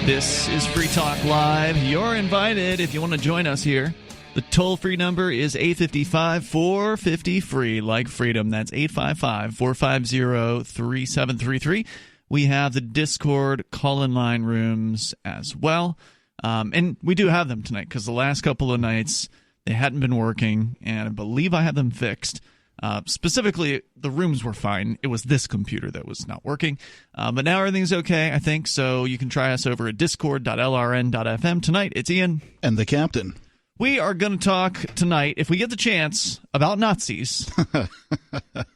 This is Free Talk Live. You're invited if you want to join us here. The toll-free number is 855-450-FREE, like freedom. That's 855-450-3733. We have the Discord call-in line rooms as well. And we do have them tonight because the last couple of nights they hadn't been working, and I believe I had them fixed. Specifically, the rooms were fine. It was this computer that was not working. But now everything's okay, I think. So you can try us over at discord.lrn.fm. Tonight, it's Ian. And the captain. We are going to talk tonight, if we get the chance, about Nazis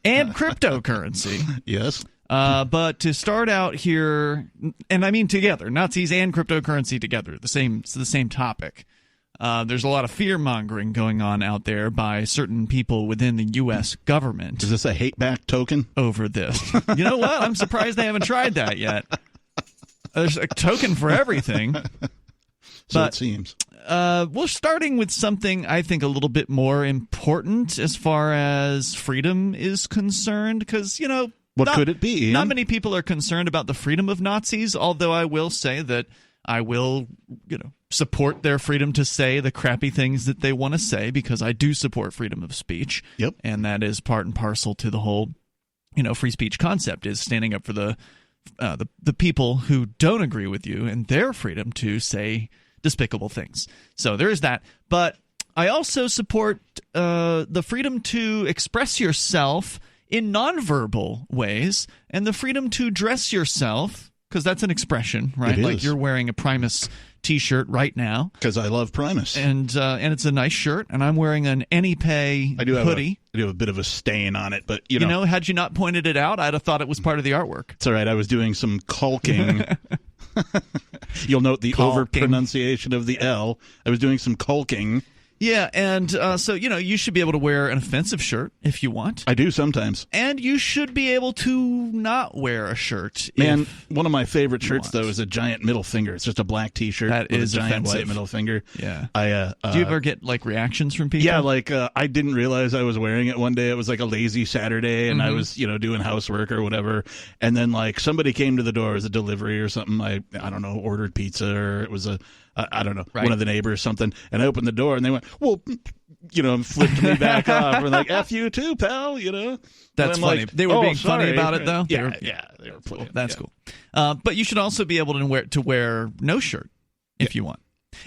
and cryptocurrency. Yes. But to start out here, and I mean together, Nazis and cryptocurrency together, the same topic. There's a lot of fear-mongering going on out there by certain people within the U.S. government. Is this a hate-back token? Over this. You know what? I'm surprised they haven't tried that yet. There's a token for everything. So it seems. We're starting with something I think a little bit more important as far as freedom is concerned, because, you know, what could it be, Ian? Not many people are concerned about the freedom of Nazis, although I will say that I will, support their freedom to say the crappy things that they want to say, because I do support freedom of speech. Yep. And that is part and parcel to the whole, free speech concept, is standing up for the people who don't agree with you and their freedom to say despicable things. So there is that. But I also support the freedom to express yourself in nonverbal ways, and the freedom to dress yourself, because that's an expression, right? Like you're wearing a Primus T-shirt right now. Because I love Primus. And it's a nice shirt, and I'm wearing an AnyPay hoodie. I do have a bit of a stain on it, but, had you not pointed it out, I'd have thought it was part of the artwork. It's all right. I was doing some caulking. You'll note the overpronunciation of the L. I was doing some caulking. Yeah, and so, you should be able to wear an offensive shirt if you want. I do sometimes. And you should be able to not wear a shirt. Man, one of my favorite shirts, though, is a giant middle finger. It's just a black T-shirt with a giant offensive white middle finger. Yeah. Do you ever get, reactions from people? Yeah, I didn't realize I was wearing it one day. It was like a lazy Saturday, and I was, doing housework or whatever. And then, somebody came to the door as a delivery or something. I don't know, ordered pizza, or it was I don't know, one of the neighbors or something, and I opened the door, and they went, well, and flipped me back off. We're like, F you too, pal, That's funny. They were being funny about it, though? Yeah, they were cool. That's cool. But you should also be able to wear no shirt if you want.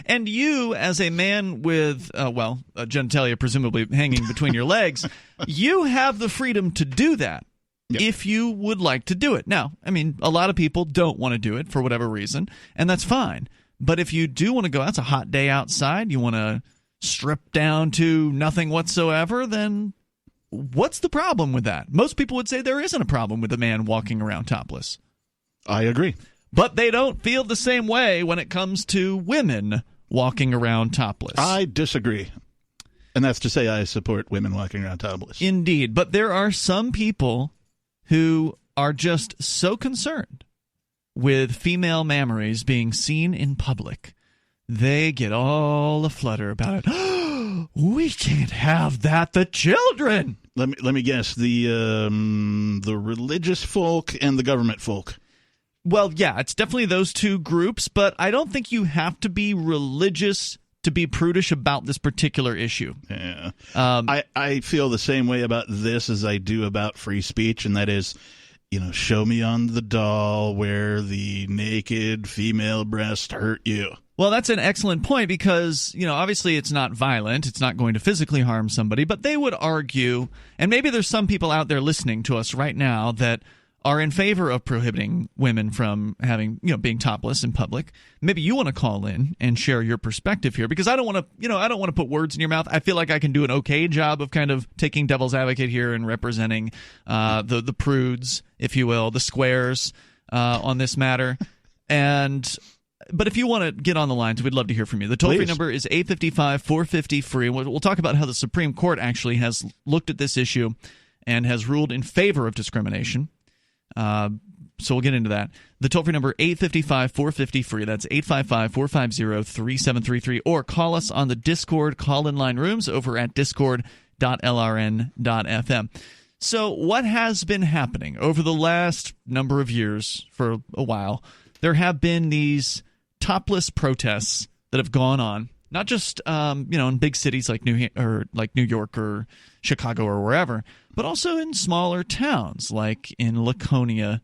And you, as a man with, genitalia presumably hanging between your legs, you have the freedom to do that. Yep. If you would like to do it. Now, I mean, a lot of people don't want to do it for whatever reason, and that's fine. But if you do want to go out, it's a hot day outside, you want to strip down to nothing whatsoever, then what's the problem with that? Most people would say there isn't a problem with a man walking around topless. I agree. But they don't feel the same way when it comes to women walking around topless. I disagree. And that's to say I support women walking around topless. Indeed. But there are some people who are just so concerned with female mammaries being seen in public, they get all aflutter about it. We can't have that. The children. Let me guess. The religious folk and the government folk. Well, yeah, it's definitely those two groups, but I don't think you have to be religious to be prudish about this particular issue. Yeah, I feel the same way about this as I do about free speech, and that is, show me on the doll where the naked female breast hurt you. Well, that's an excellent point because, obviously it's not violent. It's not going to physically harm somebody. But they would argue, and maybe there's some people out there listening to us right now that are in favor of prohibiting women from having, being topless in public. Maybe you want to call in and share your perspective here, because I don't want to, put words in your mouth. I feel like I can do an okay job of kind of taking devil's advocate here and representing the prudes, if you will, the squares on this matter. But if you want to get on the lines, we'd love to hear from you. The toll-free number is 855-450-FREE. We'll talk about how the Supreme Court actually has looked at this issue and has ruled in favor of discrimination. So we'll get into that. The toll-free number, 855-450-FREE. That's 855-450-3733. Or call us on the Discord call-in line rooms over at discord.lrn.fm. So what has been happening over the last number of years, for a while, there have been these topless protests that have gone on, not just in big cities like New York or Chicago or wherever, but also in smaller towns like in Laconia,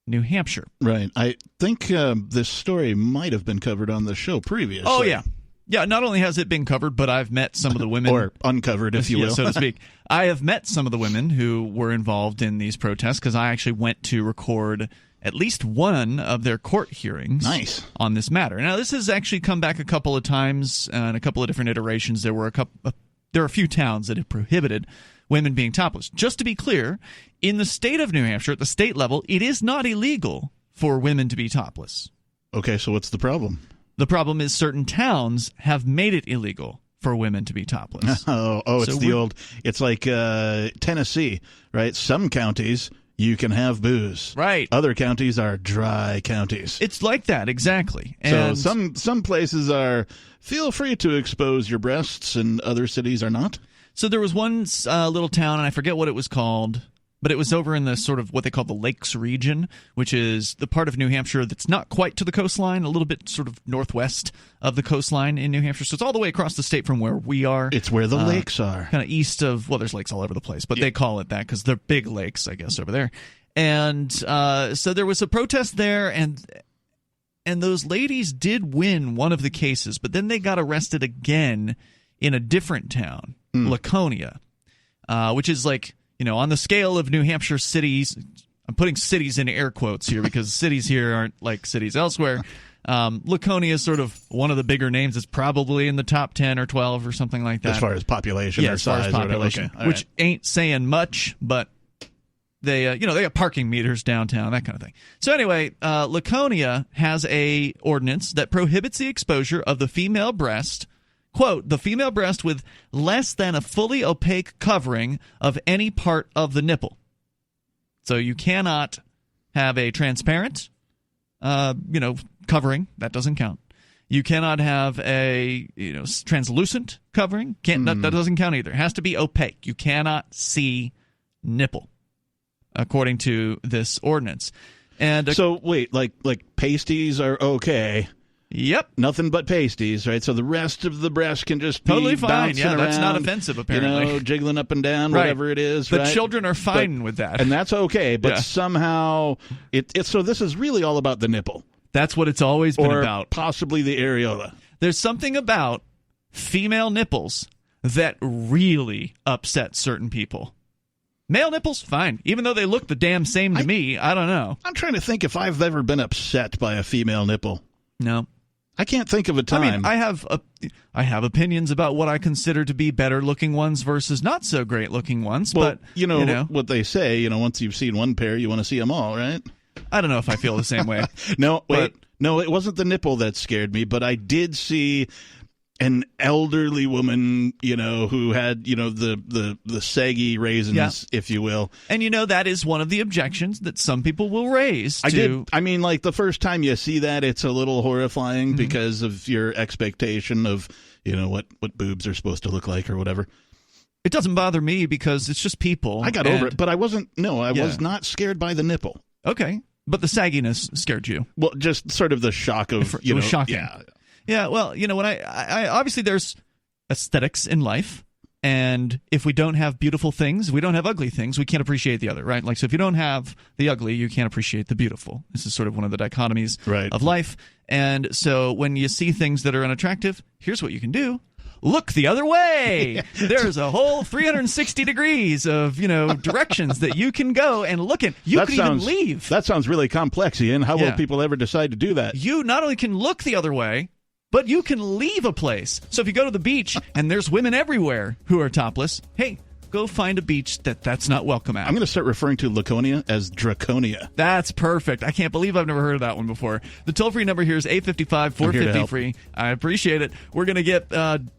New Hampshire. Right. I think this story might have been covered on the show previously. Oh, yeah. Yeah, not only has it been covered, but I've met some of the women. Or uncovered, if you will. So to speak. I have met some of the women who were involved in these protests because I actually went to record at least one of their court hearings on this matter. Now, this has actually come back a couple of times in a couple of different iterations. There were a few towns that have prohibited women being topless. Just to be clear, in the state of New Hampshire, at the state level, it is not illegal for women to be topless. Okay, so what's the problem? The problem is certain towns have made it illegal for women to be topless. It's like Tennessee, right? Some counties you can have booze. Right. Other counties are dry counties. It's like that, exactly. And so some places are feel free to expose your breasts and other cities are not? So there was one little town, and I forget what it was called, but it was over in the sort of what they call the Lakes region, which is the part of New Hampshire that's not quite to the coastline, a little bit sort of northwest of the coastline in New Hampshire. So it's all the way across the state from where we are. It's where the lakes are. Kind of east of, well, there's lakes all over the place, but they call it that because they're big lakes, I guess, over there. And so there was a protest there, and those ladies did win one of the cases, but then they got arrested again in a different town, Laconia, which is like, on the scale of New Hampshire cities, I'm putting cities in air quotes here because cities here aren't like cities elsewhere. Laconia is sort of one of the bigger names. It's probably in the top 10 or 12 or something like that. As far as population or as far size. as population, Okay. which ain't saying much, but they have parking meters downtown, that kind of thing. So anyway, Laconia has a ordinance that prohibits the exposure of the female breast, quote, the female breast with less than a fully opaque covering of any part of the nipple. So you cannot have a transparent, covering. That doesn't count. You cannot have a, translucent covering. That doesn't count either. It has to be opaque. You cannot see nipple, according to this ordinance. And so wait, like pasties are okay. Yep. Nothing but pasties, right? So the rest of the breast can just be totally fine. bouncing Yeah, that's around, not offensive, apparently. Jiggling up and down, whatever it is, the right? children are fine with that. And that's okay, but somehow it's so this is really all about the nipple. That's what it's always been or about. Possibly the areola. There's something about female nipples that really upsets certain people. Male nipples, fine. Even though they look the damn same to me, I don't know. I'm trying to think if I've ever been upset by a female nipple. No. I can't think of a time. I mean, I have opinions about what I consider to be better-looking ones versus not so great-looking ones. Well, but what they say. Once you've seen one pair, you want to see them all, right? I don't know if I feel the same way. No, it wasn't the nipple that scared me, but I did see an elderly woman, who had, the saggy raisins, if you will. And that is one of the objections that some people will raise. I mean, like the first time you see that, it's a little horrifying because of your expectation of, what boobs are supposed to look like or whatever. It doesn't bother me because it's just people. I got over it, but I wasn't. No, I was not scared by the nipple. Okay, but the sagginess scared you. Well, just sort of the shock of it was shocking. Yeah. Yeah, well, when I obviously there's aesthetics in life, and if we don't have beautiful things, we don't have ugly things, we can't appreciate the other, right? Like, so if you don't have the ugly, you can't appreciate the beautiful. This is sort of one of the dichotomies of life. And so when you see things that are unattractive, here's what you can do. Look the other way. There's a whole 360 degrees of, directions that you can go and look in. You can even leave. That sounds really complex, Ian. How will people ever decide to do that? You not only can look the other way, but you can leave a place. So if you go to the beach and there's women everywhere who are topless, hey, go find a beach that's not welcome at. I'm going to start referring to Laconia as Draconia. That's perfect. I can't believe I've never heard of that one before. The toll-free number here is 855-450-FREE. I appreciate it. We're going to get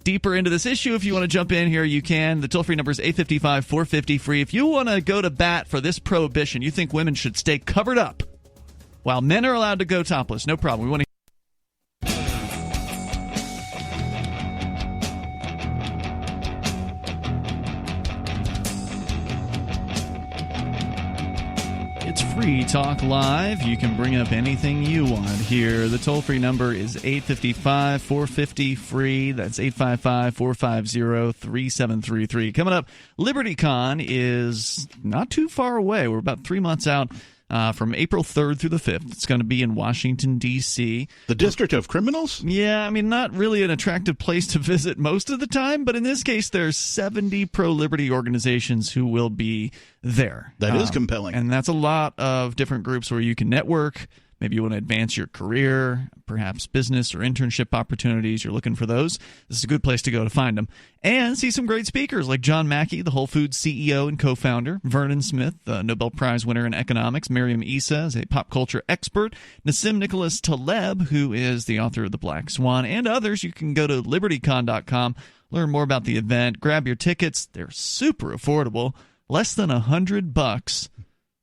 deeper into this issue. If you want to jump in here, you can. The toll-free number is 855-450-FREE. If you want to go to bat for this prohibition, you think women should stay covered up while men are allowed to go topless, no problem. We want to Free Talk Live. You can bring up anything you want here. The toll-free number is 855-450-FREE. That's 855-450-3733. Coming up, LibertyCon is not too far away. We're about 3 months out from April 3rd through the 5th. It's going to be in Washington, D.C. The District of Criminals? Yeah, I mean, not really an attractive place to visit most of the time, but in this case, there's 70 pro-liberty organizations who will be there. That is compelling. And that's a lot of different groups where you can network. Maybe you want to advance your career, perhaps business or internship opportunities. You're looking for those. This is a good place to go to find them. And see some great speakers like John Mackey, the Whole Foods CEO and co-founder, Vernon Smith, the Nobel Prize winner in economics, Miriam Issa is a pop culture expert, Nassim Nicholas Taleb, who is the author of The Black Swan, and others. You can go to libertycon.com, learn more about the event, grab your tickets. They're super affordable, less than $100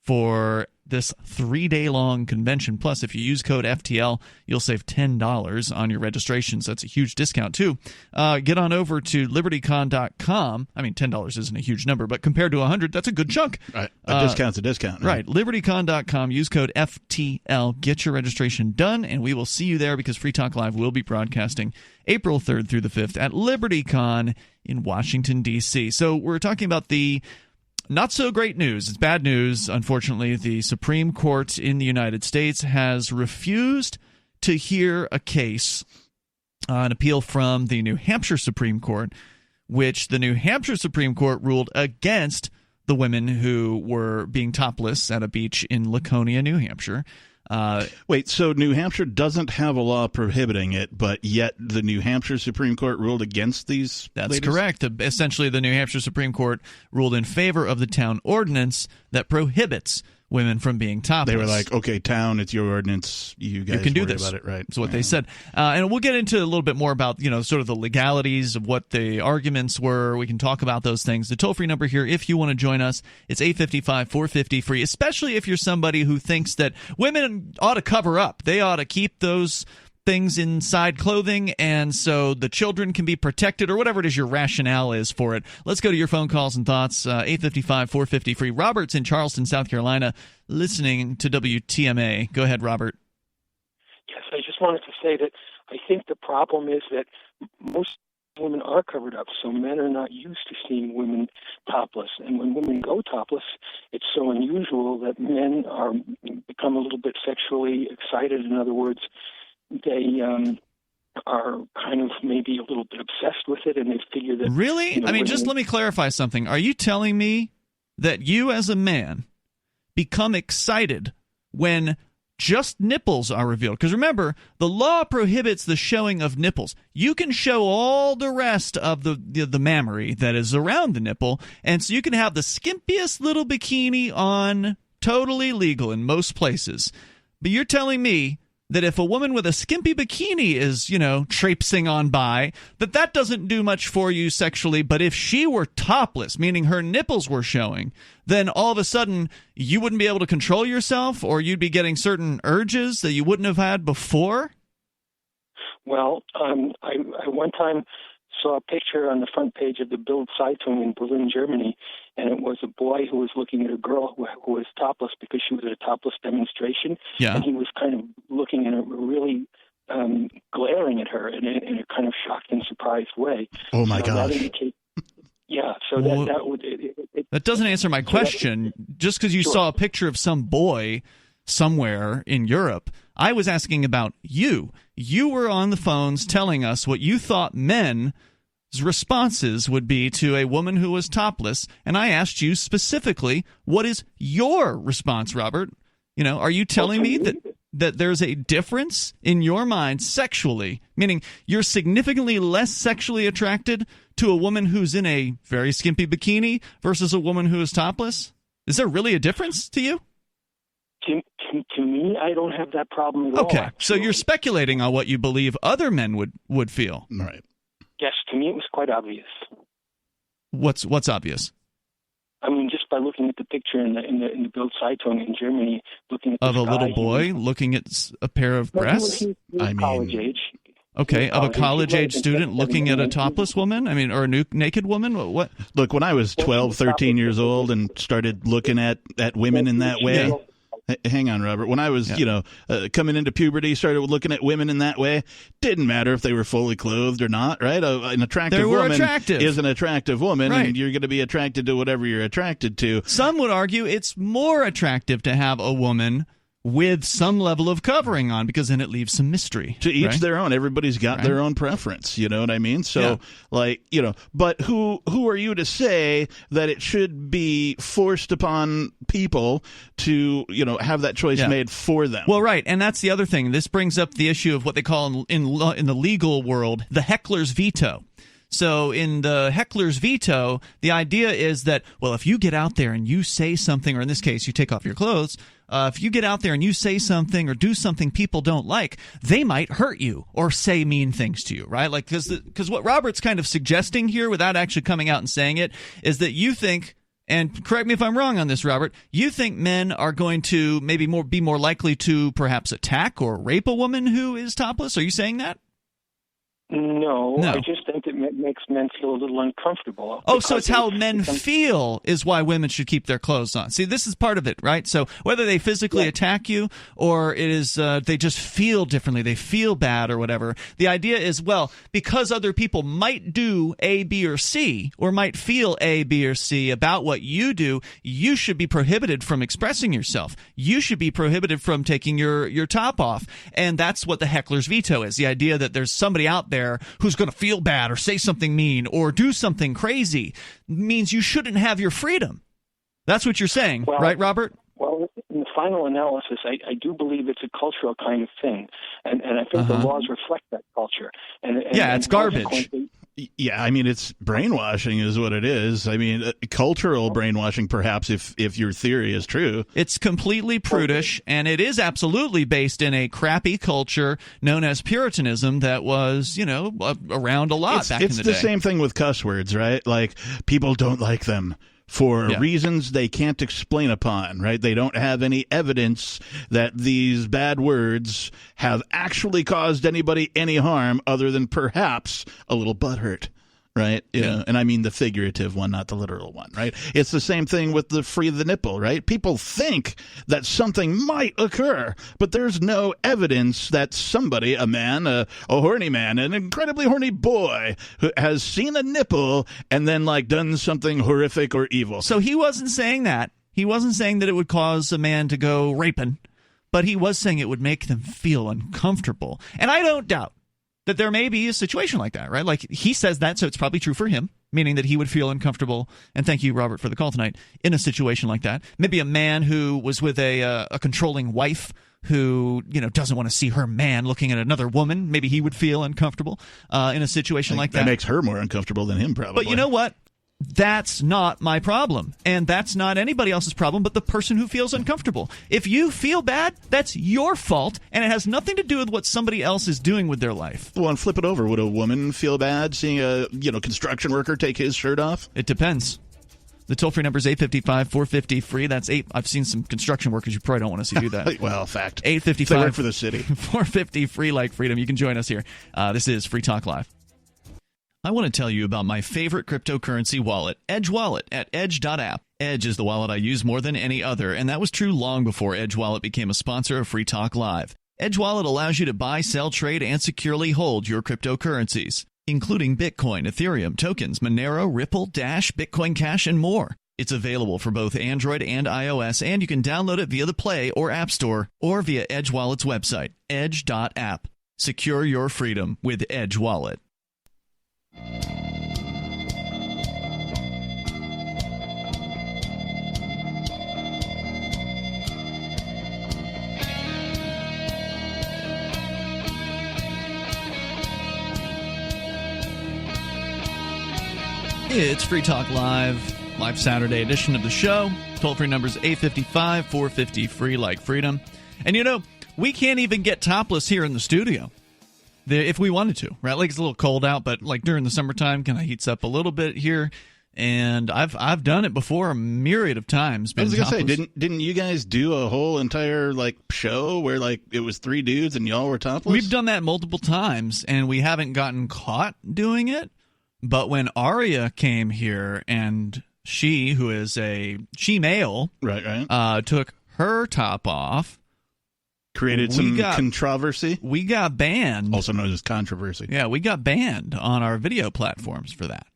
for this 3-day-long convention. Plus, if you use code FTL, you'll save $10 on your registration, so that's a huge discount, too. Get on over to libertycon.com. I mean, $10 isn't a huge number, but compared to $100, that's a good chunk. Right. A discount's a discount. Right. Libertycon.com. Use code FTL. Get your registration done, and we will see you there because Free Talk Live will be broadcasting April 3rd through the 5th at LibertyCon in Washington, D.C. So we're talking about the not so great news. It's bad news, unfortunately. The Supreme Court in the United States has refused to hear a case, an appeal from the New Hampshire Supreme Court, which the New Hampshire Supreme Court ruled against the women who were being topless at a beach in Laconia, New Hampshire. Wait, so New Hampshire doesn't have a law prohibiting it, but yet the New Hampshire Supreme Court ruled against these That's ladies? correct. Essentially, the New Hampshire Supreme Court ruled in favor of the town ordinance that prohibits women from being topless. They were like, okay, town, it's your ordinance. You guys can do worry this. about it, right? That's what they said. And we'll get into a little bit more about, sort of the legalities of what the arguments were. We can talk about those things. The toll-free number here, if you want to join us, it's 855-450-FREE, especially if you're somebody who thinks that women ought to cover up. They ought to keep those things inside clothing, and so the children can be protected, or whatever it is your rationale is for it. Let's go to your phone calls and thoughts. 855-450-FREE. Robert's in Charleston, South Carolina, listening to WTMA. Go ahead, Robert. Yes, I just wanted to say that I think the problem is that most women are covered up, so men are not used to seeing women topless. And when women go topless, it's so unusual that men become a little bit sexually excited. In other words, they are kind of maybe a little bit obsessed with it, and they figure that... Really? I mean, just let me clarify something. Are you telling me that you as a man become excited when just nipples are revealed? Because remember, the law prohibits the showing of nipples. You can show all the rest of the mammary that is around the nipple, and so you can have the skimpiest little bikini on, totally legal in most places. But you're telling me that if a woman with a skimpy bikini is, traipsing on by, that doesn't do much for you sexually, but if she were topless, meaning her nipples were showing, then all of a sudden you wouldn't be able to control yourself, or you'd be getting certain urges that you wouldn't have had before? Well, I one time saw a picture on the front page of the Bild Zeitung in Berlin, Germany, and it was a boy who was looking at a girl who was topless because she was at a topless demonstration. Yeah. And he was kind of looking at her, really glaring at her in a kind of shocked and surprised way. Oh, my gosh. That doesn't answer my question. Just because you saw a picture of some boy somewhere in Europe, I was asking about you. You were on the phones telling us what you thought men's responses would be to a woman who was topless, and I asked you specifically, what is your response, Robert? Are you telling me that there's a difference in your mind sexually, meaning you're significantly less sexually attracted to a woman who's in a very skimpy bikini versus a woman who is topless? Is there really a difference to you? To me, I don't have that problem at all. Okay, so you're speculating on what you believe other men would feel. Right. Yes, to me it was quite obvious. What's obvious? I mean, just by looking at the picture in the Bild Zeitung in Germany, looking at of a little boy looking at a pair of breasts. He was college age. Okay, of a college-age student looking at a topless woman? I mean, or a naked woman? What? Look, when I was 12, 13 years old and started looking at women in that way, Hang on, Robert. When I was, coming into puberty, started looking at women in that way. Didn't matter if they were fully clothed or not, right? An attractive woman is an attractive woman, right. And you're going to be attracted to whatever you're attracted to. Some would argue it's more attractive to have a woman with some level of covering on, because then it leaves some mystery. To each their own. Everybody's got their own preference. You know what I mean? So, but who are you to say that it should be forced upon people to, have that choice made for them? Well, right. And that's the other thing. This brings up the issue of what they call in the legal world the heckler's veto. So in the heckler's veto, the idea is that, well, if you get out there and you say something, or in this case, you take off your clothes, if you get out there and you say something or do something people don't like, they might hurt you or say mean things to you, right? Like, because what Robert's kind of suggesting here, without actually coming out and saying it, is that you think, and correct me if I'm wrong on this, Robert, you think men are going to maybe be more likely to perhaps attack or rape a woman who is topless? Are you saying that? No, I just think it makes men feel a little uncomfortable. Oh, so it's how men feel is why women should keep their clothes on. See, this is part of it, right? So whether they physically attack you or it is they just feel differently, they feel bad or whatever, the idea is, well, because other people might do A, B, or C, or might feel A, B, or C about what you do, you should be prohibited from expressing yourself. You should be prohibited from taking your top off. And that's what the heckler's veto is, the idea that there's somebody out there who's going to feel bad or say something mean or do something crazy means you shouldn't have your freedom. That's what you're saying, right, Robert? Well, in the final analysis, I do believe it's a cultural kind of thing, and I think the laws reflect that culture. And it's garbage. Yeah, I mean, it's brainwashing is what it is. I mean, cultural brainwashing, perhaps, if your theory is true. It's completely prudish, and it is absolutely based in a crappy culture known as Puritanism that was, around a lot back in the day. It's the same thing with cuss words, right? Like, people don't like them for reasons they can't explain upon, right? They don't have any evidence that these bad words have actually caused anybody any harm other than perhaps a little butthurt, right? And I mean the figurative one, not the literal one, right? It's the same thing with the free the nipple, right? People think that something might occur, but there's no evidence that somebody, a man, a horny man, an incredibly horny boy, who has seen a nipple and then done something horrific or evil. So he wasn't saying that. He wasn't saying that it would cause a man to go raping, but he was saying it would make them feel uncomfortable. And I don't doubt that there may be a situation like that, right? Like, he says that, so it's probably true for him, meaning that he would feel uncomfortable, and thank you, Robert, for the call tonight, in a situation like that. Maybe a man who was with a controlling wife who, doesn't want to see her man looking at another woman. Maybe he would feel uncomfortable in a situation like that. That makes her more uncomfortable than him, probably. But you know what? That's not my problem, and that's not anybody else's problem but the person who feels uncomfortable. If you feel bad, that's your fault, and it has nothing to do with what somebody else is doing with their life. Well, and flip it over. Would a woman feel bad seeing a construction worker take his shirt off? It depends. The toll-free number is 855-450-FREE. That's 8. I've seen some construction workers you probably don't want to see do that. Well, fact. 855. They work for the city. 450-FREE like freedom. You can join us here. This is Free Talk Live. I want to tell you about my favorite cryptocurrency wallet, Edge Wallet, at edge.app. Edge is the wallet I use more than any other, and that was true long before Edge Wallet became a sponsor of Free Talk Live. Edge Wallet allows you to buy, sell, trade, and securely hold your cryptocurrencies, including Bitcoin, Ethereum, tokens, Monero, Ripple, Dash, Bitcoin Cash, and more. It's available for both Android and iOS, and you can download it via the Play or App Store or via Edge Wallet's website, edge.app. Secure your freedom with Edge Wallet. It's Free Talk Live Saturday edition of the show. Toll-free numbers 855-450-FREE like freedom. And we can't even get topless here in the studio. If we wanted to, right? Like, it's a little cold out, but during the summertime, kind of heats up a little bit here. And I've done it before a myriad of times. I was gonna say, didn't you guys do a whole entire show where it was 3 dudes and y'all were topless? We've done that multiple times, and we haven't gotten caught doing it. But when Aria came here, and she, who is a she-male, right, took her top off. Created some controversy. We got banned. Also known as controversy. Yeah, we got banned on our video platforms for that.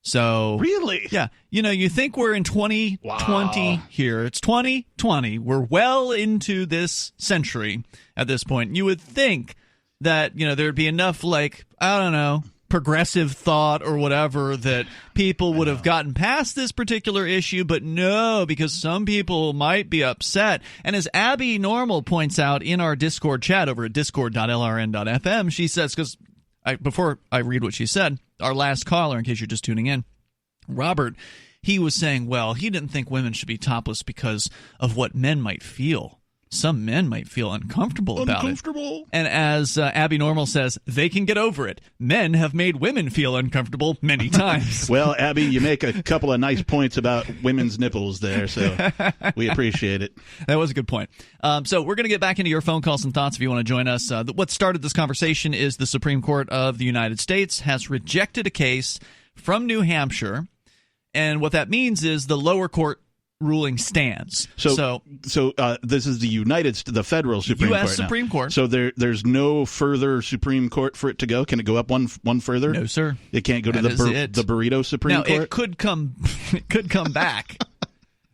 So really? Yeah. You think we're in 2020 here. It's 2020. We're well into this century at this point. You would think that, there'd be enough, progressive thought or whatever that people would have gotten past this particular issue, but no, because some people might be upset. And as Abby Normal points out in our Discord chat over at discord.lrn.fm, she says, because before I read what she said, our last caller, in case you're just tuning in, Robert, he was saying, well, he didn't think women should be topless because of what men might feel. Some men might feel uncomfortable about it. And as Abby Normal says, they can get over it. Men have made women feel uncomfortable many times. Well, Abby, you make a couple of nice points about women's nipples there, so we appreciate it. That was a good point. So we're going to get back into your phone calls and thoughts if you want to join us. What started this conversation is the Supreme Court of the United States has rejected a case from New Hampshire, and what that means is the lower court ruling stands. So this is the federal Supreme Court. U.S. Supreme Court. So there's no further Supreme Court for it to go. Can it go up one further? No, sir. It can't go to the burrito Supreme Court. It could come back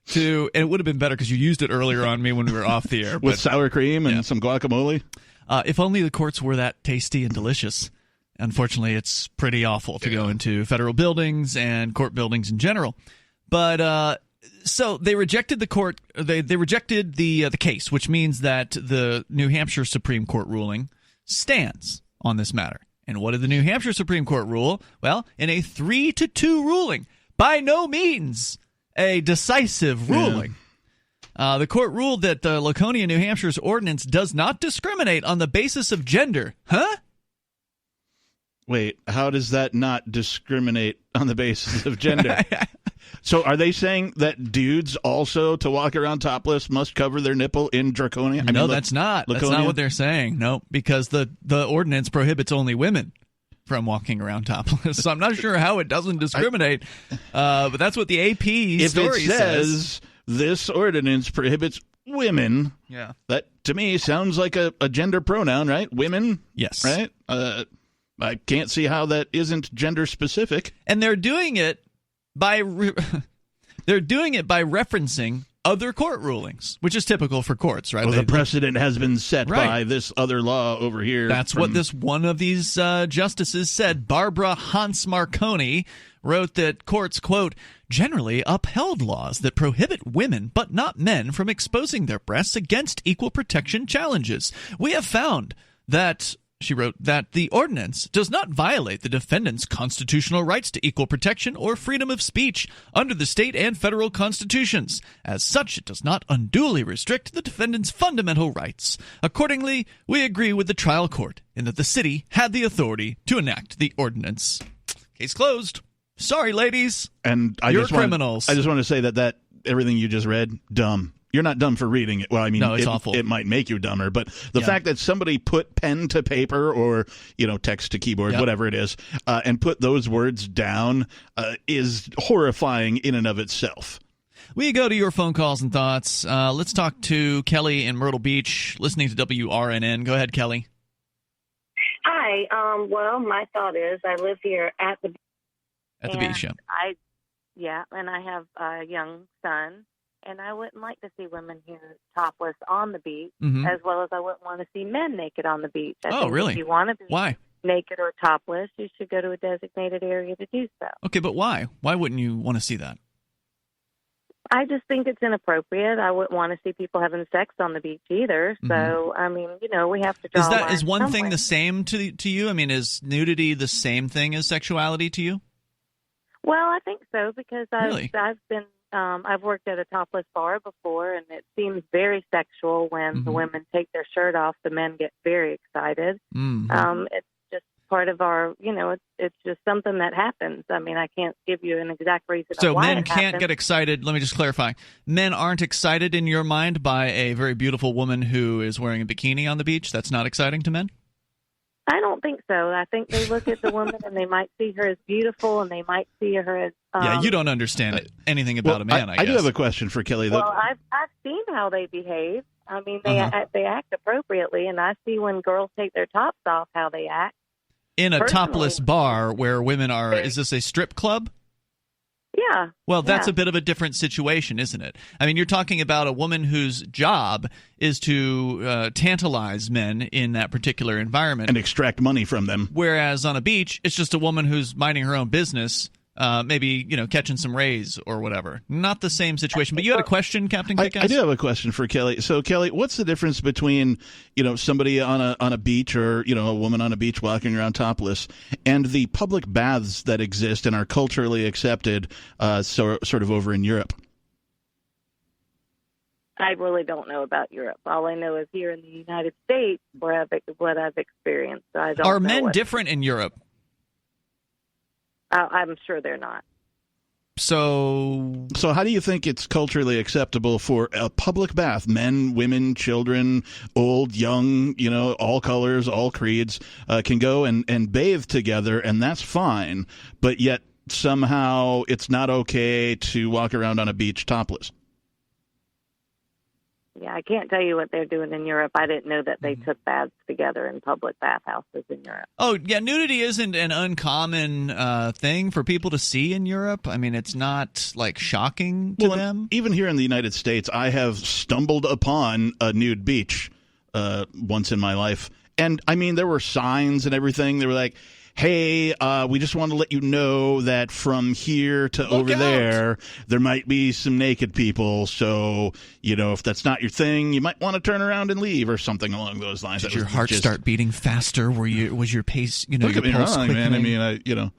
to, and it would have been better because you used it earlier on me when we were off the air with sour cream and some guacamole. If only the courts were that tasty and delicious. Unfortunately, it's pretty awful to go into federal buildings and court buildings in general. But so they rejected the court. They rejected the case, which means that the New Hampshire Supreme Court ruling stands on this matter. And what did the New Hampshire Supreme Court rule? Well, in a 3-2 ruling, by no means a decisive ruling. The court ruled that Laconia, New Hampshire's ordinance does not discriminate on the basis of gender. Huh? Wait, how does that not discriminate on the basis of gender? So are they saying that dudes also, to walk around topless, must cover their nipple in Draconia? No, that's not. Laconia? That's not what they're saying. No, because the ordinance prohibits only women from walking around topless. So I'm not sure how it doesn't discriminate, but that's what the AP story says. This ordinance prohibits women. Yeah. That, to me, sounds like a gender pronoun, right? Women? Yes. Right? I can't see how that isn't gender specific. And they're doing it by referencing other court rulings, which is typical for courts, right? Well, the precedent has been set by this other law over here. That's what this one of these justices said. Barbara Hans-Marconi wrote that courts, quote, generally upheld laws that prohibit women but not men from exposing their breasts against equal protection challenges. We have found that, she wrote, that the ordinance does not violate the defendant's constitutional rights to equal protection or freedom of speech under the state and federal constitutions. As such, it does not unduly restrict the defendant's fundamental rights. Accordingly, we agree with the trial court in that the city had the authority to enact the ordinance. Case closed. Sorry, ladies. And you're criminals. I just want to say that everything you just read, dumb. You're not dumb for reading it. Well, I mean, no, it's awful. It might make you dumber, but the fact that somebody put pen to paper or, text to keyboard, whatever it is, and put those words down is horrifying in and of itself. We go to your phone calls and thoughts. Let's talk to Kelly in Myrtle Beach, listening to WRNN. Go ahead, Kelly. Hi. Well, my thought is I live here at the beach. At the beach, yeah. And I have a young son. And I wouldn't like to see women here topless on the beach, as well as I wouldn't want to see men naked on the beach. I think really? If you want to be why? naked or topless, you should go to a designated area to do so. Okay, but why? Why wouldn't you want to see that? I just think it's inappropriate. I wouldn't want to see people having sex on the beach either. So, I mean, we have to draw Is one somewhere. thing the same to you? I mean, is nudity the same thing as sexuality to you? Well, I think so because Really? I've worked at a topless bar before, and it seems very sexual when the women take their shirt off. The men get very excited. It's just part of our, it's just something that happens. I mean, I can't give you an exact reason So why men it can't happens. get excited. Let me just clarify. Men aren't excited in your mind by a very beautiful woman who is wearing a bikini on the beach? That's not exciting to men? I don't think so. I think they look at the woman and they might see her as beautiful, and they might see her as yeah, you don't understand anything about a man, I guess. I do have a question for Kelly, though. Well, I've seen how they behave. I mean, they act appropriately, and I see when girls take their tops off how they act. In a topless bar where women are, is this a strip club? Yeah. Well, that's a bit of a different situation, isn't it? I mean, you're talking about a woman whose job is to tantalize men in that particular environment. And extract money from them. Whereas on a beach, it's just a woman who's minding her own business, maybe, catching some rays or whatever. Not the same situation. But you had a question, Captain Kickass? I do have a question for Kelly. So, Kelly, what's the difference between, somebody on a beach or, a woman on a beach walking around topless and the public baths that exist and are culturally accepted sort of over in Europe? I really don't know about Europe. All I know is here in the United States what I've experienced. So I don't Are know men different in Europe? I'm sure they're not. So how do you think it's culturally acceptable for a public bath, men, women, children, old, young, all colors, all creeds, can go and bathe together, and that's fine, but yet somehow it's not okay to walk around on a beach topless? Yeah, I can't tell you what they're doing in Europe. I didn't know that they took baths together in public bathhouses in Europe. Oh, yeah, nudity isn't an uncommon thing for people to see in Europe. I mean, it's not, shocking to them. Even here in the United States, I have stumbled upon a nude beach once in my life. And, I mean, there were signs and everything. They were like, hey, we just want to let you know that from here to over there might be some naked people. So, if that's not your thing, you might want to turn around and leave or something along those lines. Did your heart start beating faster? Was your pace, Don't your get me pulse wrong, quickening? man. I mean,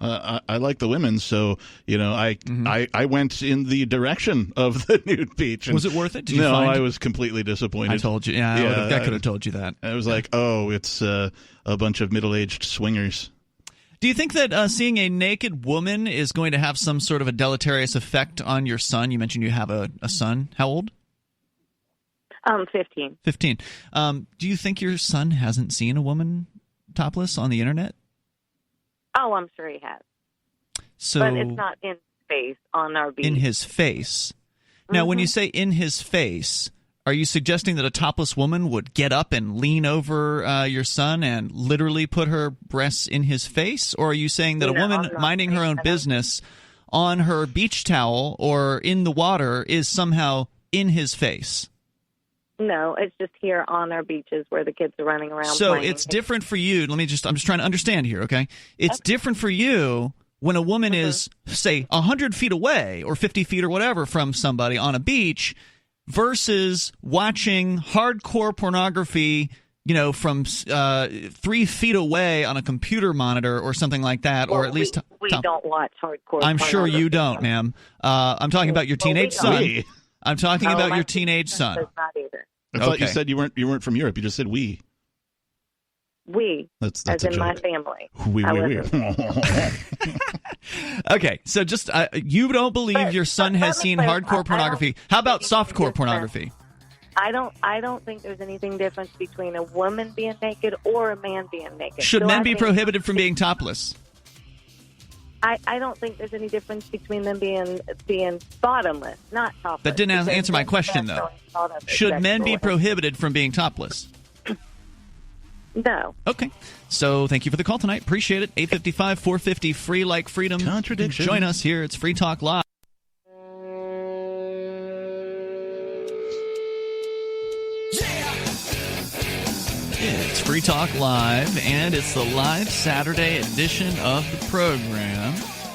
I like the women, so, I went in the direction of the nude beach. And was it worth it? Did you no, find I was completely disappointed. I told you. Yeah, I could have told you that. I was like, oh, it's a bunch of middle-aged swingers. Do you think that seeing a naked woman is going to have some sort of a deleterious effect on your son? You mentioned you have a son. How old? 15. 15. Do you think your son hasn't seen a woman topless on the internet? Oh, I'm sure he has. So, but it's not in his face on our beach. In his face. Now, when you say in his face, are you suggesting that a topless woman would get up and lean over your son and literally put her breasts in his face? Or are you saying that a woman minding her own business on her beach towel or in the water is somehow in his face? No, it's just here on our beaches where the kids are running around So playing. it's different for you. I'm just trying to understand here, okay? It's different for you when a woman is, say, 100 feet away or 50 feet or whatever from somebody on a beach versus watching hardcore pornography, from 3 feet away on a computer monitor or something like that, or at least we don't watch hardcore. I'm sure you don't, ma'am. I'm talking about your teenage son. I'm talking about your teenage son. Not either. I thought you said you weren't from Europe. You just said we. We, that's as a in joke. My family. We. Okay, so just you don't believe your son has seen hardcore pornography. How about softcore pornography? I don't think there's anything different between a woman being naked or a man being naked. Should men be prohibited from being topless? I don't think there's any difference between them being bottomless, not topless. That didn't answer my question, though. Should men be prohibited from being topless? No. Okay. So thank you for the call tonight. Appreciate it. 855-450 free like freedom. Contradiction. Join us here. It's Free Talk Live. It's Free Talk Live, and it's the live Saturday edition of the program.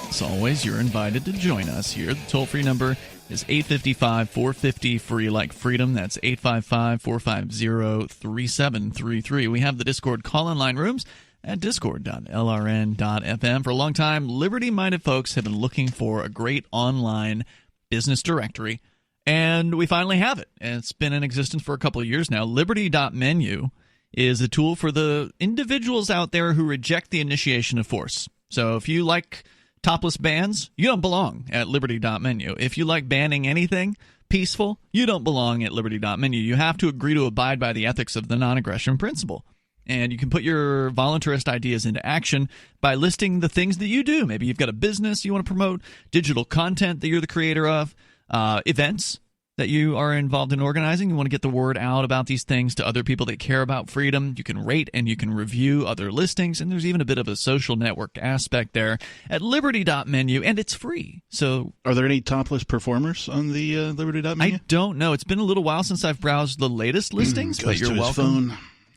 As always, you're invited to join us here. The toll-free number is 855-450 free like freedom. That's 855-450-3733. We have the Discord call-in line rooms at discord.lrn.fm. For a long time, liberty-minded folks have been looking for a great online business directory, and we finally have it. And it's been in existence for a couple of years now. Liberty.menu is a tool for the individuals out there who reject the initiation of force. So if you like topless bans, you don't belong at Liberty.menu. If you like banning anything peaceful, you don't belong at Liberty.menu. You have to agree to abide by the ethics of the non-aggression principle. And you can put your voluntarist ideas into action by listing the things that you do. Maybe you've got a business you want to promote, digital content that you're the creator of, events that you are involved in organizing. You want to get the word out about these things to other people that care about freedom. You can rate and you can review other listings, and there's even a bit of a social network aspect there at liberty.menu, and it's free. So, are there any topless performers on the liberty.menu? I don't know. It's been a little while since I've browsed the latest listings, but you're welcome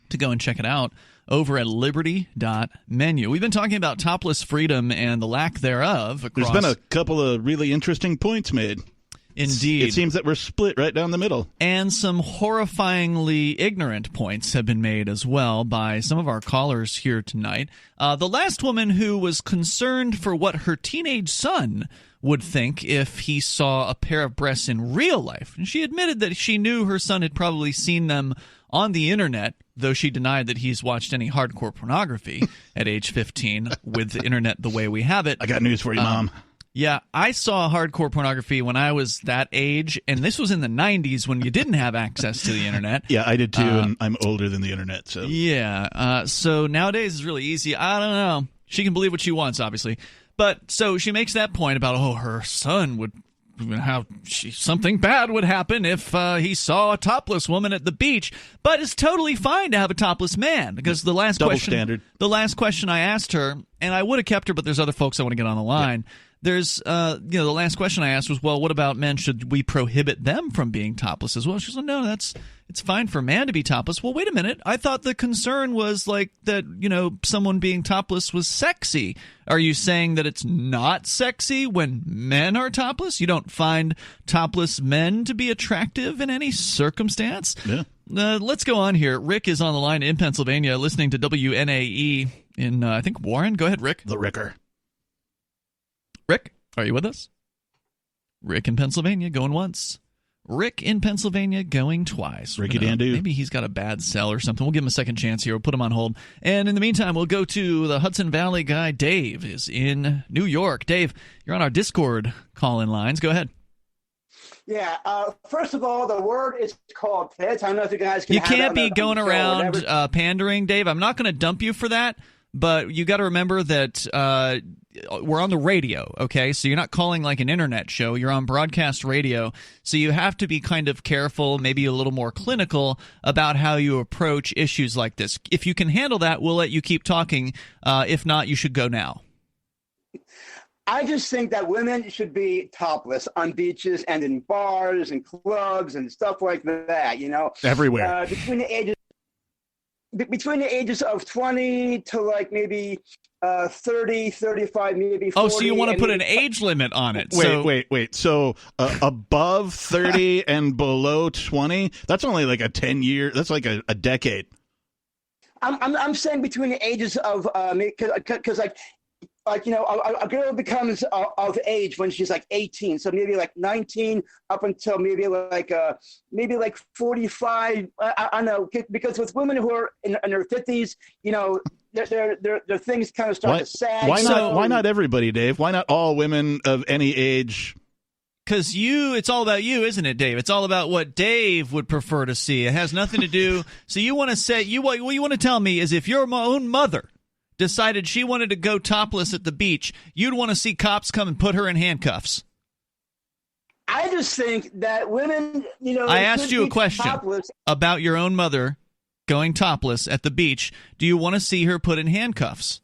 to go and check it out over at liberty.menu. We've been talking about topless freedom and the lack thereof across... There's been a couple of really interesting points made. Indeed. It seems that we're split right down the middle. And some horrifyingly ignorant points have been made as well by some of our callers here tonight. The last woman who was concerned for what her teenage son would think if he saw a pair of breasts in real life. And she admitted that she knew her son had probably seen them on the internet, though she denied that he's watched any hardcore pornography at age 15 with the internet the way we have it. I got news for you, Mom. Yeah, I saw hardcore pornography when I was that age, and this was in the 90s when you didn't have access to the internet. Yeah, I did too, and I'm older than the internet. So yeah, so nowadays it's really easy. I don't know. She can believe what she wants, obviously. But so she makes that point about, her son would something bad would happen if he saw a topless woman at the beach, but it's totally fine to have a topless man, because the last question I asked her, and I would have kept her, but there's other folks I want to get on the line. Yeah. There's, the last question I asked was, well, what about men? Should we prohibit them from being topless as well? She said, no, it's fine for a man to be topless. Well, wait a minute. I thought the concern was like that, someone being topless was sexy. Are you saying that it's not sexy when men are topless? You don't find topless men to be attractive in any circumstance? Yeah. Let's go on here. Rick is on the line in Pennsylvania listening to WNAE in, I think, Warren. Go ahead, Rick. The Ricker. Rick, are you with us? Rick in Pennsylvania going once. Rick in Pennsylvania going twice. Ricky Dandu. Maybe he's got a bad cell or something. We'll give him a second chance here. We'll put him on hold. And in the meantime, we'll go to the Hudson Valley guy. Dave is in New York. Dave, you're on our Discord call-in lines. Go ahead. Yeah. First of all, the word is called tits. I don't know if you guys can. You can't be going around pandering, Dave. I'm not going to dump you for that, but you got to remember that we're on the radio, okay? So you're not calling like an internet show. You're on broadcast radio. So you have to be kind of careful, maybe a little more clinical about how you approach issues like this. If you can handle that, we'll let you keep talking. If not, you should go now. I just think that women should be topless on beaches and in bars and clubs and stuff like that, Everywhere. Between the ages of 20 to like maybe 30, 35, maybe 40. Oh, so you want to put an age limit on it. Wait. So above 30 and below 20, that's only like a 10-year, that's like a decade. I'm saying between the ages of, because a girl becomes of age when she's like 18, so maybe like 19 up until maybe like 45. I don't know, because with women who are in their 50s, their things kind of start to sag. Why not everybody, Dave? Why not all women of any age? Because it's all about you, isn't it, Dave? It's all about what Dave would prefer to see. It has nothing to do. So you want to say what you want to tell me is if your own mother decided she wanted to go topless at the beach, you'd want to see cops come and put her in handcuffs. I just think that women, I asked you a question about your own mother going topless at the beach. Do you want to see her put in handcuffs?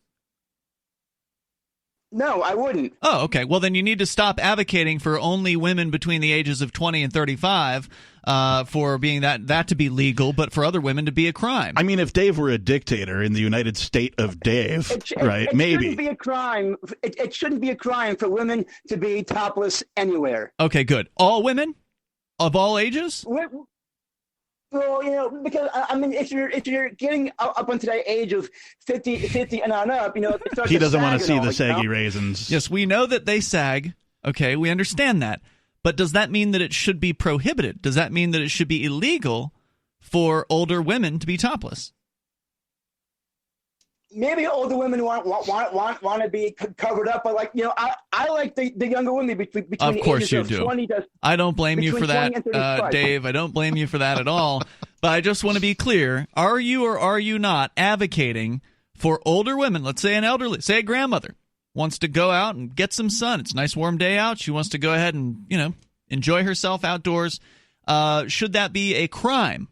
No, I wouldn't. Oh, okay. Well, then you need to stop advocating for only women between the ages of 20 and 35 for being that to be legal, but for other women to be a crime. I mean, if Dave were a dictator in the United State of Dave, it maybe. Shouldn't be a crime. It shouldn't be a crime for women to be topless anywhere. Okay, good. All women? Of all ages? Well, because I mean, if you're getting up onto that age of 50 and on up, he doesn't want to see the saggy raisins. Yes, we know that they sag. Okay, we understand that. But does that mean that it should be prohibited? Does that mean that it should be illegal for older women to be topless? maybe older women want to be covered up, but I like the younger women between of the course ages you of do. 20 to I don't blame you for that, 20 and 35. Dave. I don't blame you for that at all. But I just want to be clear: are you or are you not advocating for older women? Let's say say a grandmother wants to go out and get some sun. It's a nice warm day out. She wants to go ahead and enjoy herself outdoors. Should that be a crime?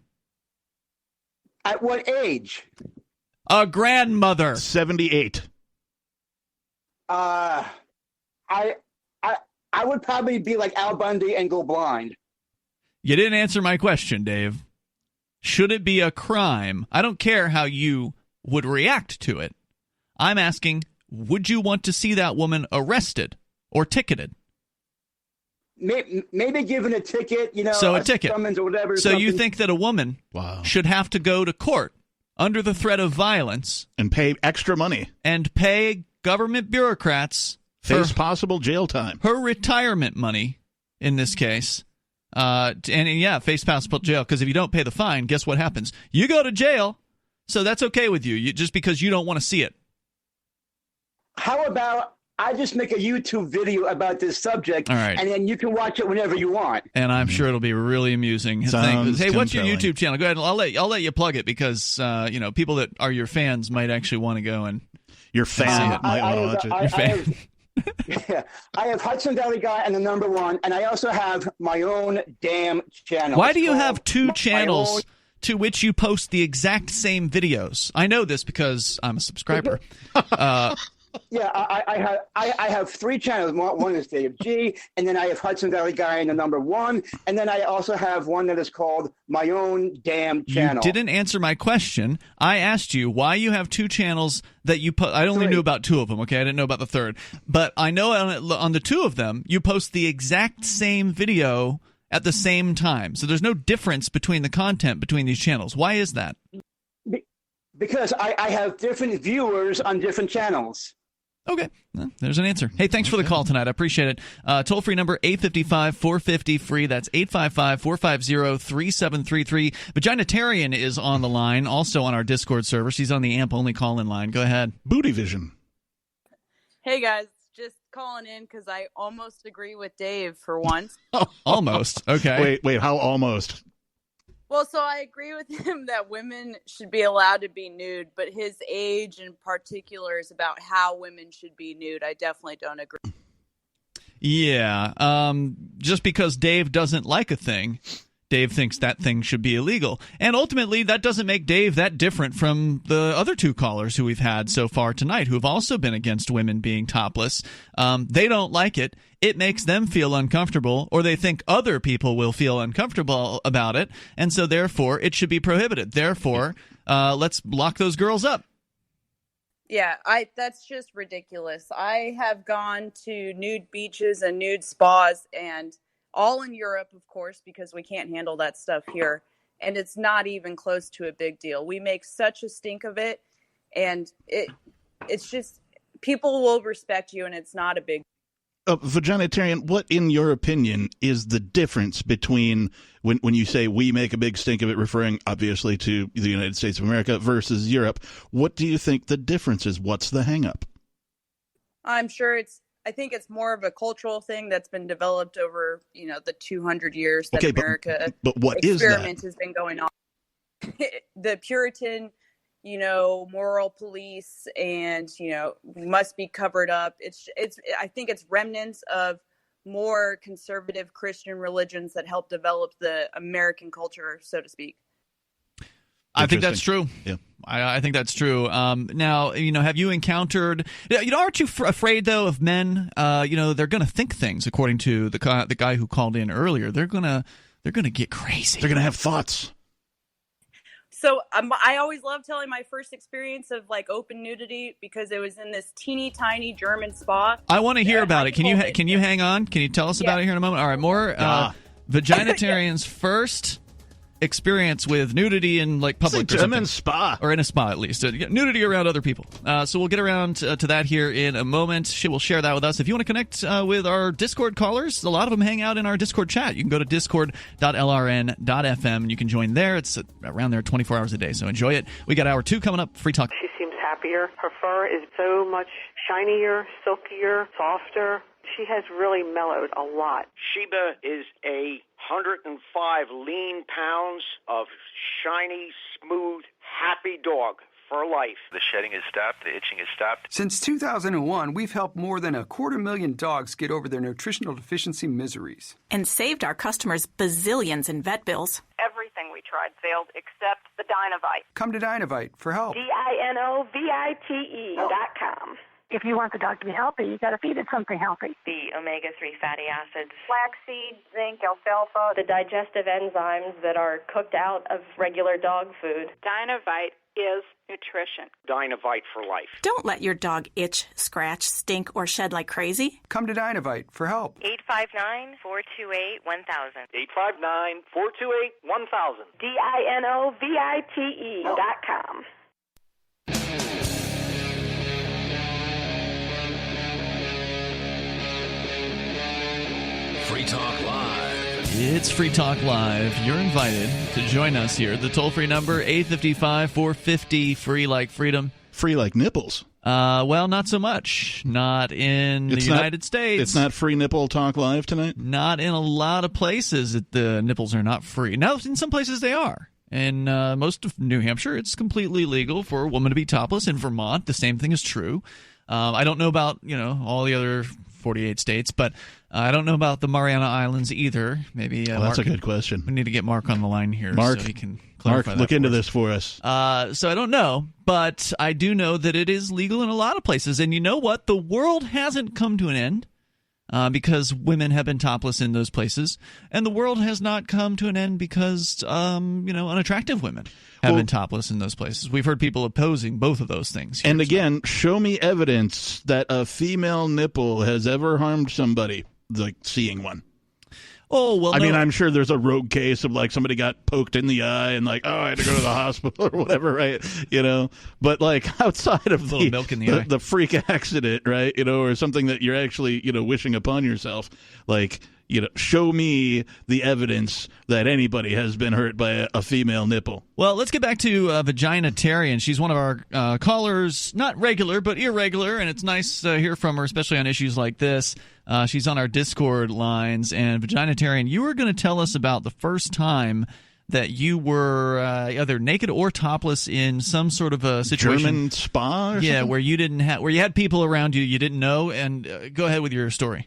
At what age? A grandmother. 78. I would probably be like Al Bundy and go blind. You didn't answer my question, Dave. Should it be a crime? I don't care how you would react to it. I'm asking, would you want to see that woman arrested or ticketed? Maybe given a ticket, so a ticket. Summons or whatever. So you think that a woman should have to go to court under the threat of violence and pay extra money and pay government bureaucrats face possible jail time, her retirement money in this case, face possible jail, because if you don't pay the fine, guess what happens? You go to jail. So that's okay with you just because you don't want to see it. How about I just make a YouTube video about this subject, all right, and then you can watch it whenever you want. And I'm sure it'll be really amusing. Hey, what's your YouTube channel? Go ahead. I'll let you plug it because people that are your fans might actually want to go and your fan might want to watch it. I have Hudson Valley Guy and the #1, and I also have my own damn channel. Why do you have two channels to which you post the exact same videos? I know this because I'm a subscriber. Yeah, I have 3 channels. One is Dave G, and then I have Hudson Valley Guy and the #1, and then I also have one that is called My Own Damn Channel. You didn't answer my question. I asked you why you have 2 channels that you put. I only knew about 2 of them. Okay, I didn't know about the third, but I know on the 2 of them you post the exact same video at the same time. So there's no difference between the content between these channels. Why is that? Because I have different viewers on different channels. Okay, well, there's an answer. Hey, thanks for the call tonight. I appreciate it. Toll-free number 855-450-FREE. That's 855-450-3733. Vaginatarian is on the line, also on our Discord server. She's on the AMP-only call-in line. Go ahead. Booty Vision. Hey, guys. Just calling in because I almost agree with Dave for once. Almost? Okay. Wait, how almost? Well, so I agree with him that women should be allowed to be nude, but his age in particular is about how women should be nude. I definitely don't agree. Yeah, just because Dave doesn't like a thing, Dave thinks that thing should be illegal. And ultimately, that doesn't make Dave that different from the other 2 callers who we've had so far tonight who have also been against women being topless. They don't like it. It makes them feel uncomfortable, or they think other people will feel uncomfortable about it, and so therefore it should be prohibited. Therefore, let's lock those girls up. Yeah, that's just ridiculous. I have gone to nude beaches and nude spas, and all in Europe, of course, because we can't handle that stuff here, and it's not even close to a big deal. We make such a stink of it, and it's just people will respect you, and it's not a big deal. Vaginatarian, what, in your opinion, is the difference between when you say we make a big stink of it, referring obviously to the United States of America, versus Europe? What do you think the difference is? What's the hang-up? I'm sure I think it's more of a cultural thing that's been developed over, the 200 years that America but what experiment is that? Has been going on. The Puritan moral police and, must be covered up. I think it's remnants of more conservative Christian religions that help develop the American culture, so to speak. I think that's true. Yeah. I think that's true. Now, have you encountered, aren't you afraid though of men, they're going to think things according to the guy who called in earlier. They're going to get crazy. They're going to have thoughts. So I always love telling my first experience of open nudity because it was in this teeny tiny German spa. I want to hear about it. Can you hang on? Can you tell us about it here in a moment? All right, more Vaginatarian's first experience with nudity in public German spa, or in a spa at least, nudity around other people. So we'll get around to that here in a moment. She will share that with us. If you want to connect with our Discord callers, a lot of them hang out in our Discord chat. You can go to discord.lrn.fm and you can join there. It's around there 24 hours a day, so enjoy it. We got hour 2 coming up. Free talk. She seems happy happier. Her fur is so much shinier, silkier, softer. She has really mellowed a lot. Sheba is 105 lean pounds of shiny, smooth, happy dog for life. The shedding has stopped. The itching has stopped. Since 2001, we've helped more than 250,000 dogs get over their nutritional deficiency miseries. And saved our customers bazillions in vet bills. Everything we tried failed except the Dynovite. Come to Dynovite for help. DINOVITE.com. If you want the dog to be healthy, you got to feed it something healthy. The omega-3 fatty acids. Flaxseed, zinc, alfalfa, the digestive enzymes that are cooked out of regular dog food. Dynovite is nutrition. Dynovite for life. Don't let your dog itch, scratch, stink, or shed like crazy. Come to Dynovite for help. 859-428-1000. 859-428-1000. DINOVITE.com. Free Talk Live. It's Free Talk Live. You're invited to join us here. The toll-free number, 855-450, free like freedom. Free like nipples. Well, not so much. Not in the United States. It's not Free Nipple Talk Live tonight? Not in a lot of places. The nipples are not free. Now, in some places they are. In most of New Hampshire, it's completely legal for a woman to be topless. In Vermont, the same thing is true. I don't know about, all the other 48 states, but I don't know about the Mariana Islands either. Maybe that's Mark, a good question. We need to get Mark on the line here Mark, so he can clarify that. Look into this for us. So I don't know, but I do know that it is legal in a lot of places. And you know what? The world hasn't come to an end because women have been topless in those places. And the world has not come to an end because, unattractive women have been topless in those places. We've heard people opposing both of those things. And again, show me evidence that a female nipple has ever harmed somebody, like seeing one. Oh, well, I mean, I'm sure there's a rogue case of like somebody got poked in the eye and like, I had to go to the hospital or whatever, right? But like outside of milk in the eye. The freak accident, right? Or something that you're actually, wishing upon yourself, like, show me the evidence that anybody has been hurt by a female nipple. Well, let's get back to Vaginatarian. She's one of our callers, not regular, but irregular, and it's nice to hear from her, especially on issues like this. She's on our Discord lines. And Vaginatarian, you were going to tell us about the first time that you were either naked or topless in some sort of a situation. German spa or something? where you had people around you didn't know. And go ahead with your story.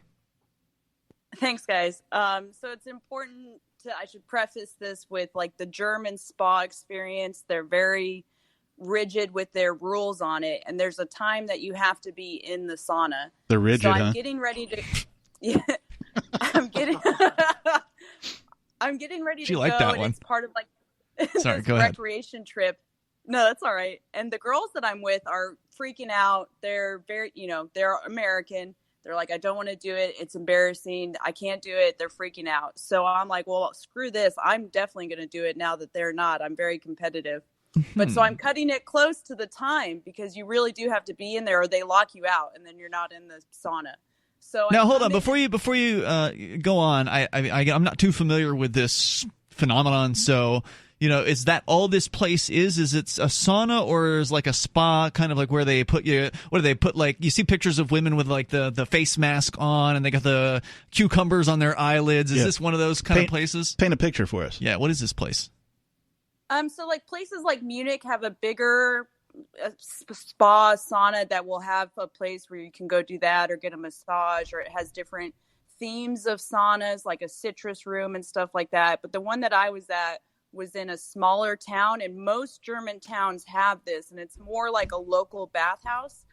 Thanks, guys. So it's important I should preface this with like the German spa experience. They're very rigid with their rules on it. And there's a time that you have to be in the sauna. They're rigid, so I'm getting ready to, I'm getting ready to go. That and one. It's part of like Sorry, this go ahead. recreation trip. No, that's all right. And the girls that I'm with are freaking out. They're very, they're American. They're like, I don't want to do it. It's embarrassing. I can't do it. They're freaking out. So I'm like, well, screw this. I'm definitely going to do it now that they're not. I'm very competitive. But so I'm cutting it close to the time because you really do have to be in there or they lock you out and then you're not in the sauna. So now, hold on. Before you go on, I'm not too familiar with this phenomenon. So, is that all this place is? Is it a sauna or is like a spa, kind of like where they put you? What do they put? Like you see pictures of women with like the face mask on, and they got the cucumbers on their eyelids. Is this one of those kind of places? Paint a picture for us. Yeah. What is this place? So like places like Munich have a bigger spa sauna that will have a place where you can go do that or get a massage, or it has different themes of saunas, like a citrus room and stuff like that. But the one that I was at was in a smaller town, and most German towns have this, and it's more like a local bathhouse,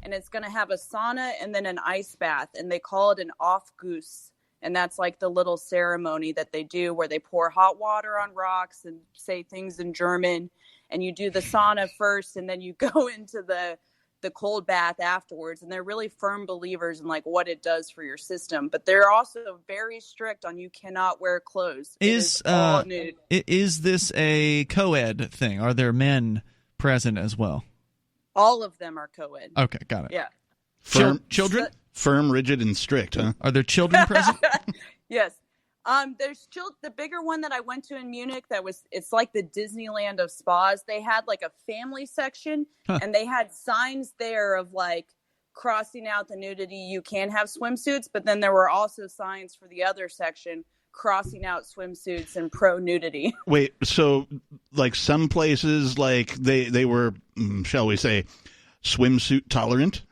and it's going to have a sauna and then an ice bath, and they call it an Aufguss, and that's like the little ceremony that they do where they pour hot water on rocks and say things in German, and you do the sauna first, and then you go into the cold bath afterwards. And they're really firm believers in like what it does for your system, but they're also very strict on you cannot wear clothes. Is all nude. Is this a co-ed thing? Are there men present as well? All of them are co-ed. Okay, got it. Yeah. Firm, children? Firm, rigid, and strict, huh? Are there children present? Yes. There's still the bigger one that I went to in Munich. It's like the Disneyland of spas. They had like a family section, and they had signs there of like crossing out the nudity. You can have swimsuits, but then there were also signs for the other section crossing out swimsuits and pro nudity. Wait, so like some places, like they were, shall we say, swimsuit tolerant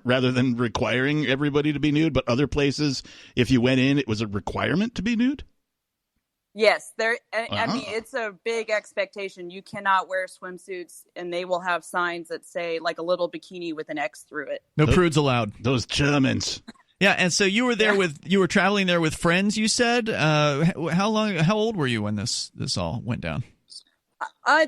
rather than requiring everybody to be nude, but other places, if you went in, it was a requirement to be nude? Yes, I mean, it's a big expectation. You cannot wear swimsuits, and they will have signs that say like a little bikini with an X through it. No prudes allowed. Those Germans. Yeah, and so you were there you were traveling there with friends, you said. How old were you when this all went down? I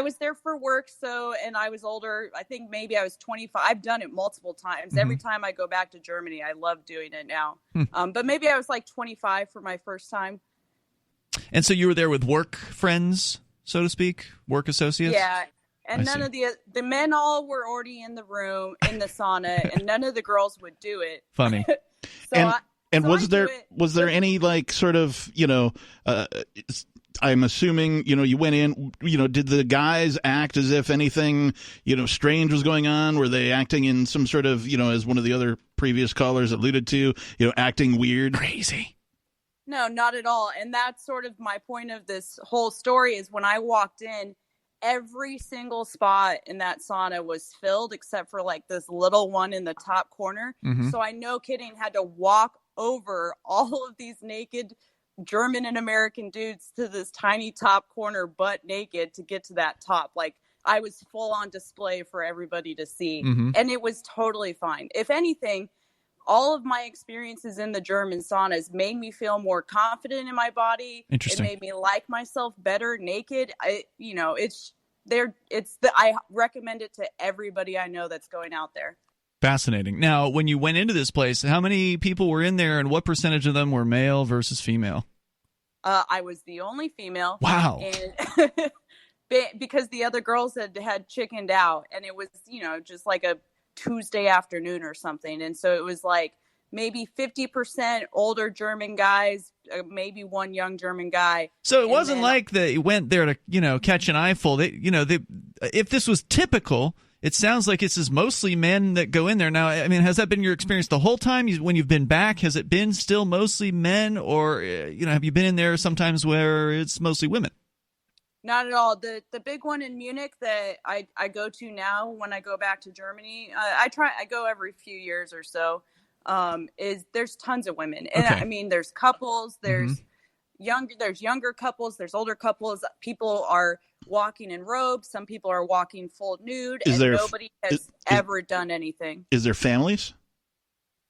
was there for work, and I was older. I think maybe I was 25. I've done it multiple times. Mm-hmm. Every time I go back to Germany, I love doing it now. But maybe I was like 25 for my first time. And so you were there with work friends, so to speak, work associates? Yeah. And none of the men all were already in the room, in the sauna, and none of the girls would do it. Funny. Was there any like sort of, I'm assuming, you went in, did the guys act as if anything, strange was going on? Were they acting in some sort of, as one of the other previous callers alluded to, acting weird? Crazy. No, not at all. And that's sort of my point of this whole story is when I walked in, every single spot in that sauna was filled except for like this little one in the top corner. Mm-hmm. So I, no kidding, had to walk over all of these naked German and American dudes to this tiny top corner, butt naked, to get to that top. Like I was full on display for everybody to see. Mm-hmm. And it was totally fine. If anything, all of my experiences in the German saunas made me feel more confident in my body. Interesting. It made me like myself better naked. I recommend it to everybody I know that's going out there. Fascinating. Now, when you went into this place, how many people were in there, and what percentage of them were male versus female? I was the only female. Wow. And because the other girls had chickened out, and it was, just like a Tuesday afternoon or something. And so it was like maybe 50% older German guys, maybe one young German guy. So it wasn't like they went there to, catch an eyeful. If this was typical, it sounds like it's mostly men that go in there. Now, I mean, has that been your experience the whole time? When you've been back, has it been still mostly men, or, have you been in there sometimes where it's mostly women? Not at all. The big one in Munich that I go to now when I go back to Germany, I go every few years or so, is there's tons of women. And okay. I mean, there's couples, there's younger couples, there's older couples. People are walking in robes. Some people are walking full nude, nobody has ever done anything. Is there families?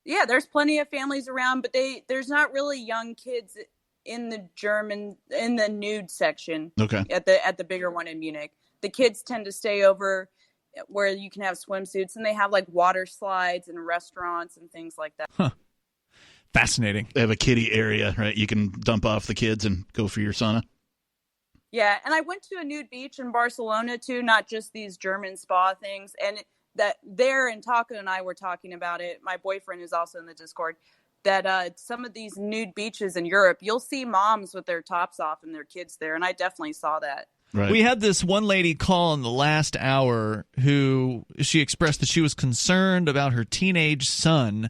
Yeah, there's plenty of families around, but there's not really young kids in the nude section. Okay. At the bigger one in Munich. The kids tend to stay over where you can have swimsuits, and they have like water slides and restaurants and things like that. Huh. Fascinating. They have a kiddie area, right? You can dump off the kids and go for your sauna. Yeah, and I went to a nude beach in Barcelona too, not just these German spa things. And that there, and Taco and I were talking about it. My boyfriend is also in the Discord. That some of these nude beaches in Europe, you'll see moms with their tops off and their kids there, and I definitely saw that. Right. We had this one lady call in the last hour who she expressed that she was concerned about her teenage son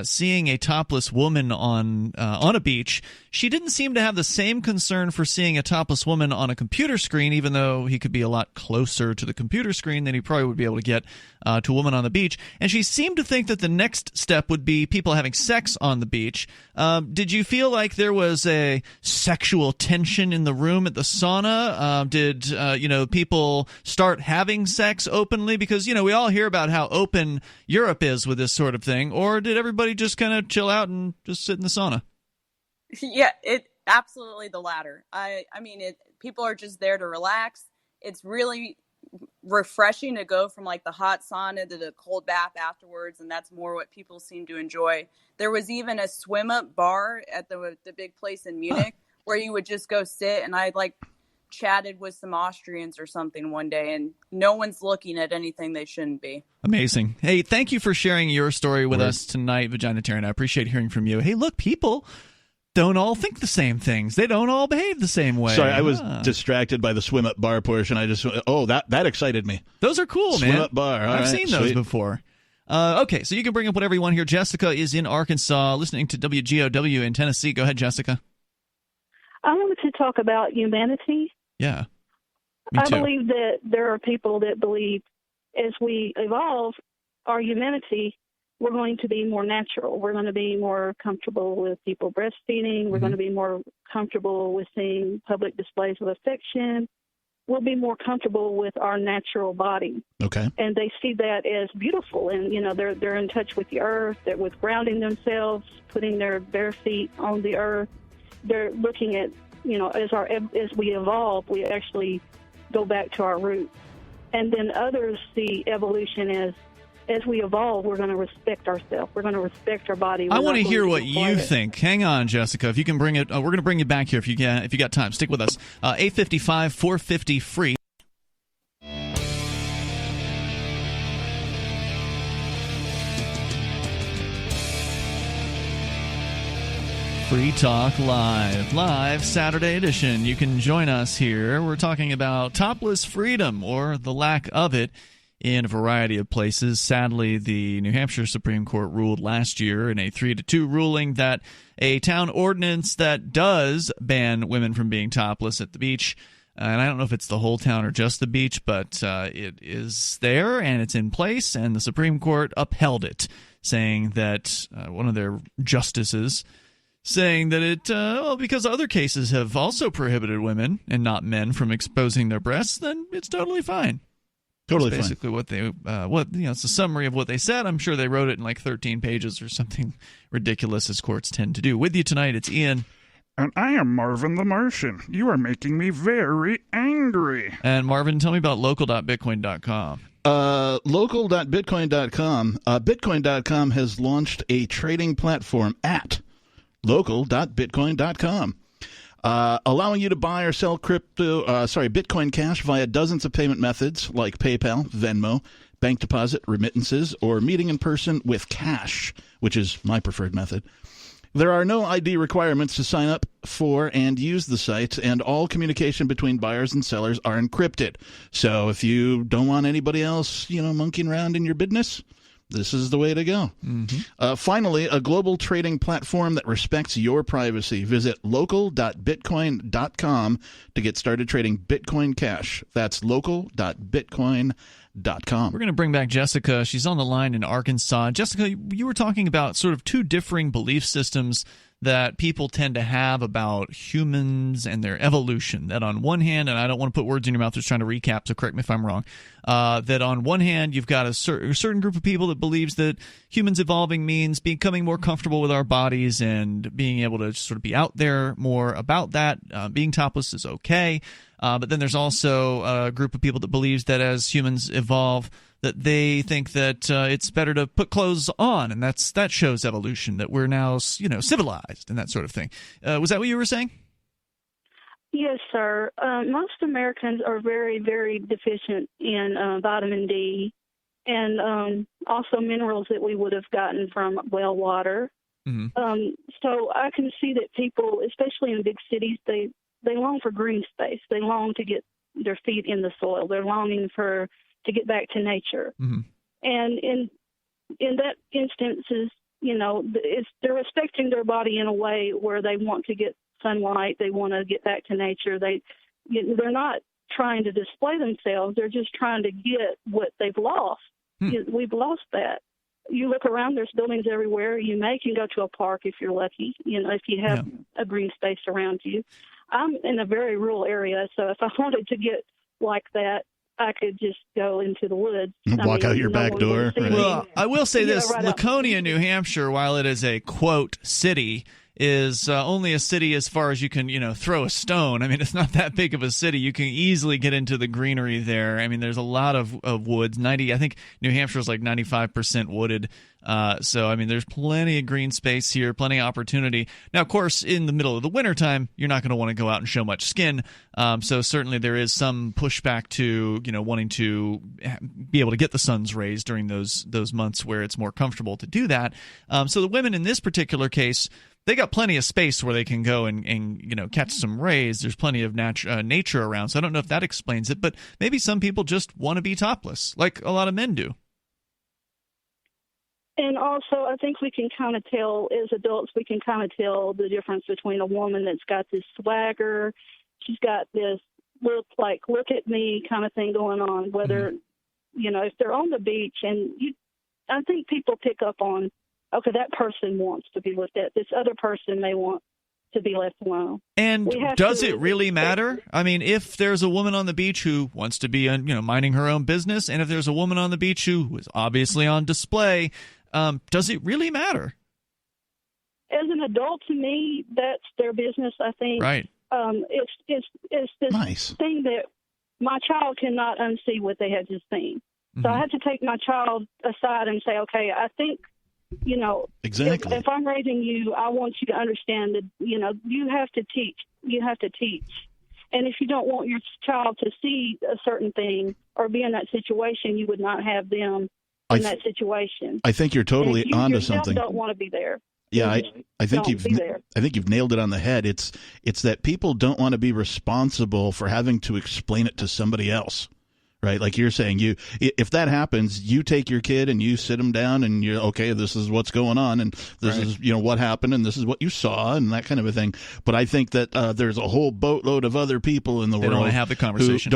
seeing a topless woman on a beach. She didn't seem to have the same concern for seeing a topless woman on a computer screen, even though he could be a lot closer to the computer screen than he probably would be able to get to a woman on the beach. And she seemed to think that the next step would be people having sex on the beach. Did you feel like there was a sexual tension in the room at the sauna? Did people start having sex openly? Because, we all hear about how open Europe is with this sort of thing. Or did everybody just kind of chill out and just sit in the sauna? Yeah, it absolutely the latter. I mean, people are just there to relax. It's really refreshing to go from like the hot sauna to the cold bath afterwards, and that's more what people seem to enjoy. There was even a swim up bar at the big place in Munich where you would just go sit, and I like chatted with some Austrians or something one day, and no one's looking at anything they shouldn't be. Amazing. Hey, thank you for sharing your story with us tonight, Vaginatarian. I appreciate hearing from you. Hey, look, people don't all think the same things. They don't all behave the same way. Sorry, I was distracted by the swim up bar portion. I just that excited me. Those are cool, man. Swim up bar. I've seen those before. Okay, so you can bring up whatever you want here. Jessica is in Arkansas, listening to WGOW in Tennessee. Go ahead, Jessica. I wanted to talk about humanity. Yeah, me too. I believe that there are people that believe as we evolve our humanity, we're going to be more natural. We're going to be more comfortable with people breastfeeding. We're going to be more comfortable with seeing public displays of affection. We'll be more comfortable with our natural body. Okay. And they see that as beautiful. And, they're in touch with the earth. They're with grounding themselves, putting their bare feet on the earth. They're looking at, as we evolve, we actually go back to our roots. And then others see evolution as we evolve, we're going to respect ourselves. We're going to respect our body. I want to hear what you think. Hang on, Jessica. If you can bring it, we're going to bring you back here if you got time. Stick with us. 855-450-FREE. Free Talk Live Saturday edition. You can join us here. We're talking about topless freedom or the lack of it in a variety of places. Sadly, the New Hampshire Supreme Court ruled last year in a 3-2 ruling that a town ordinance that does ban women from being topless at the beach, and I don't know if it's the whole town or just the beach, but it is there and it's in place, and the Supreme Court upheld it, saying that one of their justices saying that it, because other cases have also prohibited women and not men from exposing their breasts, then it's totally fine. Totally That's basically fine. what they, it's a summary of what they said. I'm sure they wrote it in like 13 pages or something ridiculous, as courts tend to do. With you tonight, it's Ian. And I am Marvin the Martian. You are making me very angry. And Marvin, tell me about local.bitcoin.com. Local.bitcoin.com. Bitcoin.com has launched a trading platform at local.bitcoin.com. Allowing you to buy or sell Bitcoin Cash via dozens of payment methods like PayPal, Venmo, bank deposit, remittances, or meeting in person with cash, which is my preferred method. There are no ID requirements to sign up for and use the site, and all communication between buyers and sellers are encrypted. So if you don't want anybody else, monkeying around in your business, this is the way to go. Mm-hmm. Finally, a global trading platform that respects your privacy. Visit local.bitcoin.com to get started trading Bitcoin Cash. That's local.bitcoin.com. We're going to bring back Jessica. She's on the line in Arkansas. Jessica, you were talking about sort of two differing belief systems that people tend to have about humans and their evolution. That on one hand, and I don't want to put words in your mouth, just trying to recap, so correct me if I'm wrong, that on one hand, you've got a certain group of people that believes that humans evolving means becoming more comfortable with our bodies and being able to sort of be out there more about that. Being topless is okay. But then there's also a group of people that believes that as humans evolve, that they think that it's better to put clothes on, and that shows evolution, that we're now civilized and that sort of thing. Was that what you were saying? Yes, sir. Most Americans are very, very deficient in vitamin D and also minerals that we would have gotten from well water. Mm-hmm. So I can see that people, especially in big cities, they long for green space. They long to get their feet in the soil. They're longing to get back to nature. Mm-hmm. And in that instances, they're respecting their body in a way where they want to get sunlight. They want to get back to nature. They're not trying to display themselves. They're just trying to get what they've lost. We've lost that. You look around, there's buildings everywhere. You can go to a park if you're lucky, if you have a green space around you. I'm in a very rural area, so if I wanted to get like that, I could just go into the woods. Walk out your back door. Right. Well, I will say this. Right, Laconia, New Hampshire, while it is a, quote, city, is only a city as far as you can, throw a stone. I mean, it's not that big of a city. You can easily get into the greenery there. I mean, there's a lot of woods. I think New Hampshire is like 95% wooded. So, I mean, there's plenty of green space here, plenty of opportunity. Now, of course, in the middle of the wintertime, you're not going to want to go out and show much skin. So certainly there is some pushback to, wanting to be able to get the sun's rays during those months where it's more comfortable to do that. So the women in this particular case they got plenty of space where they can go and catch some rays. There's plenty of nature around. So I don't know if that explains it, but maybe some people just want to be topless, like a lot of men do. And also, I think we can kind of tell, as adults, we can kind of tell the difference between a woman that's got this swagger, she's got this look at me kind of thing going on, whether, if they're on the beach, and I think people pick up on, okay, that person wants to be looked at. This other person may want to be left alone. And does it really matter? I mean, if there's a woman on the beach who wants to be, minding her own business, and if there's a woman on the beach who is obviously on display, does it really matter? As an adult, to me, that's their business, I think. Right. It's this thing that my child cannot unsee what they have just seen. So I have to take my child aside and say, okay, I think, exactly. If I'm raising you, I want you to understand that, you have to teach. You have to teach. And if you don't want your child to see a certain thing or be in that situation, you would not have them in that situation. I think you're totally onto something. You don't want to be there. Yeah, I think you've nailed it on the head. It's that people don't want to be responsible for having to explain it to somebody else. Right, like you're saying, if that happens, you take your kid and you sit them down, and you're okay. This is what's going on, and this is what happened, and this is what you saw, and that kind of a thing. But I think that there's a whole boatload of other people in the world don't want to have the conversation.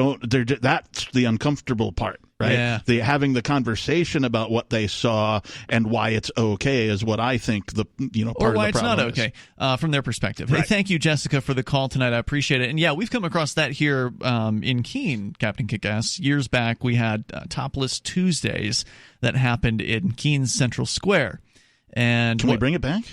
That's the uncomfortable part, right? Yeah. Having the conversation about what they saw and why it's okay is what I think part of the problem is. Or why it's not okay from their perspective. Right. Hey, thank you, Jessica, for the call tonight. I appreciate it. And yeah, we've come across that here in Keene, Captain Kickass. Years back, we had Topless Tuesdays that happened in Keene's Central Square. And can we bring it back?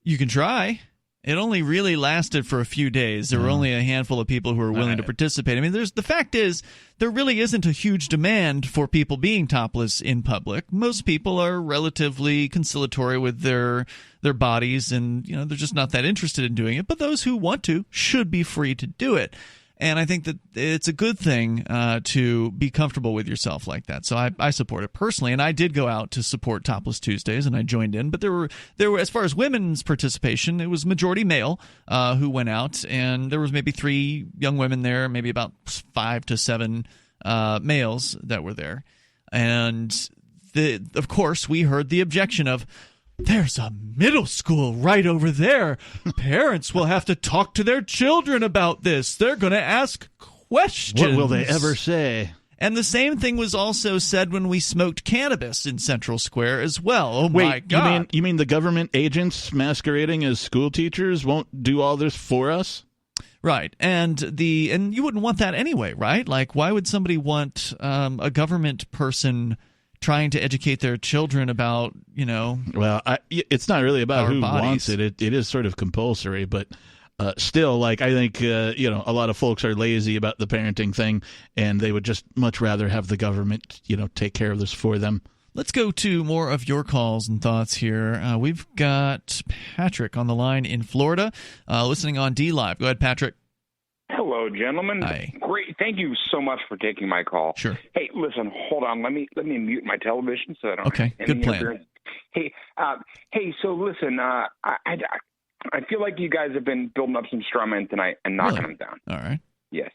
You can try. It only really lasted for a few days. There were only a handful of people who were willing to participate. I mean, the fact is, there really isn't a huge demand for people being topless in public. Most people are relatively conciliatory with their bodies, and they're just not that interested in doing it. But those who want to should be free to do it. And I think that it's a good thing to be comfortable with yourself like that. So I support it personally, and I did go out to support Topless Tuesdays, and I joined in. But there were as far as women's participation, it was majority male who went out, and there was maybe 3 young women there, maybe about 5 to 7 males that were there. And of course, we heard the objection of, there's a middle school right over there. Parents will have to talk to their children about this. They're going to ask questions. What will they ever say? And the same thing was also said when we smoked cannabis in Central Square as well. Oh, my God. You mean the government agents masquerading as school teachers won't do all this for us? Right. And you wouldn't want that anyway, right? Like, why would somebody want a government person trying to educate their children about, Well, it's not really about who bodies. wants it. It is sort of compulsory, but still, I think, a lot of folks are lazy about the parenting thing, and they would just much rather have the government, take care of this for them. Let's go to more of your calls and thoughts here. We've got Patrick on the line in Florida, listening on D-Live. Go ahead, Patrick. Hello, gentlemen. Hi. Great. Thank you so much for taking my call. Sure. Hey, listen, hold on. Let me mute my television so I don't have any good plan. interference. Hey, so listen, I feel like you guys have been building up some straw men tonight and knocking them down. All right. Yes.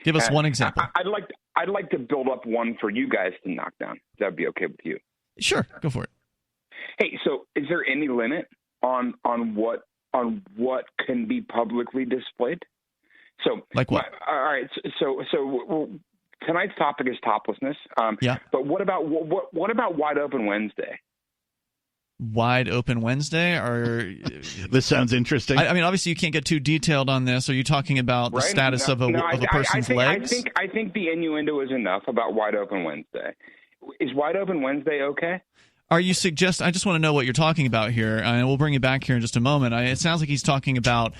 Give us one example. I'd like to build up one for you guys to knock down. That'd be okay with you. Sure, go for it. Hey, so is there any limit on what can be publicly displayed? So, like what? All right. So tonight's topic is toplessness. Yeah. But what about Wide Open Wednesday? Wide Open Wednesday, or this sounds interesting. I mean, obviously, you can't get too detailed on this. Are you talking about the status of a person's legs? I think the innuendo is enough about Wide Open Wednesday. Is Wide Open Wednesday okay? Are you suggest? I just want to know what you're talking about here, and we'll bring it back here in just a moment. It sounds like he's talking about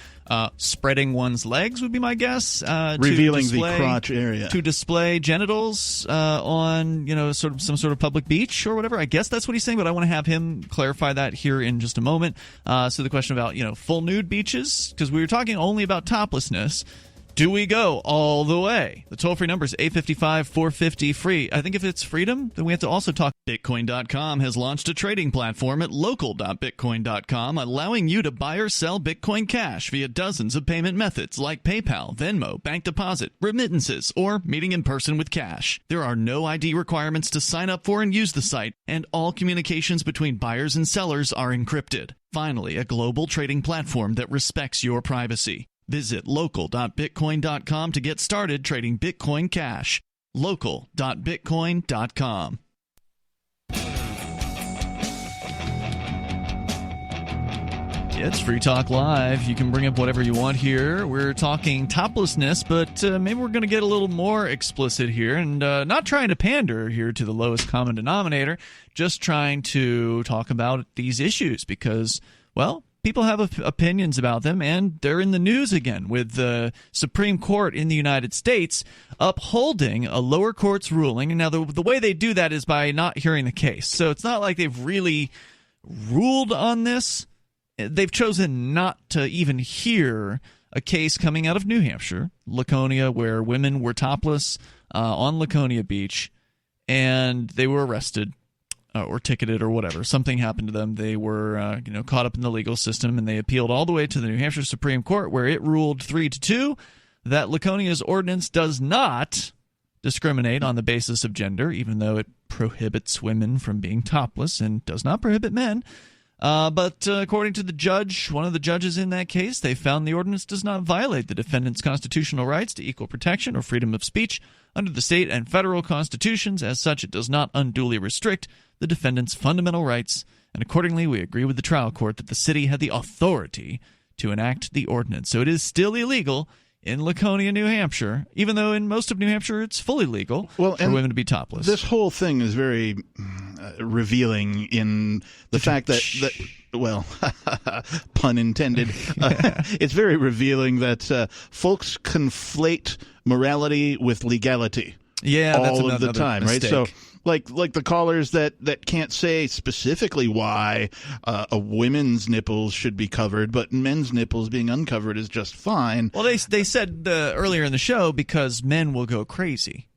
spreading one's legs, would be my guess. Revealing the crotch area to display genitals on sort of some sort of public beach or whatever. I guess that's what he's saying, but I want to have him clarify that here in just a moment. So the question about full nude beaches, because we were talking only about toplessness. Do we go all the way? The toll-free number is 855-450-FREE. I think if it's freedom, then we have to also talk. Bitcoin.com has launched a trading platform at local.bitcoin.com, allowing you to buy or sell Bitcoin Cash via dozens of payment methods like PayPal, Venmo, bank deposit, remittances, or meeting in person with cash. There are no ID requirements to sign up for and use the site, and all communications between buyers and sellers are encrypted. Finally, a global trading platform that respects your privacy. Visit local.bitcoin.com to get started trading Bitcoin Cash. Local.bitcoin.com. It's Free Talk Live. You can bring up whatever you want here. We're talking toplessness, but maybe we're going to get a little more explicit here and not trying to pander here to the lowest common denominator, just trying to talk about these issues because, well, people have opinions about them, and they're in the news again with the Supreme Court in the United States upholding a lower court's ruling. And now the way they do that is by not hearing the case. So it's not like they've really ruled on this. They've chosen not to even hear a case coming out of New Hampshire, Laconia, where women were topless on Laconia Beach, and they were arrested or ticketed or whatever. Something happened to them. They were caught up in the legal system, and they appealed all the way to the New Hampshire Supreme Court, where it ruled 3-2 that Laconia's ordinance does not discriminate on the basis of gender, even though it prohibits women from being topless and does not prohibit men. But according to the judge, one of the judges in that case, they found the ordinance does not violate the defendant's constitutional rights to equal protection or freedom of speech under the state and federal constitutions. As such, it does not unduly restrict the defendant's fundamental rights, and accordingly, we agree with the trial court that the city had the authority to enact the ordinance. So it is still illegal in Laconia, New Hampshire, even though in most of New Hampshire it's fully legal for women to be topless. This whole thing is very revealing in the fact that well, pun intended, it's very revealing that folks conflate morality with legality all of the time, mistake. Right? So like the callers that can't say specifically why a women's nipples should be covered, but men's nipples being uncovered is just fine. Well, they said earlier in the show because men will go crazy.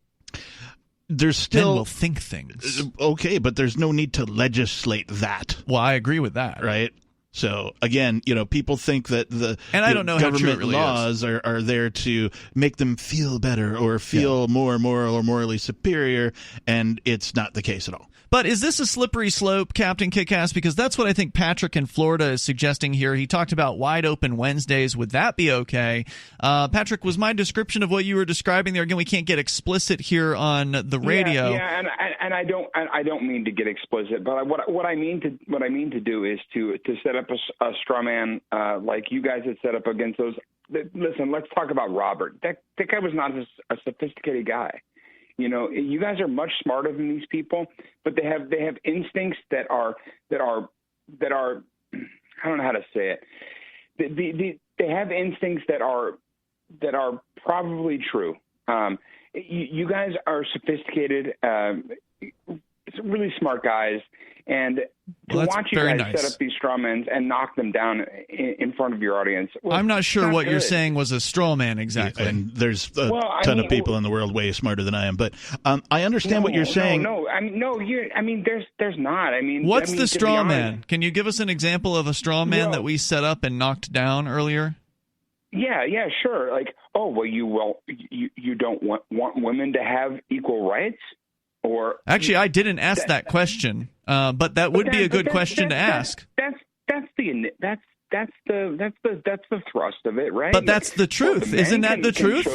There's still men will think things. Okay, but there's no need to legislate that. Well, I agree with that. Right? So again, people think that the I don't know government how true it really laws are there to make them feel better or feel more moral or morally superior, and it's not the case at all. But is this a slippery slope, Captain Kickass? Because that's what I think Patrick in Florida is suggesting here. He talked about wide open Wednesdays. Would that be okay? Patrick, was my description of what you were describing there? Again, we can't get explicit here on the radio. Yeah, and I don't mean to get explicit, but what I mean to do is to set up a straw man like you guys had set up against those. Listen, let's talk about Robert. That guy was not a sophisticated guy. You guys are much smarter than these people, but they have instincts that are I don't know how to say it. They have instincts that are probably true. You guys are sophisticated, really smart guys, and to watch you guys set up these straw men and knock them down in front of your audience. Well, I'm not sure what you're saying was a straw man exactly. And there's a ton of people in the world way smarter than I am, but I understand what you're saying. There's not. What's the straw man? Can you give us an example of a straw man that we set up and knocked down earlier? Yeah, sure. Like, you don't want women to have equal rights? Or actually, I didn't ask that question, but that would be a good question to ask. That's the thrust of it, right? But that's the truth, isn't that the truth?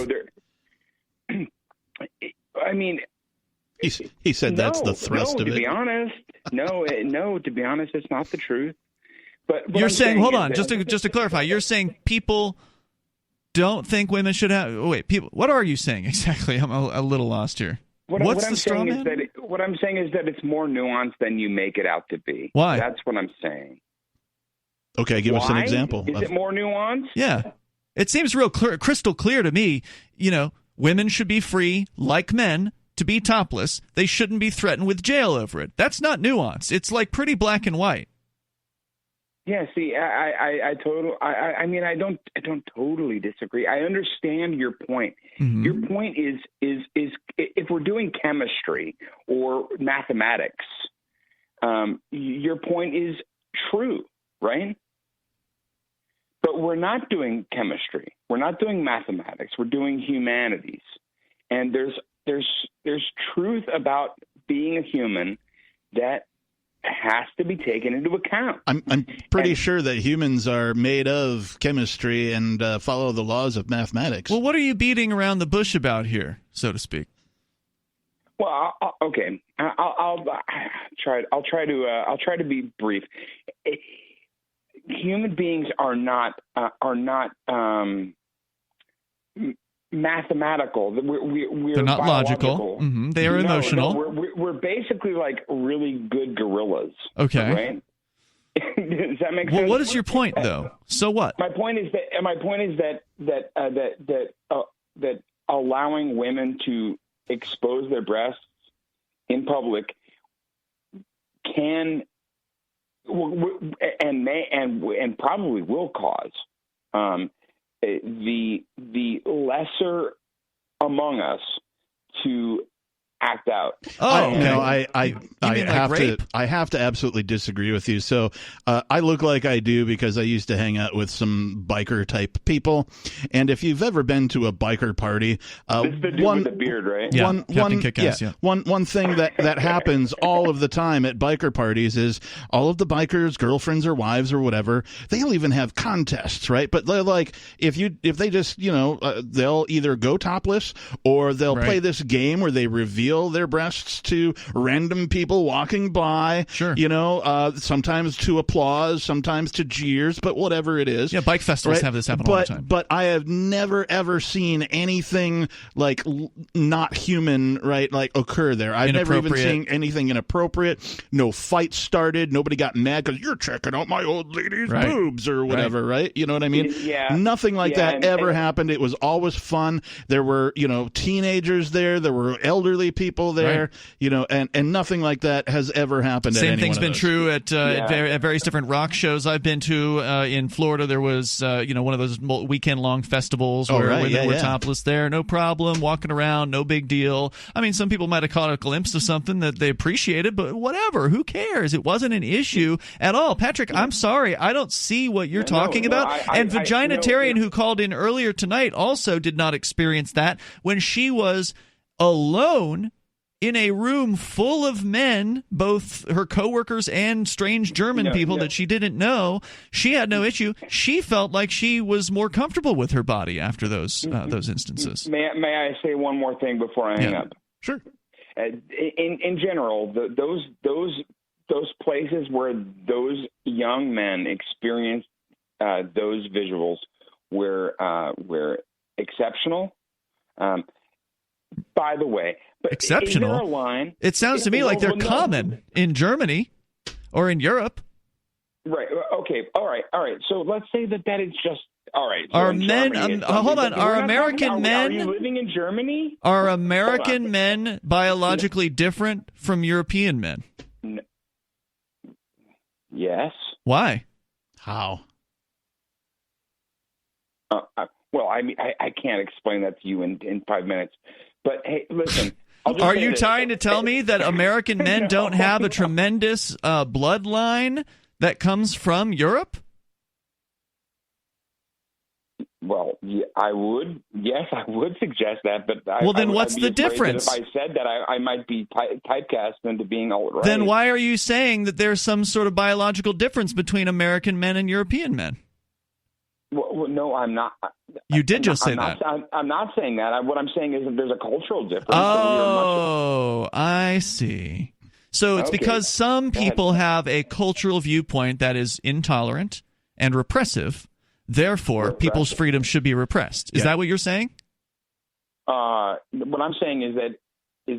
He said that's the thrust of it. To be honest, to be honest, it's not the truth. But you're saying, hold on, just to clarify, you're saying people don't think women should have. Oh, wait, people. What are you saying exactly? I'm a little lost here. What's the straw man? What I'm saying is that it's more nuanced than you make it out to be. Why? That's what I'm saying. Okay, give us an example. Is it more nuanced? Yeah. It seems real crystal clear to me. Women should be free, like men, to be topless. They shouldn't be threatened with jail over it. That's not nuanced. It's like pretty black and white. Yeah, see, I don't totally disagree. I understand your point. Mm-hmm. Your point is if we're doing chemistry or mathematics, your point is true, right? But we're not doing chemistry. We're not doing mathematics. We're doing humanities, and there's truth about being a human that has to be taken into account. I'm pretty sure that humans are made of chemistry and follow the laws of mathematics. Well, what are you beating around the bush about here, so to speak? Well, okay, I'll try to be brief. Human beings are not mathematical. They're not logical. Mm-hmm. They are emotional. No, we're basically like really good gorillas. Okay. Right? Does that make sense? Well, what is your point, though? So what? My point is that allowing women to expose their breasts in public can and probably will cause the lesser among us to act out. Oh, okay. No, I have to absolutely disagree with you. So I look like I do because I used to hang out with some biker type people, and if you've ever been to a biker party, this is the dude with the beard, right? Yeah, Kickass, yeah. One thing that happens all of the time at biker parties is all of the bikers, girlfriends or wives or whatever, they'll even have contests, right? But they're like, if they just they'll either go topless or they'll play this game where they reveal their breasts to random people walking by. Sure. Sometimes to applause, sometimes to jeers, but whatever it is. Yeah, bike festivals have this happen all the time. But I have never, ever seen anything like not human, right, like occur there. I've never even seen anything inappropriate. No fights started. Nobody got mad because you're checking out my old lady's boobs or whatever, right? You know what I mean? Yeah. Nothing like that ever happened. It was always fun. There were, teenagers there. There were elderly people there, and nothing like that has ever happened. Same thing's been true at various different rock shows I've been to. In Florida, there was one of those weekend-long festivals where women were topless there, no problem, walking around, no big deal. I mean, some people might have caught a glimpse of something that they appreciated, but whatever, who cares? It wasn't an issue at all. Patrick, I'm sorry, I don't see what you're talking about. And Vaginatarian, who called in earlier tonight, also did not experience that when she was alone in a room full of men, both her coworkers and strange German people that she didn't know. She had no issue. She felt like she was more comfortable with her body after those instances. May I say one more thing before I hang up? Sure. In general, those places where those young men experienced those visuals were exceptional. By the way, but exceptional. Is there a line? It sounds to me like they're common in Germany or in Europe. Right. Okay. All right. So let's say that is just all right. So are men? Hold on. Are American men? Are you living in Germany? Are American men biologically different from European men? Yes. Why? How? Well, I mean, I can't explain that to you in 5 minutes. But hey, listen. Are you trying to tell me that American men don't have a tremendous bloodline that comes from Europe? Well, I would. Yes, I would suggest that. But then what's the difference? If I said that, I might be typecast into being all right. Then why are you saying that there's some sort of biological difference between American men and European men? Well, no, I'm not. You did just say that. I'm not saying that. What I'm saying is that there's a cultural difference. Oh, I see. So it's because some people have a cultural viewpoint that is intolerant and repressive. Therefore, people's freedom should be repressed. Is that what you're saying? What I'm saying is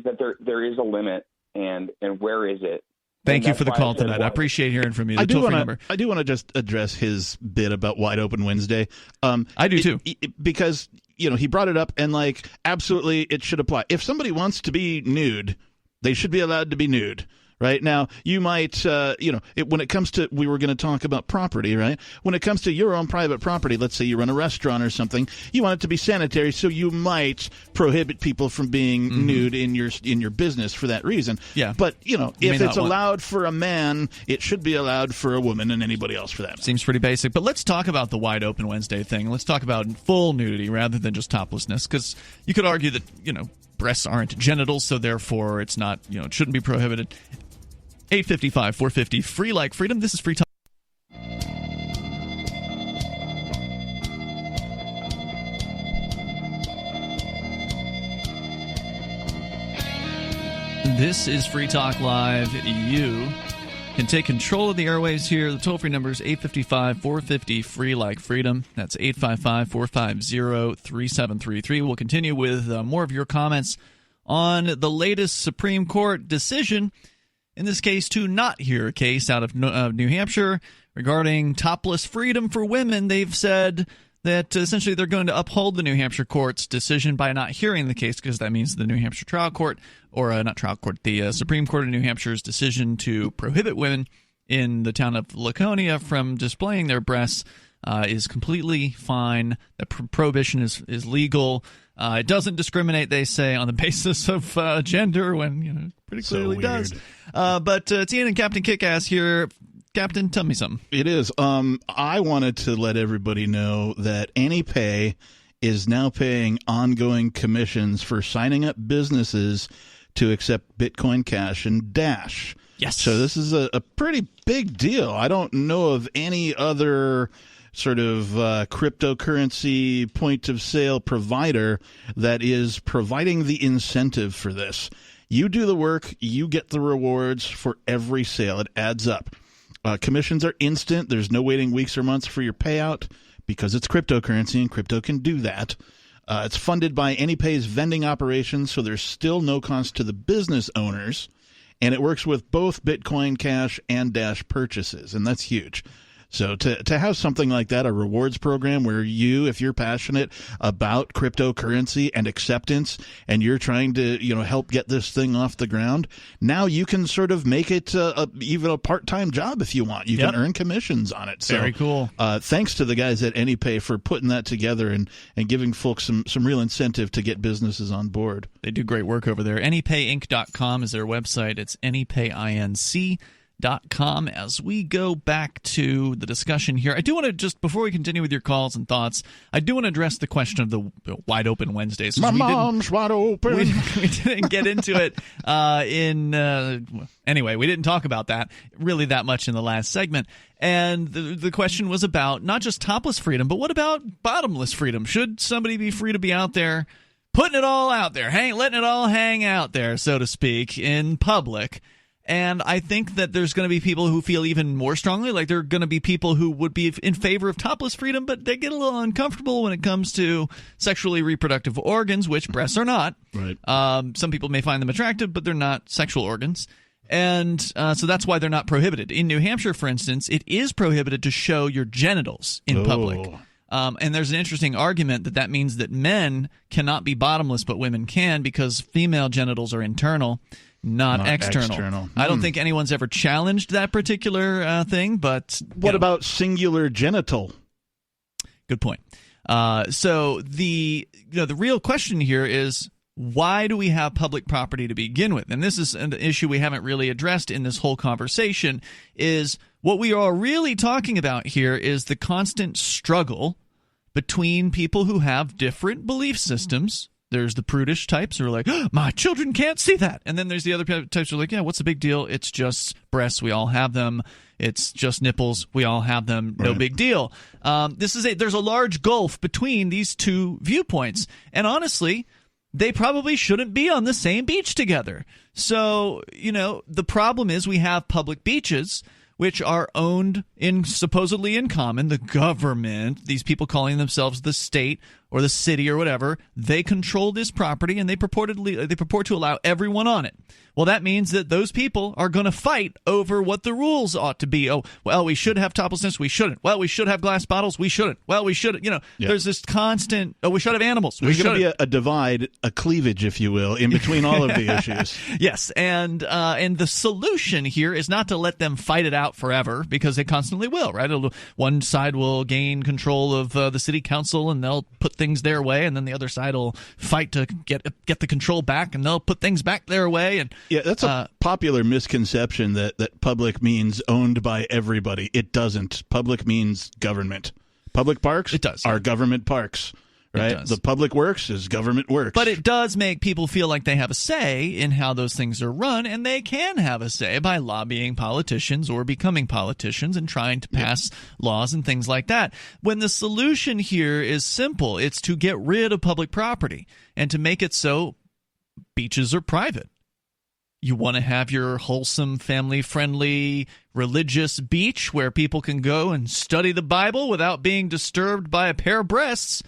that there is a limit, and where is it? Thank you for the call tonight. I appreciate hearing from you. I do want to just address his bit about Wide Open Wednesday. I do too, because he brought it up, and absolutely it should apply. If somebody wants to be nude, they should be allowed to be nude, Right now, you might, when it comes to, we were going to talk about property, right? When it comes to your own private property, let's say you run a restaurant or something, you want it to be sanitary, so you might prohibit people from being nude in your business for that reason. Yeah. But, if it's allowed for a man, it should be allowed for a woman and anybody else for that matter. Seems pretty basic. But let's talk about the wide open Wednesday thing. Let's talk about full nudity rather than just toplessness, because you could argue that, breasts aren't genitals, so therefore it's not, it shouldn't be prohibited. 855-450, free like freedom. This is Free Talk. This is Free Talk Live. You can take control of the airwaves here. The toll-free number is 855-450, free like freedom. That's 855-450-3733. We'll continue with more of your comments on the latest Supreme Court decision, in this case to not hear a case out of New Hampshire regarding topless freedom for women. They've said that essentially they're going to uphold the New Hampshire court's decision by not hearing the case, because that means the New Hampshire trial court, or not trial court, the Supreme Court of New Hampshire's decision to prohibit women in the town of Laconia from displaying their breasts is completely fine. The prohibition is legal. It doesn't discriminate, they say, on the basis of gender, when pretty clearly does. But it's Ian and Captain Kickass here. Captain, tell me something. It is. I wanted to let everybody know that AnyPay is now paying ongoing commissions for signing up businesses to accept Bitcoin Cash and Dash. Yes. So this is a pretty big deal. I don't know of any other sort of cryptocurrency point-of-sale provider that is providing the incentive for this. You do the work, you get the rewards for every sale. It adds up. Commissions are instant. There's no waiting weeks or months for your payout because it's cryptocurrency, and crypto can do that. It's funded by AnyPay's vending operations, so there's still no cost to the business owners, and it works with both Bitcoin Cash and Dash purchases, and that's huge. So to have something like that, a rewards program where you, if you're passionate about cryptocurrency and acceptance, and you're trying to help get this thing off the ground, now you can sort of make it even a part-time job if you want. You can earn commissions on it. So, very cool. Thanks to the guys at AnyPay for putting that together and giving folks some real incentive to get businesses on board. They do great work over there. AnyPayInc.com is their website. It's AnyPayInc.com. As we go back to the discussion here, I do want to just, before we continue with your calls and thoughts, I do want to address the question of the wide open Wednesdays. My mom's wide open. We didn't get into it anyway, we didn't talk about that really that much in the last segment. And the question was about not just topless freedom, but what about bottomless freedom? Should somebody be free to be out there, putting it all out there, letting it all hang out there, so to speak, in public? And I think that there's going to be people who feel even more strongly, like there are going to be people who would be in favor of topless freedom, but they get a little uncomfortable when it comes to sexually reproductive organs, which breasts are not. Right. Some people may find them attractive, but they're not sexual organs. And so that's why they're not prohibited. In New Hampshire, for instance, it is prohibited to show your genitals in public. And there's an interesting argument that means that men cannot be bottomless, but women can, because female genitals are internal. Not external. I don't think anyone's ever challenged that particular thing, but what about singular genital? Good point. So the real question here is, why do we have public property to begin with? And this is an issue we haven't really addressed in this whole conversation. Is what we are really talking about here is the constant struggle between people who have different belief systems. There's the prudish types who are like, oh, my children can't see that. And then there's the other types who are like, yeah, what's the big deal? It's just breasts. We all have them. It's just nipples. We all have them. No big deal. There's a large gulf between these two viewpoints. And honestly, they probably shouldn't be on the same beach together. So, the problem is we have public beaches which are owned supposedly in common. The government, these people calling themselves the state, or the city or whatever, they control this property and they purport to allow everyone on it. Well, that means that those people are going to fight over what the rules ought to be. Oh, well, we should have toplessness. We shouldn't. Well, we should have glass bottles. We shouldn't. Well, we shouldn't. There's this constant, we should have animals. There's going to be a divide, a cleavage, if you will, in between all of the issues. Yes, and the solution here is not to let them fight it out forever, because they constantly will, right? One side will gain control of the city council, and they'll put things their way, and then the other side will fight to get the control back, and they'll put things back their way. And yeah, that's a popular misconception that public means owned by everybody. It doesn't. Public means government. Public parks are government parks. Right? The public works is government works. But it does make people feel like they have a say in how those things are run, and they can have a say by lobbying politicians or becoming politicians and trying to pass laws and things like that. When the solution here is simple, it's to get rid of public property and to make it so beaches are private. You want to have your wholesome, family-friendly, religious beach where people can go and study the Bible without being disturbed by a pair of breasts.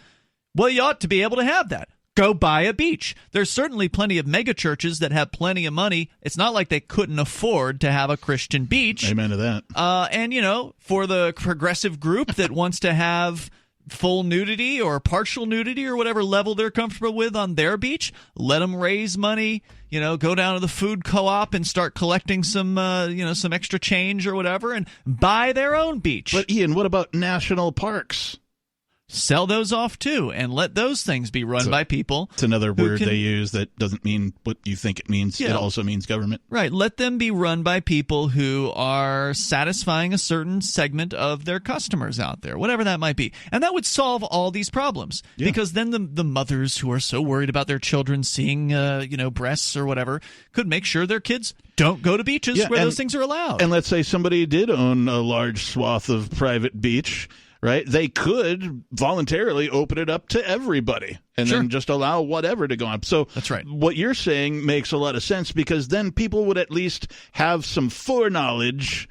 Well, you ought to be able to have that. Go buy a beach. There's certainly plenty of mega churches that have plenty of money. It's not like they couldn't afford to have a Christian beach. Amen to that. And, for the progressive group that wants to have full nudity or partial nudity or whatever level they're comfortable with on their beach, let them raise money, go down to the food co-op and start collecting some extra change or whatever and buy their own beach. But, Ian, what about national parks? Sell those off, too, and let those things be run by people. It's another word they use that doesn't mean what you think it means. It also means government. Right. Let them be run by people who are satisfying a certain segment of their customers out there, whatever that might be. And that would solve all these problems, because then the mothers who are so worried about their children seeing, breasts or whatever could make sure their kids don't go to beaches where those things are allowed. And let's say somebody did own a large swath of private beach. Right? They could voluntarily open it up to everybody and then just allow whatever to go on. So that's right. What you're saying makes a lot of sense, because then people would at least have some foreknowledge,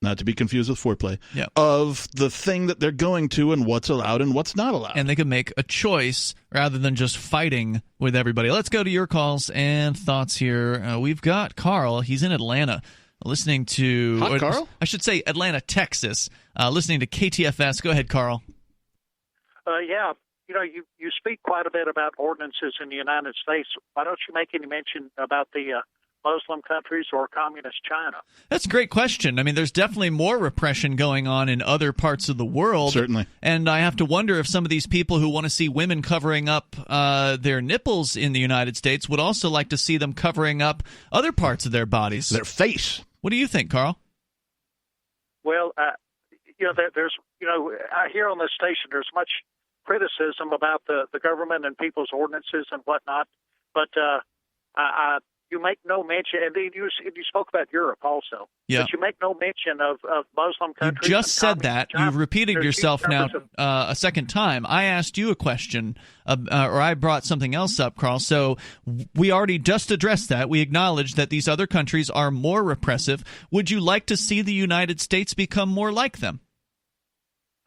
not to be confused with foreplay, of the thing that they're going to and what's allowed and what's not allowed. And they could make a choice rather than just fighting with everybody. Let's go to your calls and thoughts here. We've got Carl. He's in Atlanta. Listening to, Carl? I should say Atlanta, Texas, listening to KTFS. Go ahead, Carl. Yeah, you speak quite a bit about ordinances in the United States. Why don't you make any mention about the Muslim countries or communist China? That's a great question. I mean, there's definitely more repression going on in other parts of the world. Certainly. And I have to wonder if some of these people who want to see women covering up their nipples in the United States would also like to see them covering up other parts of their bodies. Their face. What do you think, Carl? Well, there's, here on this station, there's much criticism about the government and people's ordinances and whatnot, but you make no mention, and you spoke about Europe also, but you make no mention of Muslim countries. You just said that. You've repeated yourself now a second time. I asked you a question, or I brought something else up, Carl, so we already just addressed that. We acknowledged that these other countries are more repressive. Would you like to see the United States become more like them?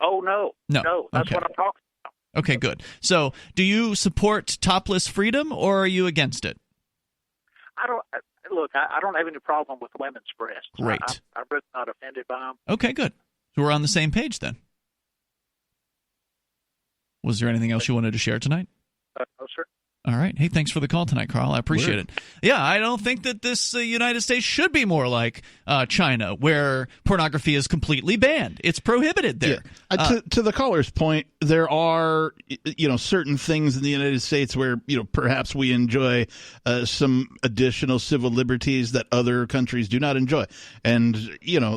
Oh, no. That's what I'm talking about. Okay, good. So do you support topless freedom, or are you against it? I don't have any problem with women's breasts. Great. I'm really not offended by them. Okay, good. So we're on the same page then. Was there anything else you wanted to share tonight? No, sir. All right. Hey, thanks for the call tonight, Carl. I appreciate it. Yeah, I don't think that this United States should be more like China, where pornography is completely banned. It's prohibited there. Yeah. To the caller's point, there are certain things in the United States where perhaps we enjoy some additional civil liberties that other countries do not enjoy, and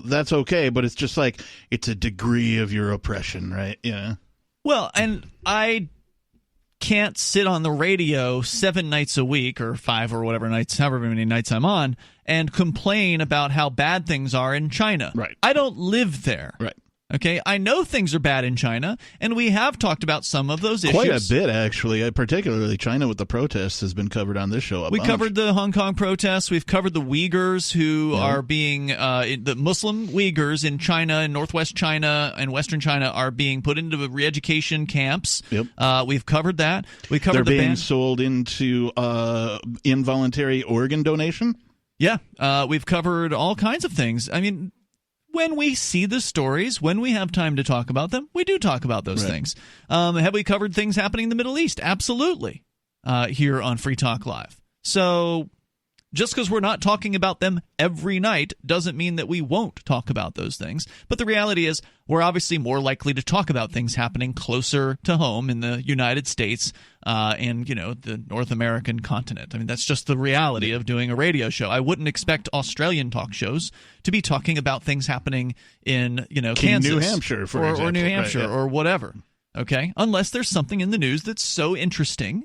that's okay. But it's just like it's a degree of your oppression, right? Yeah. Well, and I can't sit on the radio 7 nights a week or 5 or whatever nights, however many nights I'm on, and complain about how bad things are in China. Right. I don't live there. Right. Okay, I know things are bad in China, and we have talked about some of those issues. Quite a bit, actually. Particularly China with the protests has been covered on this show. We covered the Hong Kong protests. We've covered the Uyghurs who are being the Muslim Uyghurs in China, in northwest China and western China, are being put into re-education camps. Yep. We've covered that. We covered They're being sold into involuntary organ donation. Yeah, we've covered all kinds of things. I mean, when we see the stories, when we have time to talk about them, we do talk about those things. Have we covered things happening in the Middle East? Absolutely, here on Free Talk Live. So just because we're not talking about them every night doesn't mean that we won't talk about those things. But the reality is we're obviously more likely to talk about things happening closer to home in the United States and, the North American continent. I mean, that's just the reality of doing a radio show. I wouldn't expect Australian talk shows to be talking about things happening in, Kansas, New Hampshire, or New Hampshire, or whatever. Okay, unless there's something in the news that's so interesting.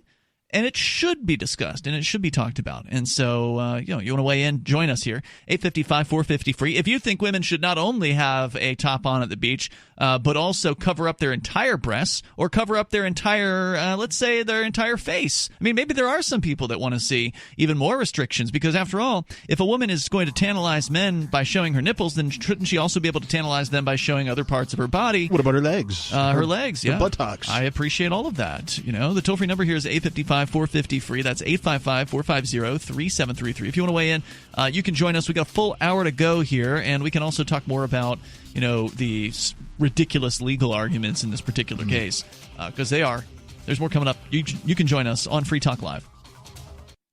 And it should be discussed, and it should be talked about. And so, you want to weigh in, join us here, 855-450-FREE. If you think women should not only have a top on at the beach, but also cover up their entire breasts or cover up their entire, let's say, their entire face. I mean, maybe there are some people that want to see even more restrictions because, after all, if a woman is going to tantalize men by showing her nipples, then shouldn't she also be able to tantalize them by showing other parts of her body? What about her legs? Her legs, yeah. The buttocks. I appreciate all of that. The toll-free number here is 855-450-FREE. That's 855-450-3733. If you want to weigh in, you can join us. We've got a full hour to go here, and we can also talk more about, the ridiculous legal arguments in this particular case, because there's more coming up. You can join us on Free Talk Live.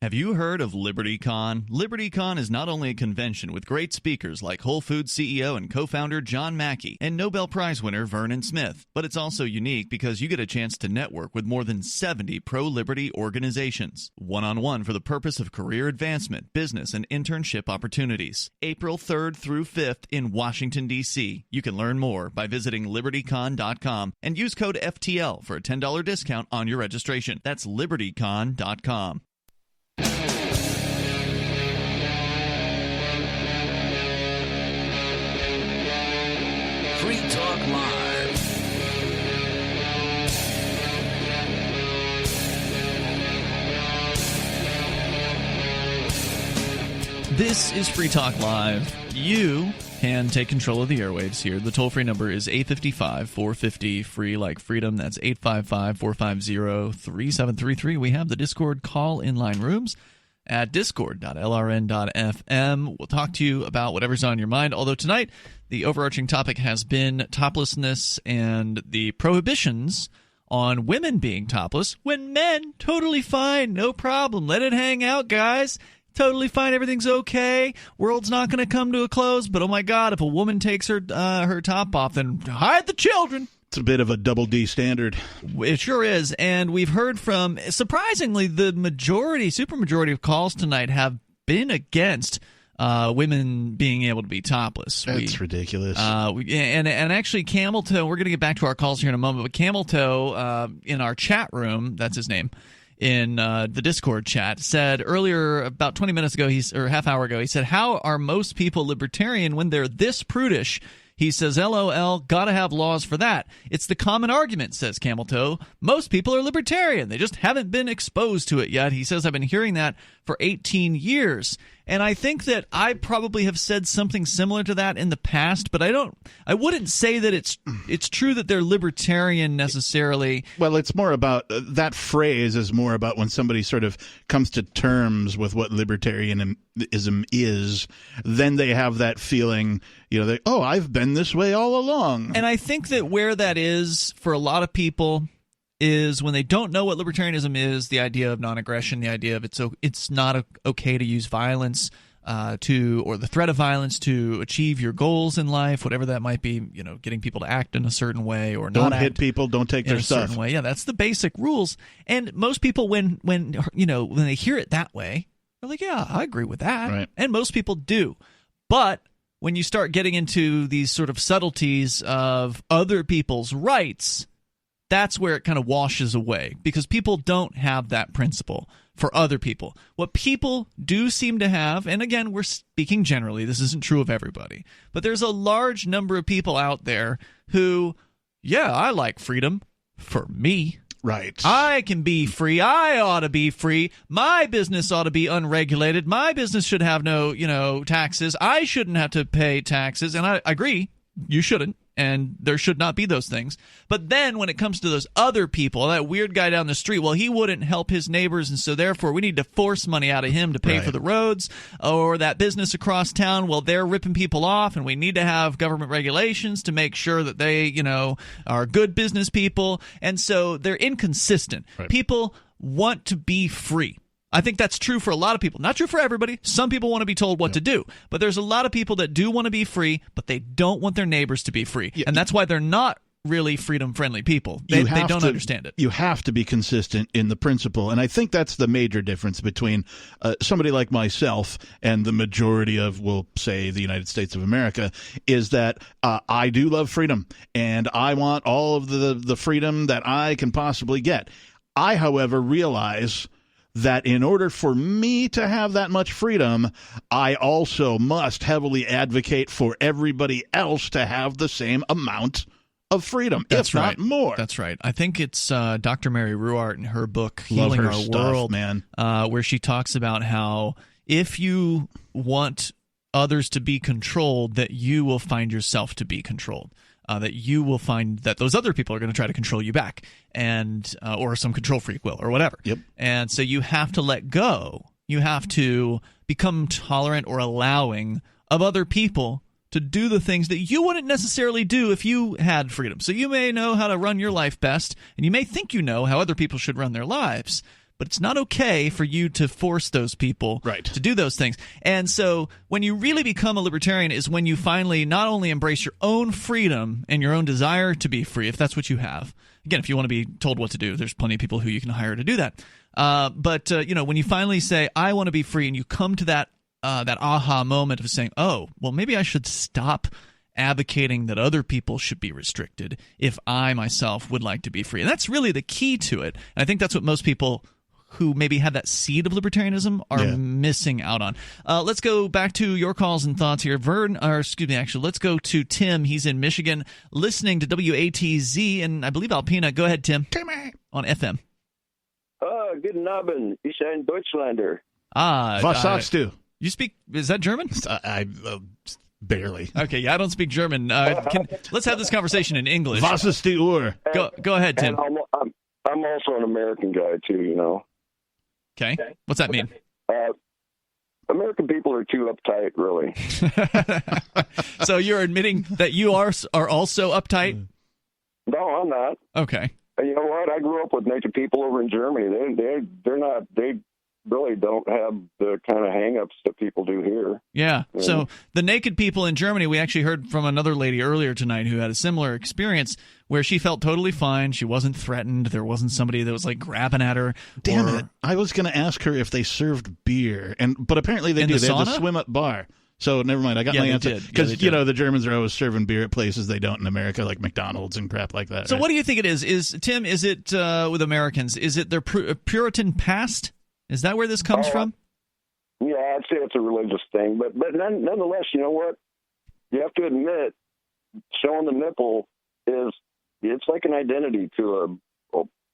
Have you heard of LibertyCon? LibertyCon is not only a convention with great speakers like Whole Foods CEO and co-founder John Mackey and Nobel Prize winner Vernon Smith, but it's also unique because you get a chance to network with more than 70 pro-liberty organizations, one-on-one for the purpose of career advancement, business, and internship opportunities. April 3rd through 5th in Washington, D.C. You can learn more by visiting LibertyCon.com and use code FTL for a $10 discount on your registration. That's LibertyCon.com. Free Talk Live. This is Free Talk Live. You can take control of the airwaves here. The toll-free number is 855-450-FREE, like freedom. That's 855-450-3733. We have the Discord call-in-line rooms at discord.lrn.fm. We'll talk to you about whatever's on your mind, although tonight the overarching topic has been toplessness and the prohibitions on women being topless when men, totally fine, no problem. Let it hang out, guys. Totally fine. Everything's okay. World's not going to come to a close. But, oh, my God, if a woman takes her top off, then hide the children. It's a bit of a double D standard. It sure is. And we've heard from, surprisingly, the supermajority of calls tonight have been against women being able to be topless. That's ridiculous. And actually, Camel Toe, we're going to get back to our calls here in a moment, but Camel Toe in our chat room, that's his name, in the Discord chat, said earlier, about 20 minutes ago, or half hour ago, he said, how are most people libertarian when they're this prudish? He says, LOL, gotta have laws for that. It's the common argument, says Camel Toe. Most people are libertarian. They just haven't been exposed to it yet. He says, I've been hearing that for 18 years. And I think that I probably have said something similar to that in the past, but I wouldn't say that it's true that they're libertarian necessarily. Well, it's more about that phrase is more about when somebody sort of comes to terms with what libertarianism is, then they have that feeling, I've been this way all along. And I think that where that is for a lot of people is when they don't know what libertarianism is, the idea of non-aggression, the idea of it's not okay to use violence or the threat of violence to achieve your goals in life, whatever that might be, getting people to act in a certain way or don't not hit people, don't take their stuff. Certain way. Yeah, that's the basic rules. And most people, when they hear it that way, they're like, yeah, I agree with that. Right. And most people do. But when you start getting into these sort of subtleties of other people's rights, that's where it kind of washes away because people don't have that principle. for other people. What people do seem to have, and again, we're speaking generally, this isn't true of everybody, but there's a large number of people out there who, yeah, I like freedom for me. Right. I can be free. I ought to be free. My business ought to be unregulated. My business should have no, taxes. I shouldn't have to pay taxes. And I agree, you shouldn't. And there should not be those things. But then when it comes to those other people, that weird guy down the street, well, he wouldn't help his neighbors, and so therefore we need to force money out of him to pay for the roads. Or that business across town, well, they're ripping people off, and we need to have government regulations to make sure that they, are good business people. And so they're inconsistent. Right. People want to be free. I think that's true for a lot of people. Not true for everybody. Some people want to be told what to do. But there's a lot of people that do want to be free, but they don't want their neighbors to be free. Yeah. And that's why they're not really freedom-friendly people. They don't understand it. You have to be consistent in the principle. And I think that's the major difference between somebody like myself and the majority of, we'll say, the United States of America, is that I do love freedom. And I want all of the freedom that I can possibly get. I, however, realize that in order for me to have that much freedom, I also must heavily advocate for everybody else to have the same amount of freedom, if not more. That's right. I think it's Dr. Mary Ruwart in her book, Healing Our World, man. Where she talks about how if you want others to be controlled, that you will find yourself to be controlled. That you will find that those other people are going to try to control you back, and or some control freak will, or whatever. Yep. And so you have to let go. You have to become tolerant or allowing of other people to do the things that you wouldn't necessarily do if you had freedom. So you may know how to run your life best, and you may think you know how other people should run their lives. But it's not okay for you to force those people to do those things. And so when you really become a libertarian is when you finally not only embrace your own freedom and your own desire to be free, if that's what you have. Again, if you want to be told what to do, there's plenty of people who you can hire to do that. But when you finally say, I want to be free, and you come to that aha moment of saying, oh, well, maybe I should stop advocating that other people should be restricted if I myself would like to be free. And that's really the key to it. And I think that's what most people who maybe have that seed of libertarianism are missing out on. Let's go back to your calls and thoughts here. Let's go to Tim. He's in Michigan, listening to WATZ and I believe Alpena. Go ahead, Tim. Timmy. On FM. Guten Abend. Ich bin Deutschlander. Was sagst du? You speak, is that German? I barely. Okay, yeah, I don't speak German. Let's have this conversation in English. Was ist die Uhr? Go ahead, Tim. I'm also an American guy, too, Okay. What's that mean? American people are too uptight, really. So you're admitting that you are also uptight? No, I'm not. Okay. And you know what? I grew up with naked people over in Germany. They're not. They really don't have the kind of hang-ups that people do here. Yeah. So the naked people in Germany, we actually heard from another lady earlier tonight who had a similar experience where she felt totally fine. She wasn't threatened. There wasn't somebody that was like grabbing at her. Damn it. I was going to ask her if they served beer, but apparently they do. They have the swim-up bar. So never mind. I got my answer. Because, the Germans are always serving beer at places they don't in America, like McDonald's and crap like that. So what do you think it is? Tim, is it with Americans? Is it their Puritan past? Is that where this comes from? Yeah, I'd say it's a religious thing. But nonetheless, you know what? You have to admit, showing the nipple it's like an identity to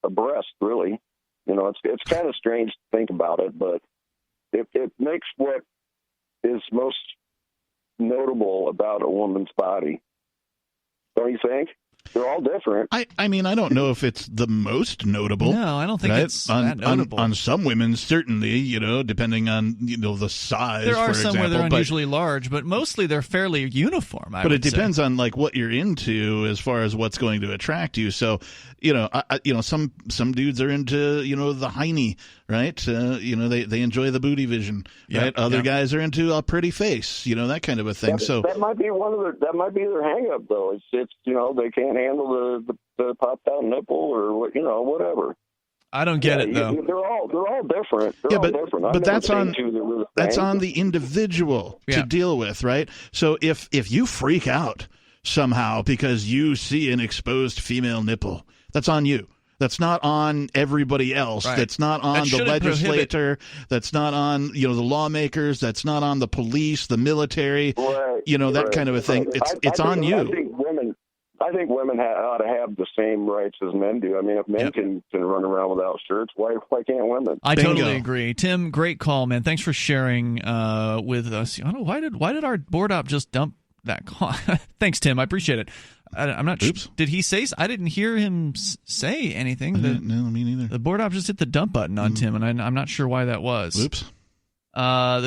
a breast, really. It's kind of strange to think about it, but it makes what is most notable about a woman's body. Don't you think? They're all different. I mean, I don't know if it's the most notable. No, I don't think it's that notable. On some women, certainly, depending on, the size, there are for some example, where they're unusually large, but mostly they're fairly uniform, But it depends on, like, what you're into as far as what's going to attract you. So, some dudes are into, the hiney, right? They enjoy the booty vision, right? Other guys are into a pretty face, that kind of a thing. That might be their hang-up, though. It's they can't handle the popped out nipple or whatever. I don't get it though. They're all different. But that's on the individual to deal with, right? So if you freak out somehow because you see an exposed female nipple, that's on you. That's not on everybody else. Right. That's not on the legislator. That's not on the lawmakers. That's not on the police, the military. Right. That kind of a thing. It's on you. I think women ought to have the same rights as men do. I mean, if men can run around without shirts, why can't women? I totally agree. Tim, great call, man. Thanks for sharing with us. I don't know, why did our board op just dump that call? Thanks, Tim. I appreciate it. I'm not sure. Did he say? I didn't hear him say anything. No, me neither. The board op just hit the dump button on Tim, and I'm not sure why that was. Oops. So I'm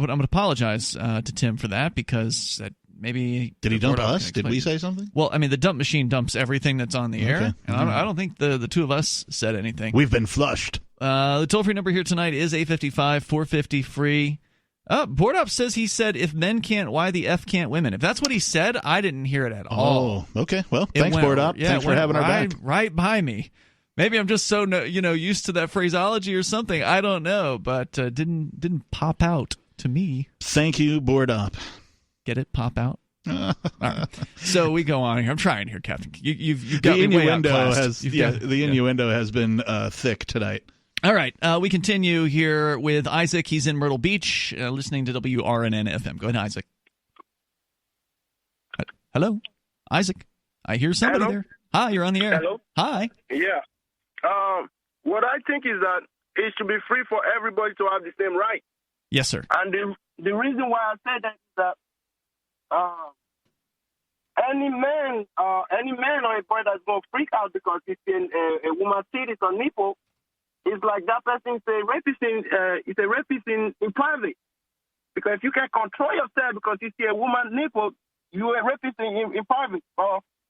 going to apologize to Tim for that, because maybe did he dump us? Did we say something? Well, I mean, the dump machine dumps everything that's on the air, and I don't think the two of us said anything. We've been flushed. The toll-free number here tonight is 855-450-FREE. Board Up says he said, if men can't, why the F can't women? If that's what he said, I didn't hear it at all. Oh, okay. Well, thanks, Board Up. Yeah, thanks for having our back. Right by me. Maybe I'm just so used to that phraseology or something. I don't know, but didn't pop out to me. Thank you, Board Up. Get it? Pop out? All right. So we go on here. I'm trying here, Captain. You've got the me way innuendo outclassed. the innuendo has been thick tonight. All right, we continue here with Isaac. He's in Myrtle Beach, listening to WRNN FM. Go ahead, Isaac. Hello, Isaac. I hear somebody there. Hi, you're on the air. Hello. Hi. Yeah. What I think is that it should be free for everybody to have the same right. Yes, sir. And the reason why I say that is that any man or a boy that's going to freak out because he's seen a woman titties or nipple, it's like that person is a rapist in private. Because if you can control yourself because you see a woman nipple, you're a rapist in private.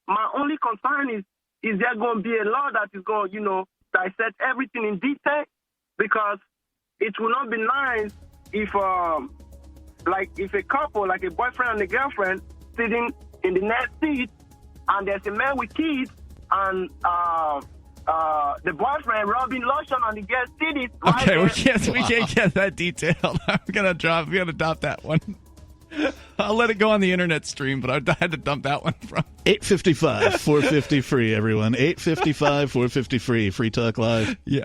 My only concern is there going to be a law that is going to, dissect everything in detail? Because it will not be nice if a couple, like a boyfriend and a girlfriend, sitting in the next seat, and there's a man with kids, and the boyfriend rubbing lotion on the girl's titties. Okay, we can't get that detailed. I'm gonna drop that one. I'll let it go on the internet stream, but I had to dump that one from 855-450-FREE, everyone. 855-450-FREE. Free Talk Live. Yeah.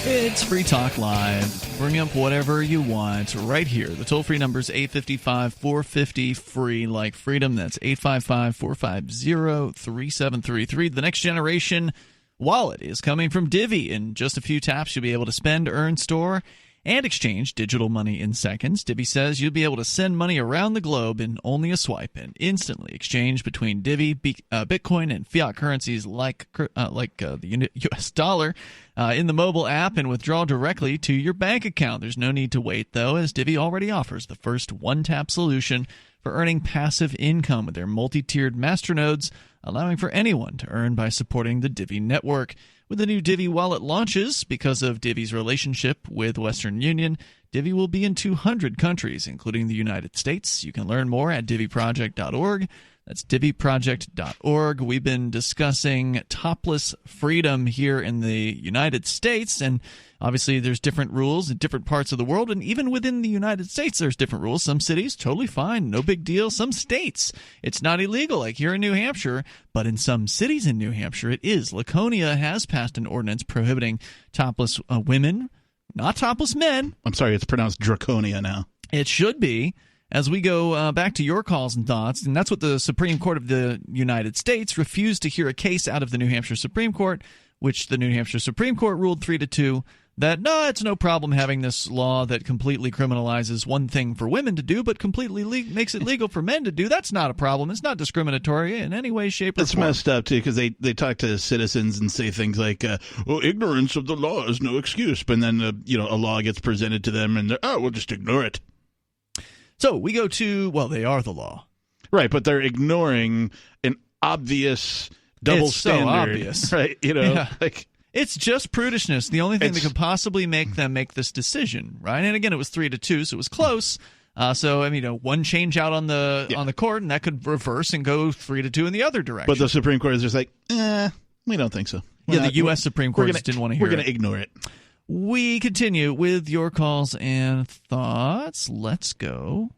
It's Free Talk Live. Bring up whatever you want right here. The toll-free number is 855-450-FREE, like freedom. That's 855-450-3733. The Next Generation wallet is coming from Divvy. In just a few taps, you'll be able to spend, earn, store, and exchange digital money in seconds. Divvy says you'll be able to send money around the globe in only a swipe and instantly exchange between Divvy, Bitcoin, and fiat currencies like the U.S. dollar in the mobile app and withdraw directly to your bank account. There's no need to wait, though, as Divvy already offers the first one-tap solution for earning passive income with their multi-tiered masternodes, allowing for anyone to earn by supporting the Divvy network. When the new Divvy wallet launches, because of Divvy's relationship with Western Union, Divvy will be in 200 countries, including the United States. You can learn more at DivvyProject.org. That's DivvyProject.org. We've been discussing topless freedom here in the United States, and obviously there's different rules in different parts of the world, and even within the United States there's different rules. Some cities, totally fine, no big deal. Some states, it's not illegal, like here in New Hampshire, but in some cities in New Hampshire it is. Laconia has passed an ordinance prohibiting topless women, not topless men. I'm sorry, it's pronounced Draconia now. It should be. As we go back to your calls and thoughts, and that's what the Supreme Court of the United States refused to hear a case out of the New Hampshire Supreme Court, which the New Hampshire Supreme Court ruled 3-2 that, no, it's no problem having this law that completely criminalizes one thing for women to do, but completely makes it legal for men to do. That's not a problem. It's not discriminatory in any way, shape, or form. It's messed up, too, because they talk to citizens and say things like, ignorance of the law is no excuse. But then, a law gets presented to them, and we'll just ignore it. So we go to, well, they are the law. Right, but they're ignoring an obvious double standard. So obvious. Right, it's just prudishness. The only thing that could possibly make them make this decision, right? And again, it was 3-2, so it was close. One change out on the court, and that could reverse and go 3-2 in the other direction. But the Supreme Court is just like, we don't think so. The U.S. Supreme Court just didn't want to hear it. We're going to ignore it. We continue with your calls and thoughts. Let's go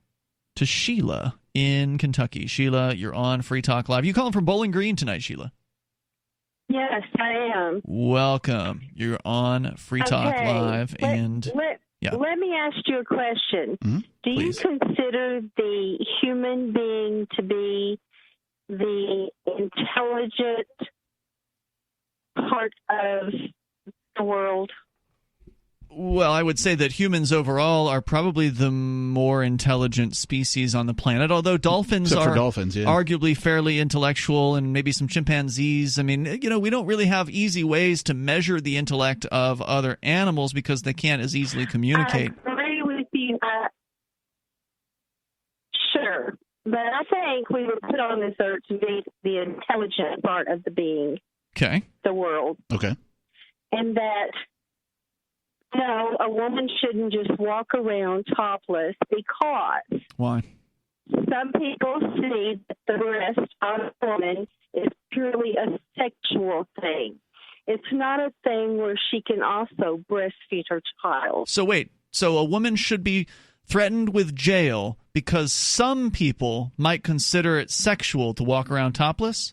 to Sheila in Kentucky. Sheila, you're on Free Talk Live. You calling from Bowling Green tonight, Sheila? Yes, I am. Welcome. You're on Free Talk Live. Let me ask you a question. Mm-hmm. Do you consider the human being to be the intelligent part of the world? Well, I would say that humans overall are probably the more intelligent species on the planet, although dolphins are arguably fairly intellectual, and maybe some chimpanzees. I mean, we don't really have easy ways to measure the intellect of other animals because they can't as easily communicate. I agree with you. Sure. But I think we were put on this earth to be the intelligent part of the being. Okay. The world. Okay. And that... No, a woman shouldn't just walk around topless because... Why? Some people see that the breast on a woman is purely a sexual thing. It's not a thing where she can also breastfeed her child. So wait, so a woman should be threatened with jail because some people might consider it sexual to walk around topless?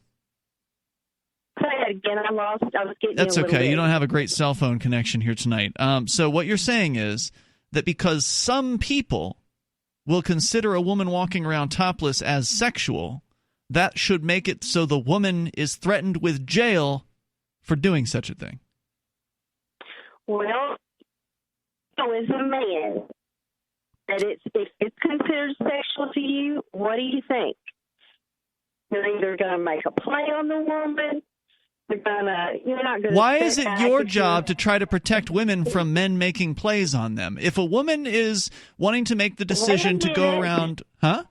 Say that again. I was getting That's a little okay. bit. You don't have a great cell phone connection here tonight. So what you're saying is that because some people will consider a woman walking around topless as sexual, that should make it so the woman is threatened with jail for doing such a thing. Well, as a man, that if it's considered sexual to you, what do you think? You're either going to make a play on the woman. You're not going to. Why is it your job to try to protect women from men making plays on them? If a woman is wanting to make the decision to go around, huh?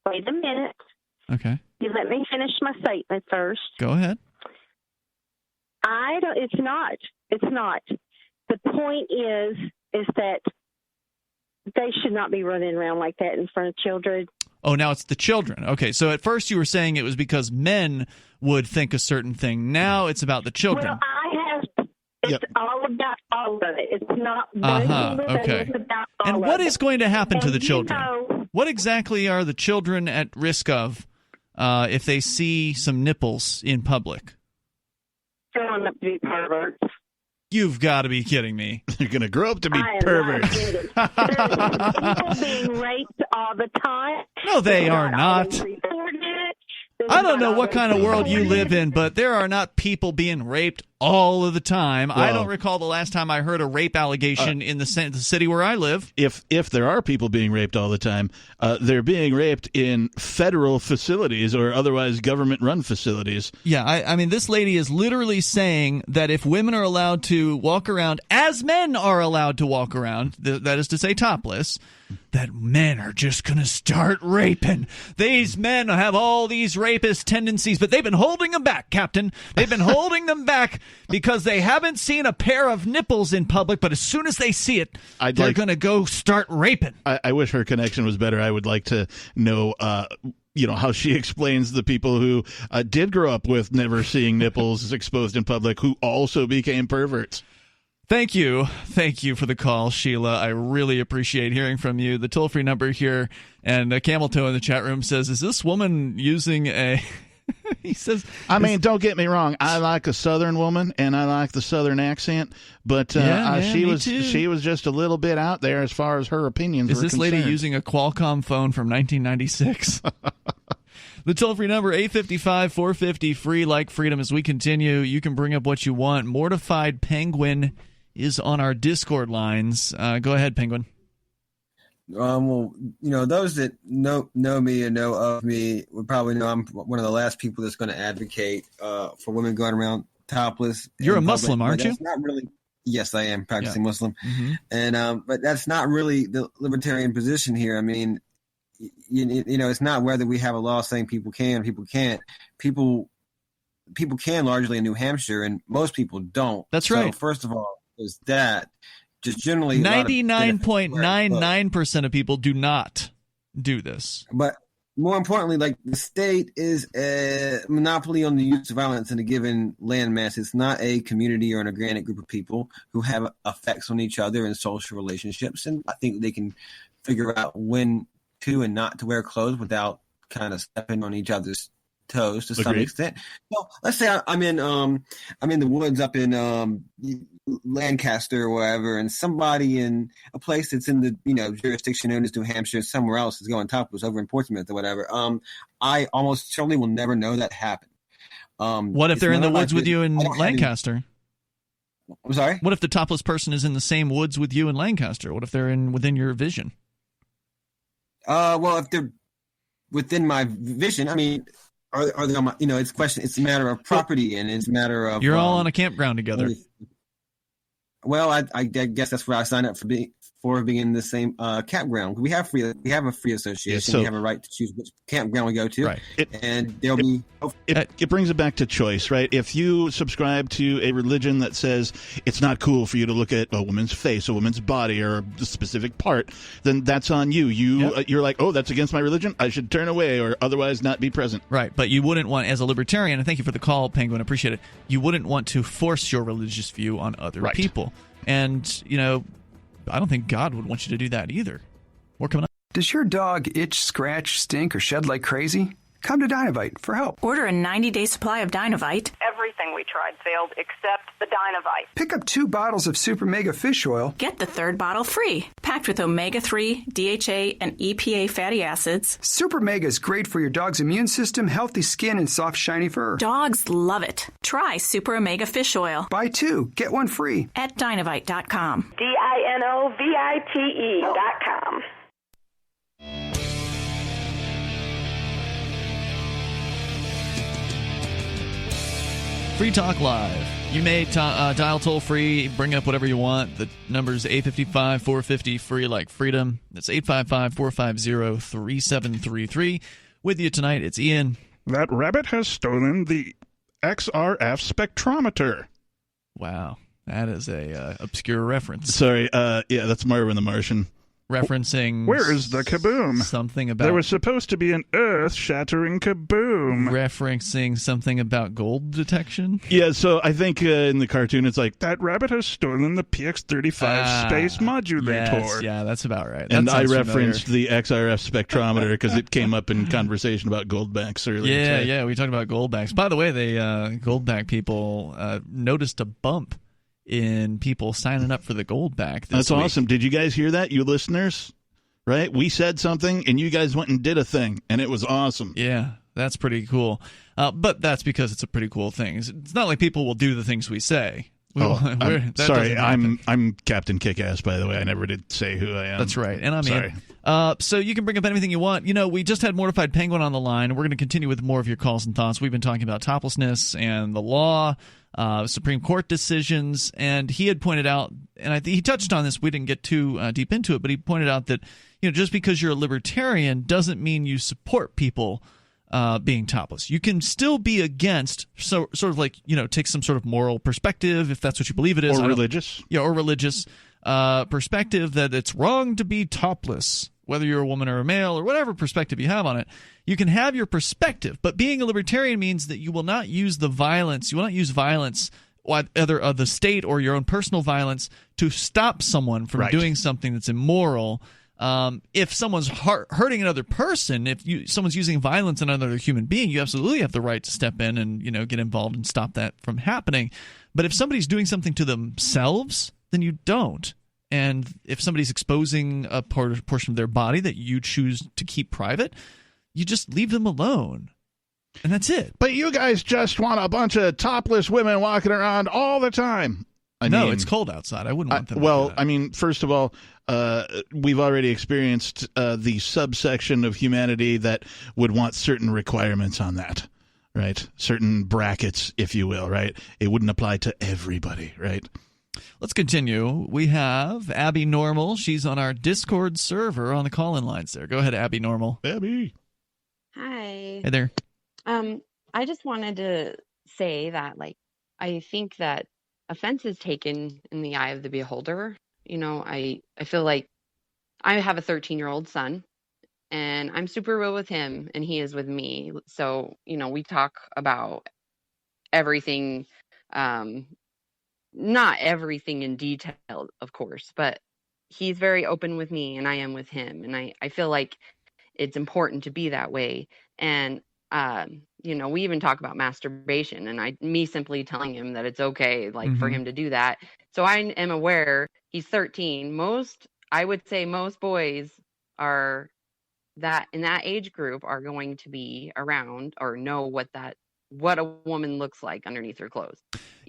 Wait a minute. Okay. You let me finish my statement first. Go ahead. It's not. It's not. The point is that they should not be running around like that in front of children. Oh, now it's the children. Okay, so at first you were saying it was because men would think a certain thing. Now it's about the children. Well, it's all about all of it. It's not one okay. It's about all and of what it. is going to happen to the children? What exactly are the children at risk of if they see some nipples in public? Growing up to be perverts. You've got to be kidding me. You're going to grow up to be perverts. People being raped all the time. No, they are not. I don't know what kind of world you live in, but there are not people being raped all of the time. Well, I don't recall the last time I heard a rape allegation in the city where I live. If there are people being raped all the time, they're being raped in federal facilities or otherwise government-run facilities. Yeah, I mean, this lady is literally saying that if women are allowed to walk around as men are allowed to walk around, that is to say topless, that men are just going to start raping. These men have all these rapist tendencies, but they've been holding them back, Captain. They've been holding them back because they haven't seen a pair of nipples in public, but as soon as they see it, they're going to go start raping. I wish her connection was better. I would like to know how she explains the people who did grow up with never seeing nipples exposed in public who also became perverts. Thank you. Thank you for the call, Sheila. I really appreciate hearing from you. The toll-free number here, and Camel Toe in the chat room says, is this woman using a... He says... I mean, don't get me wrong. I like a Southern woman, and I like the Southern accent, but she was just a little bit out there as far as her opinions were concerned. Is this lady using a Qualcomm phone from 1996? The toll-free number, 855-450-FREE, like freedom. As we continue, you can bring up what you want. Mortified Penguin is on our Discord lines. Go ahead, Penguin. Well, those that know me and know of me would probably know I'm one of the last people that's going to advocate for women going around topless. You're a Muslim, aren't you? That's not really. Yes, I am practicing Muslim, mm-hmm. And but that's not really the libertarian position here. I mean, it's not whether we have a law saying people can, people can't. People can largely in New Hampshire, and most people don't. That's right. So first of all, is that just generally 99.99% of people do not do this. But more importantly, like the state is a monopoly on the use of violence in a given landmass. It's not a community or an organic group of people who have effects on each other in social relationships. And I think they can figure out when to and not to wear clothes without kind of stepping on each other's toes to some extent. Well, let's say I'm in the woods up in Lancaster or wherever, and somebody in a place that's in the jurisdiction known as New Hampshire, somewhere else is going topless over in Portsmouth or whatever. I almost certainly will never know that happened. What if they're in the woods with you in Lancaster? I'm sorry? What if the topless person is in the same woods with you in Lancaster? What if they're within your vision? Well, if they're within my vision, I mean, are they on my, it's a matter of property, and it's a matter of... You're all on a campground together. Well, I guess that's where I signed up for being in the same campground. We have a free association. Yeah, so we have a right to choose which campground we go to. Right. And there'll be... It brings it back to choice, right? If you subscribe to a religion that says it's not cool for you to look at a woman's face, a woman's body, or a specific part, then that's on you. You're like, oh, that's against my religion? I should turn away or otherwise not be present. Right, but you wouldn't want, as a libertarian, and thank you for the call, Penguin, appreciate it, you wouldn't want to force your religious view on other people. And, I don't think God would want you to do that either. More coming up. Does your dog itch, scratch, stink, or shed like crazy? Come to Dynavite for help. Order a 90-day supply of Dynavite. Everything we tried failed except the Dynavite. Pick up 2 bottles of Super Mega Fish Oil. Get the 3rd bottle free. Packed with omega-3, DHA, and EPA fatty acids. Super Mega is great for your dog's immune system, healthy skin, and soft, shiny fur. Dogs love it. Try Super Omega Fish Oil. Buy 2, get 1 free. At Dynavite.com. DINOVITE.com. Free Talk Live. You may dial toll free, bring up whatever you want. The number's 855-450 free like freedom. That's 855-450-3733. With you tonight, it's Ian. That rabbit has stolen the XRF spectrometer. Wow, that is a obscure reference. Sorry, that's Marvin the Martian. Referencing... Where is the kaboom? Something about... There was supposed to be an earth-shattering kaboom. Referencing something about gold detection? Yeah, so I think in the cartoon it's like... That rabbit has stolen the PX-35 space modulator. Yes, yeah, that's about right. And I referenced the XRF spectrometer because it came up in conversation about goldbacks earlier. Yeah, we talked about goldbacks. By the way, the goldback people noticed a bump in people signing up for the Goldback this week. Awesome. Did you guys hear that, you listeners? Right? We said something, and you guys went and did a thing, and it was awesome. Yeah, that's pretty cool. But that's because it's a pretty cool thing. It's not like people will do the things we say. Sorry, I'm Captain Kickass, by the way. I never did say who I am. That's right, and I'm Ian. So you can bring up anything you want. We just had Mortified Penguin on the line, and we're going to continue with more of your calls and thoughts. We've been talking about toplessness and the law, Supreme Court decisions, and he had pointed out, and he touched on this. We didn't get too deep into it, but he pointed out that just because you're a libertarian doesn't mean you support people being topless. You can still be against, sort of like take some sort of moral perspective if that's what you believe it is, or religious, perspective that it's wrong to be topless, whether you're a woman or a male or whatever perspective you have on it. You can have your perspective, but being a libertarian means that you will not use the violence. You will not use violence, either of the state or your own personal violence, to stop someone from doing something that's immoral. If someone's hurting another person, someone's using violence on another human being, you absolutely have the right to step in and get involved and stop that from happening. But if somebody's doing something to themselves, then you don't. And if somebody's exposing a portion of their body that you choose to keep private, you just leave them alone. And that's it. But you guys just want a bunch of topless women walking around all the time. No, it's cold outside. I wouldn't want them. Well, I mean, first of all, we've already experienced the subsection of humanity that would want certain requirements on that, right? Certain brackets, if you will, right? It wouldn't apply to everybody, right? Let's continue. We have Abby Normal. She's on our Discord server on the call-in lines there. Go ahead, Abby Normal. Abby. Hi. Hey there. I just wanted to say that, I think that offense is taken in the eye of the beholder. I feel like I have a 13-year-old son, and I'm super real with him, and he is with me. So, we talk about everything, not everything in detail, of course, but he's very open with me, and I am with him. And I feel like it's important to be that way. And, we even talk about masturbation, and me simply telling him that it's okay, for him to do that. So I am aware he's 13. I would say most boys are that in that age group are going to be around or know what a woman looks like underneath her clothes.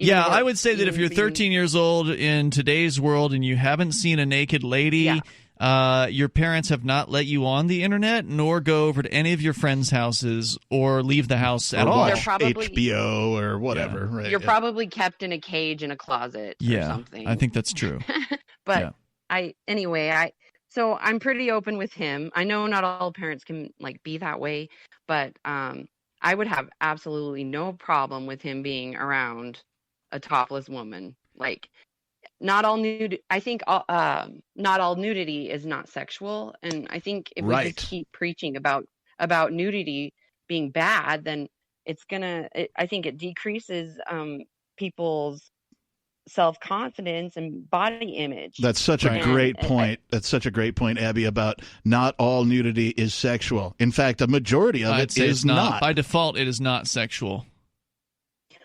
I would say that if you're 13 years old in today's world and you haven't seen a naked lady, your parents have not let you on the internet, nor go over to any of your friends' houses or leave the house at all. Watch HBO or whatever. Yeah. Right? You're probably kept in a cage in a closet or something. I think that's true. But so I'm pretty open with him. I know not all parents can be that way, but I would have absolutely no problem with him being around a topless woman. Not all nude. I think not all nudity is not sexual, and I think if we just keep preaching about nudity being bad, then I think it decreases people's self-confidence and body image. That's such a great point. That's such a great point, Abby, about not all nudity is sexual. In fact, a majority of it is not. By default, it is not sexual.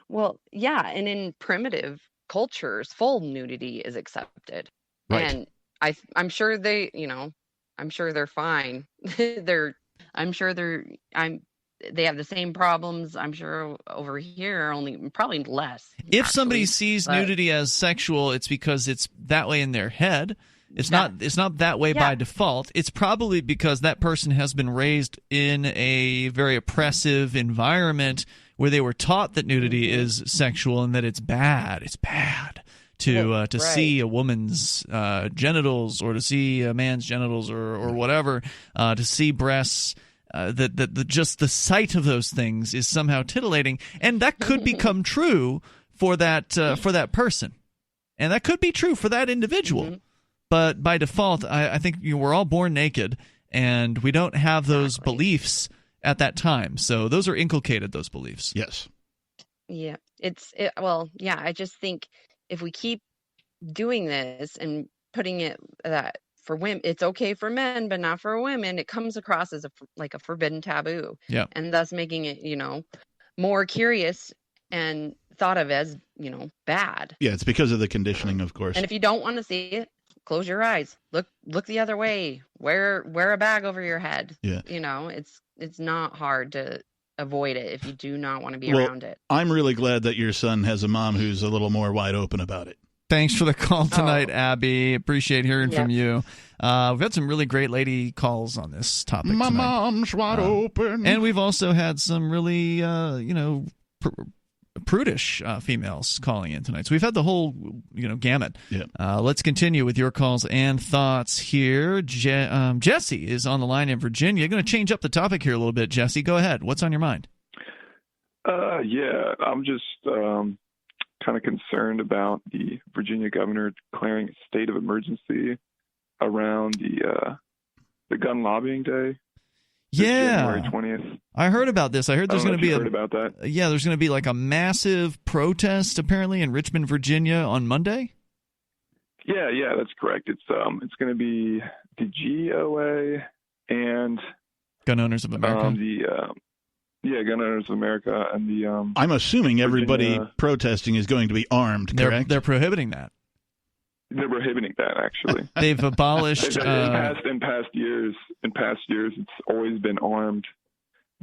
Well, yeah, and in primitive cultures, full nudity is accepted. Right. And I'm sure they, I'm sure they're fine. They have the same problems, I'm sure, over here, only probably less. If somebody sees nudity as sexual, it's because it's that way in their head. It's not that way by default. It's probably because that person has been raised in a very oppressive environment where they were taught that nudity is sexual and that it's bad. It's bad to see a woman's genitals or to see a man's genitals or whatever, to see breasts. That just the sight of those things is somehow titillating, and that could become true for that person, and that could be true for that individual. Mm-hmm. But by default, I think we're all born naked, and we don't have those beliefs at that time. So those are inculcated, those beliefs. Yes. Yeah, I just think if we keep doing this and putting it that. For women, it's okay for men, but not for women. It comes across as a forbidden taboo, and thus making it, more curious and thought of as, bad. Yeah, it's because of the conditioning, of course. And if you don't want to see it, close your eyes, look the other way, wear a bag over your head. Yeah, it's not hard to avoid it if you do not want to be around it. I'm really glad that your son has a mom who's a little more wide open about it. Thanks for the call tonight, Abby. Appreciate hearing from you. We've had some really great lady calls on this topic tonight. My mom's wide open. And we've also had some really, prudish females calling in tonight. So we've had the whole, gamut. Yeah. Let's continue with your calls and thoughts here. Jesse is on the line in Virginia. Going to change up the topic here a little bit, Jesse. Go ahead. What's on your mind? I'm just kind of concerned about the Virginia governor declaring a state of emergency around the gun lobbying day. January 20th. I heard about this. I heard there's going to be heard about that. There's going to be like a massive protest apparently in Richmond, Virginia on Monday. Yeah, that's correct. It's going to be the GOA and Gun Owners of America. Gun Owners of America and the I'm assuming everybody protesting is going to be armed, correct? They're prohibiting that. They're prohibiting that, actually. They've abolished in past years it's always been armed.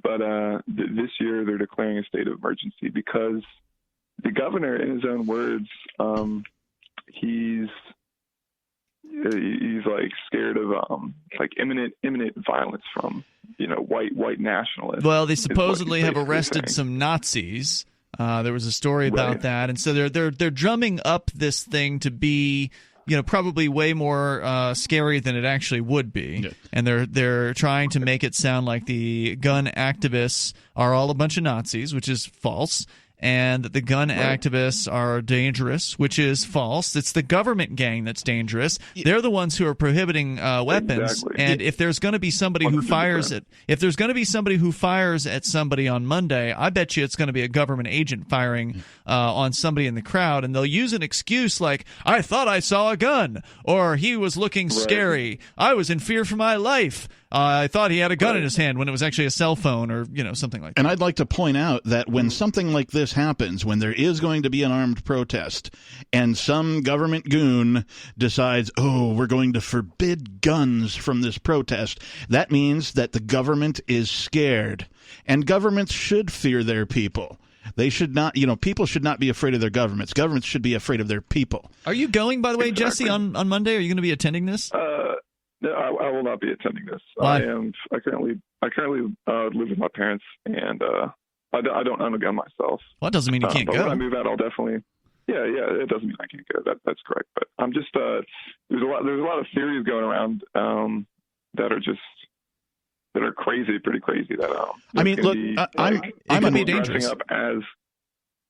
But this year they're declaring a state of emergency because the governor, in his own words, he's like scared of like imminent violence from white nationalists. Well, they supposedly have arrested some Nazis. There was a story about that, and so they're drumming up this thing to be probably way more scary than it actually would be. Yeah. And they're trying to make it sound like the gun activists are all a bunch of Nazis, which is false. and that the gun activists are dangerous, which is false. It's the government gang that's dangerous. They're the ones who are prohibiting weapons. Exactly. And if there's going to be somebody who fires at somebody on Monday, I bet you it's going to be a government agent firing on somebody in the crowd, and they'll use an excuse like, I thought I saw a gun, or he was looking scary, I was in fear for my life, I thought he had a gun in his hand when it was actually a cell phone, or something like that. And I'd like to point out that when something like this happens, when there is going to be an armed protest, and some government goon decides, we're going to forbid guns from this protest, that means that the government is scared. And governments should fear their people. They should not, people should not be afraid of their governments. Governments should be afraid of their people. Are you going, by the way, Jesse, on Monday? Are you going to be attending this? No, I will not be attending this. Why? I currently live with my parents, and I don't own a gun myself. Well, that doesn't mean you can't but go. When I move out, I'll definitely. Yeah, it doesn't mean I can't go. That's correct. But I'm just there's a lot of theories going around that are crazy, pretty crazy. That I mean, look, I'm be dangerous. Up as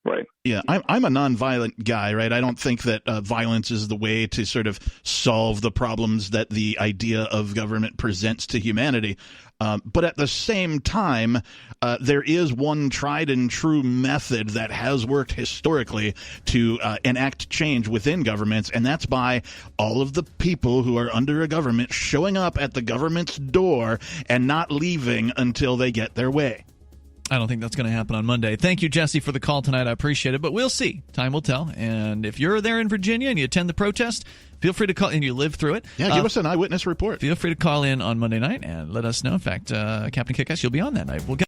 right. Yeah, I'm a nonviolent guy, right? I don't think that violence is the way to sort of solve the problems that the idea of government presents to humanity. But at the same time, there is one tried and true method that has worked historically to enact change within governments, and that's by all of the people who are under a government showing up at the government's door and not leaving until they get their way. I don't think that's going to happen on Monday. Thank you, Jesse, for the call tonight. I appreciate it, but we'll see. Time will tell. And if you're there in Virginia and you attend the protest, feel free to call, and you live through it. Yeah, give us an eyewitness report. Feel free to call in on Monday night and let us know. In fact, Captain Kickass, you'll be on that night. We'll get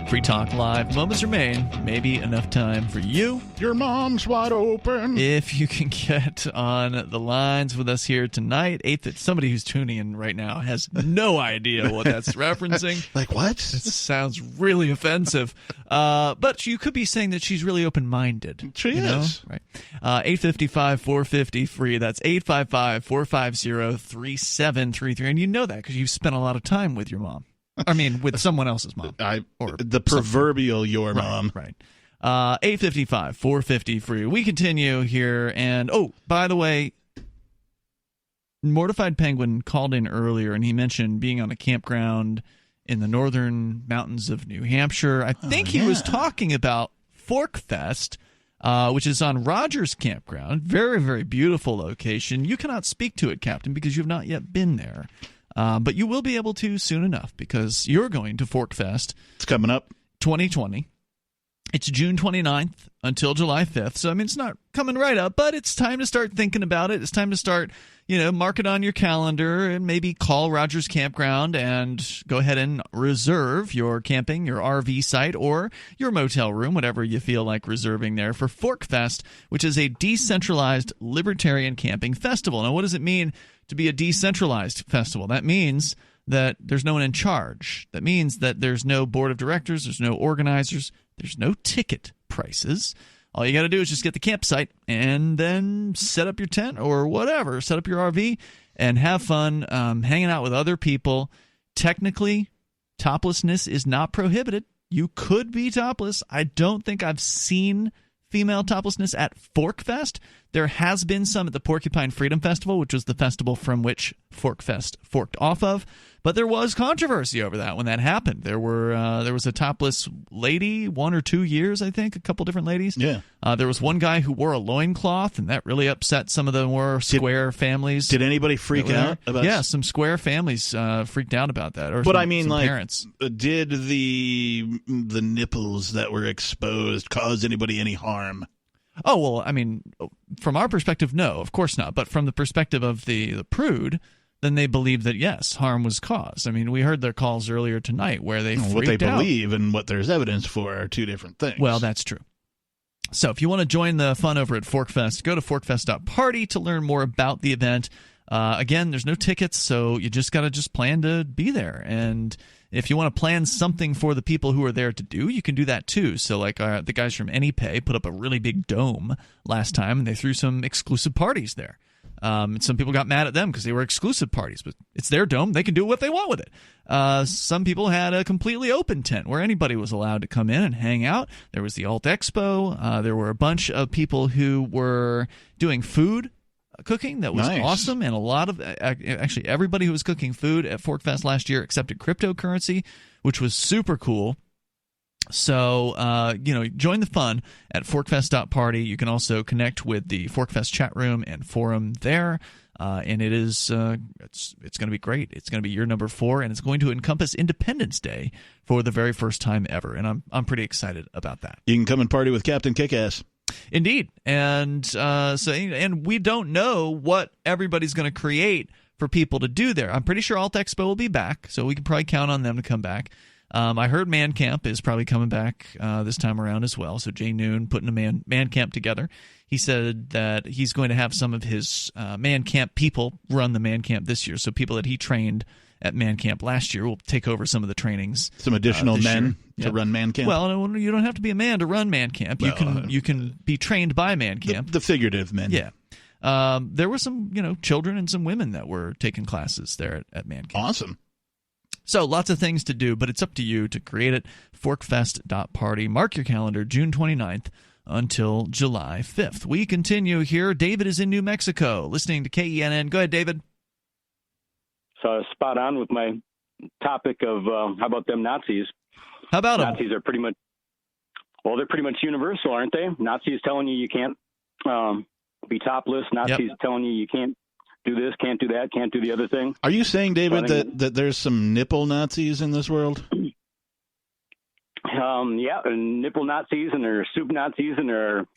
Free Talk Live. Moments remain. Maybe enough time for you. Your mom's wide open. If you can get on the lines with us here tonight. Somebody who's tuning in right now has no idea what that's referencing. Like what? It sounds really offensive. But you could be saying that she's really open-minded. She is. Right. 855-450-FREE. That's 855-450-3733. And you know that because you've spent a lot of time with your mom. I mean, with someone else's mom. The proverbial your mom. Right. 855-450-FREE. We continue here. And, by the way, Mortified Penguin called in earlier, and he mentioned being on a campground in the northern mountains of New Hampshire. I think he was talking about Fork Fest, which is on Rogers Campground. Very, very beautiful location. You cannot speak to it, Captain, because you have not yet been there. But you will be able to soon enough because you're going to Fork Fest. It's coming up. 2020. It's June 29th until July 5th. So, I mean, it's not coming right up, but it's time to start thinking about it. It's time to start, mark it on your calendar and maybe call Rogers Campground and go ahead and reserve your camping, your RV site, or your motel room, whatever you feel like reserving there for Fork Fest, which is a decentralized libertarian camping festival. Now, what does it mean to be a decentralized festival? That means that there's no one in charge. That means that there's no board of directors, there's no organizers, there's no ticket prices. All you got to do is just get the campsite and then set up your tent or whatever, set up your RV and have fun hanging out with other people. Technically, toplessness is not prohibited. You could be topless. I don't think I've seen female toplessness at Fork Fest. There has been some at the Porcupine Freedom Festival, which was the festival from which Fork Fest forked off of. But there was controversy over that when that happened. There was a topless lady, 1 or 2 years, I think, a couple different ladies. Yeah. There was one guy who wore a loincloth, and that really upset some of the more square families. Did anybody freak out about? Yeah, some square families freaked out about that. Or but some, I mean, some parents. Did the nipples that were exposed cause anybody any harm? Oh, well, I mean, from our perspective, no, of course not. But from the perspective of the prude, then they believe that, yes, harm was caused. I mean, we heard their calls earlier tonight where they freaked out. What they believe and what there's evidence for are two different things. Well, that's true. So if you want to join the fun over at ForkFest, go to forkfest.party to learn more about the event. Again, there's no tickets, so you just got to plan to be there. And if you want to plan something for the people who are there to do, you can do that too. So like the guys from AnyPay put up a really big dome last time, and they threw some exclusive parties there. Some people got mad at them because they were exclusive parties, but it's their dome. They can do what they want with it. Some people had a completely open tent where anybody was allowed to come in and hang out. There was the Alt Expo. There were a bunch of people who were doing food cooking that was awesome, and a lot of actually everybody who was cooking food at ForkFest last year accepted cryptocurrency, which was super cool. So, join the fun at forkfest.party. You can also connect with the ForkFest chat room and forum there. And it is it's going to be great. It's going to be year number 4, and it's going to encompass Independence Day for the very first time ever. And I'm pretty excited about that. You can come and party with Captain Kickass. Indeed. And and we don't know what everybody's going to create for people to do there. I'm pretty sure Alt Expo will be back, so we can probably count on them to come back. I heard Man Camp is probably coming back this time around as well. So Jay Noon putting a Man Camp together. He said that he's going to have some of his Man Camp people run the Man Camp this year. So people that he trained at Man Camp last year will take over some of the trainings. Some additional men to run Man Camp? Well, you don't have to be a man to run Man Camp. You can be trained by Man Camp. The figurative men. Yeah. There were some children and some women that were taking classes there at Man Camp. Awesome. So lots of things to do, but it's up to you to create it. Forkfest.party. Mark your calendar, June 29th until July 5th. We continue here. David is in New Mexico, listening to KENN. Go ahead, David. So spot on with my topic of how about them Nazis? How about them? Nazis are pretty much, they're pretty much universal, aren't they? Nazis telling you can't be topless. Nazis telling you can't do this, can't do that, can't do the other thing. Are you saying, David, that there's some nipple Nazis in this world? Yeah, nipple Nazis, and there are soup Nazis, and there are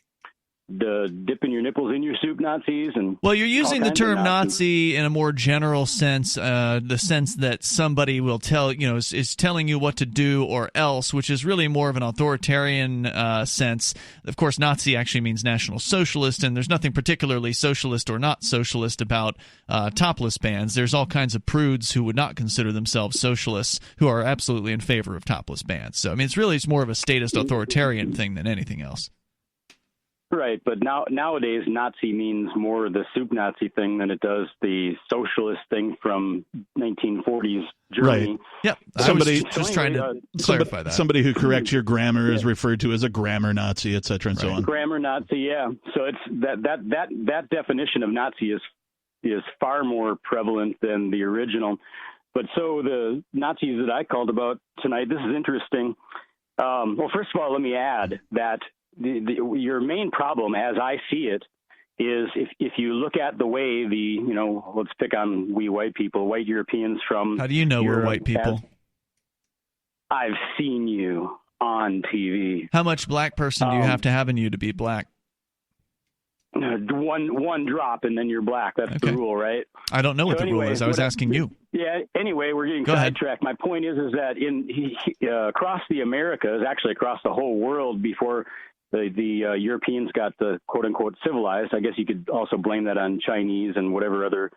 the dipping your nipples in your soup Nazis. And well, you're using the term Nazi in a more general sense, the sense that somebody will tell, is telling you what to do or else, which is really more of an authoritarian sense. Of course, Nazi actually means National Socialist, and there's nothing particularly socialist or not socialist about topless bans. There's all kinds of prudes who would not consider themselves socialists who are absolutely in favor of topless bans. So, I mean, it's more of a statist authoritarian thing than anything else. Right, but nowadays Nazi means more the soup Nazi thing than it does the socialist thing from 1940s Germany. Right. Yep. Somebody just trying to clarify that. Somebody who corrects your grammar is referred to as a grammar Nazi, et cetera, and so on. Grammar Nazi, yeah. So it's that definition of Nazi is far more prevalent than the original. But so the Nazis that I called about tonight, this is interesting. Well, first of all, let me add that your main problem, as I see it, is if you look at the way let's pick on we white people, white Europeans from. How do you know Europe, we're white people? I've seen you on TV. How much black person do you have to have in you to be black? One drop and then you're black. That's the rule, right? I don't know what the rule is. I was asking you. Yeah. Anyway, we're getting sidetracked. My point is that across the Americas, actually across the whole world, before the Europeans got the quote unquote civilized. I guess you could also blame that on Chinese and whatever other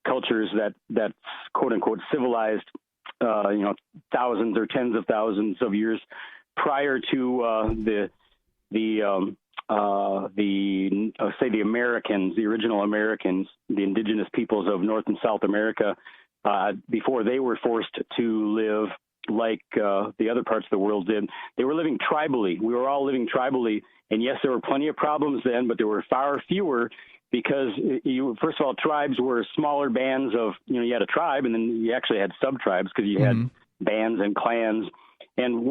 cultures that quote unquote civilized, thousands or tens of thousands of years prior to the Americans, the original Americans, the indigenous peoples of North and South America, before they were forced to live like the other parts of the world did. They were living tribally. We were all living tribally. And yes, there were plenty of problems then, but there were far fewer because first of all, tribes were smaller bands of, you had a tribe and then you actually had sub-tribes because you had bands and clans. And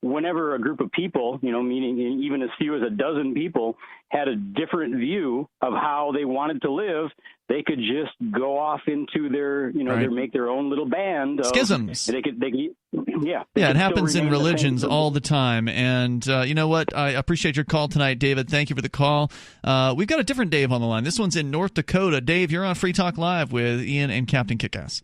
whenever a group of people, meaning even as few as a dozen people, had a different view of how they wanted to live, they could just go off into their, make their own little band. Schisms. Yeah, it happens in religions all the time. And you know what? I appreciate your call tonight, David. Thank you for the call. We've got a different Dave on the line. This one's in North Dakota. Dave, you're on Free Talk Live with Ian and Captain Kickass.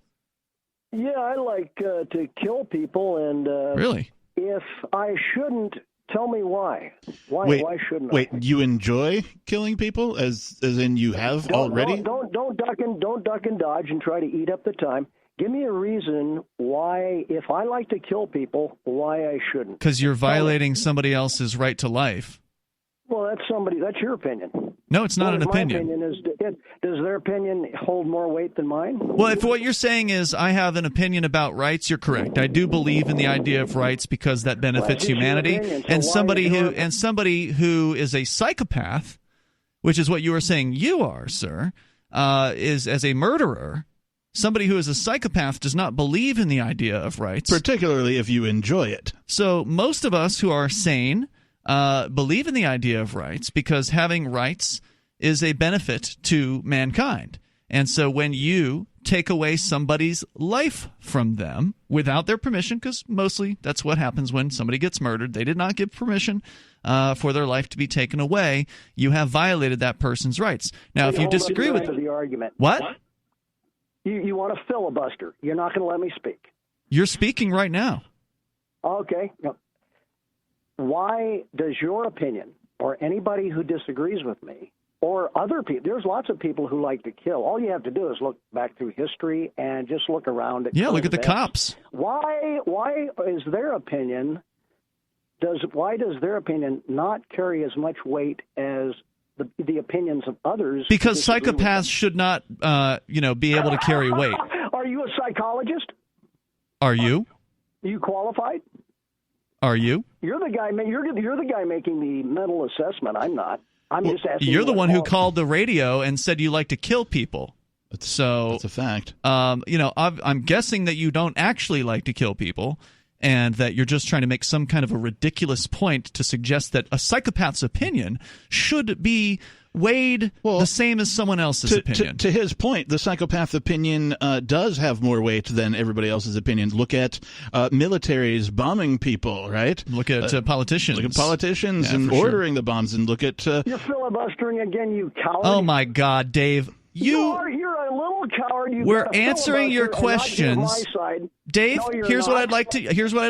Yeah, I like to kill people, and really, if I shouldn't, tell me why. Why shouldn't I? Wait, you enjoy killing people, as in you have already? Don't duck and dodge and try to eat up the time. Give me a reason why, if I like to kill people, why I shouldn't. Because you're violating somebody else's right to life. Well, that's your opinion. No, it's not an opinion. My opinion is, does their opinion hold more weight than mine? Well, if what you're saying is I have an opinion about rights, you're correct. I do believe in the idea of rights because that benefits humanity. And somebody who is a psychopath, which is what you are saying you are, sir, is as a murderer. Somebody who is a psychopath does not believe in the idea of rights, particularly if you enjoy it. So most of us who are sane believe in the idea of rights because having rights is a benefit to mankind. And so when you take away somebody's life from them without their permission, because mostly that's what happens when somebody gets murdered, they did not give permission for their life to be taken away, you have violated that person's rights. Now, if you disagree with the argument, what? You want to filibuster. You're not going to let me speak. You're speaking right now. Okay. Why does your opinion, or anybody who disagrees with me, or other people, there's lots of people who like to kill. All you have to do is look back through history and just look around at look at the cops. Why is their opinion why does their opinion not carry as much weight as the opinions of others? Because psychopaths should not be able to carry weight. Are you a psychologist? Are you? Are you qualified? Are you? You're the guy. You're the guy making the mental assessment. I'm not. I'm just asking. You're the one who called the radio and said you like to kill people. That's a fact. I'm guessing that you don't actually like to kill people, and that you're just trying to make some kind of a ridiculous point to suggest that a psychopath's opinion should be weighed the same as someone else's opinion. To his point, the psychopath opinion does have more weight than everybody else's opinion. Look at militaries bombing people, right? Look at politicians. Look at politicians and ordering the bombs, and look at... You're filibustering again, you coward. Oh, my God, Dave. You're a little coward. We're answering your questions. Dave, here's what I'd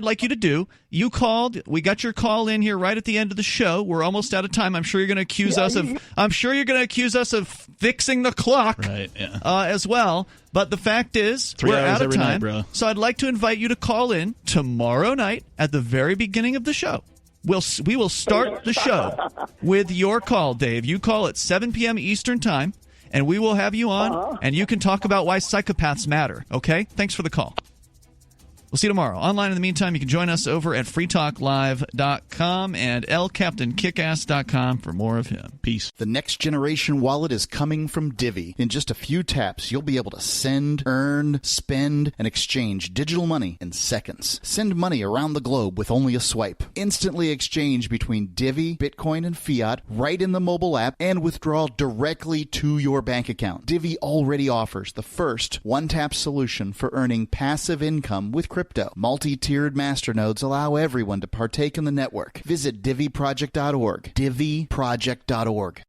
like you to do. You called. We got your call in here right at the end of the show. We're almost out of time. I'm sure you're going to accuse us of fixing the clock, right? Yeah. As well. But the fact is, we're out of time. Night, so I'd like to invite you to call in tomorrow night at the very beginning of the show. We will start the show with your call, Dave. You call at 7 p.m. Eastern Time. And we will have you on, and you can talk about why psychopaths matter, okay? Thanks for the call. We'll see you tomorrow. Online in the meantime, you can join us over at freetalklive.com and lcaptainkickass.com for more of him. Peace. The next generation wallet is coming from Divvy. In just a few taps, you'll be able to send, earn, spend, and exchange digital money in seconds. Send money around the globe with only a swipe. Instantly exchange between Divvy, Bitcoin, and fiat right in the mobile app, and withdraw directly to your bank account. Divvy already offers the first one-tap solution for earning passive income with crypto. Multi-tiered masternodes allow everyone to partake in the network. Visit DivvyProject.org. DivvyProject.org.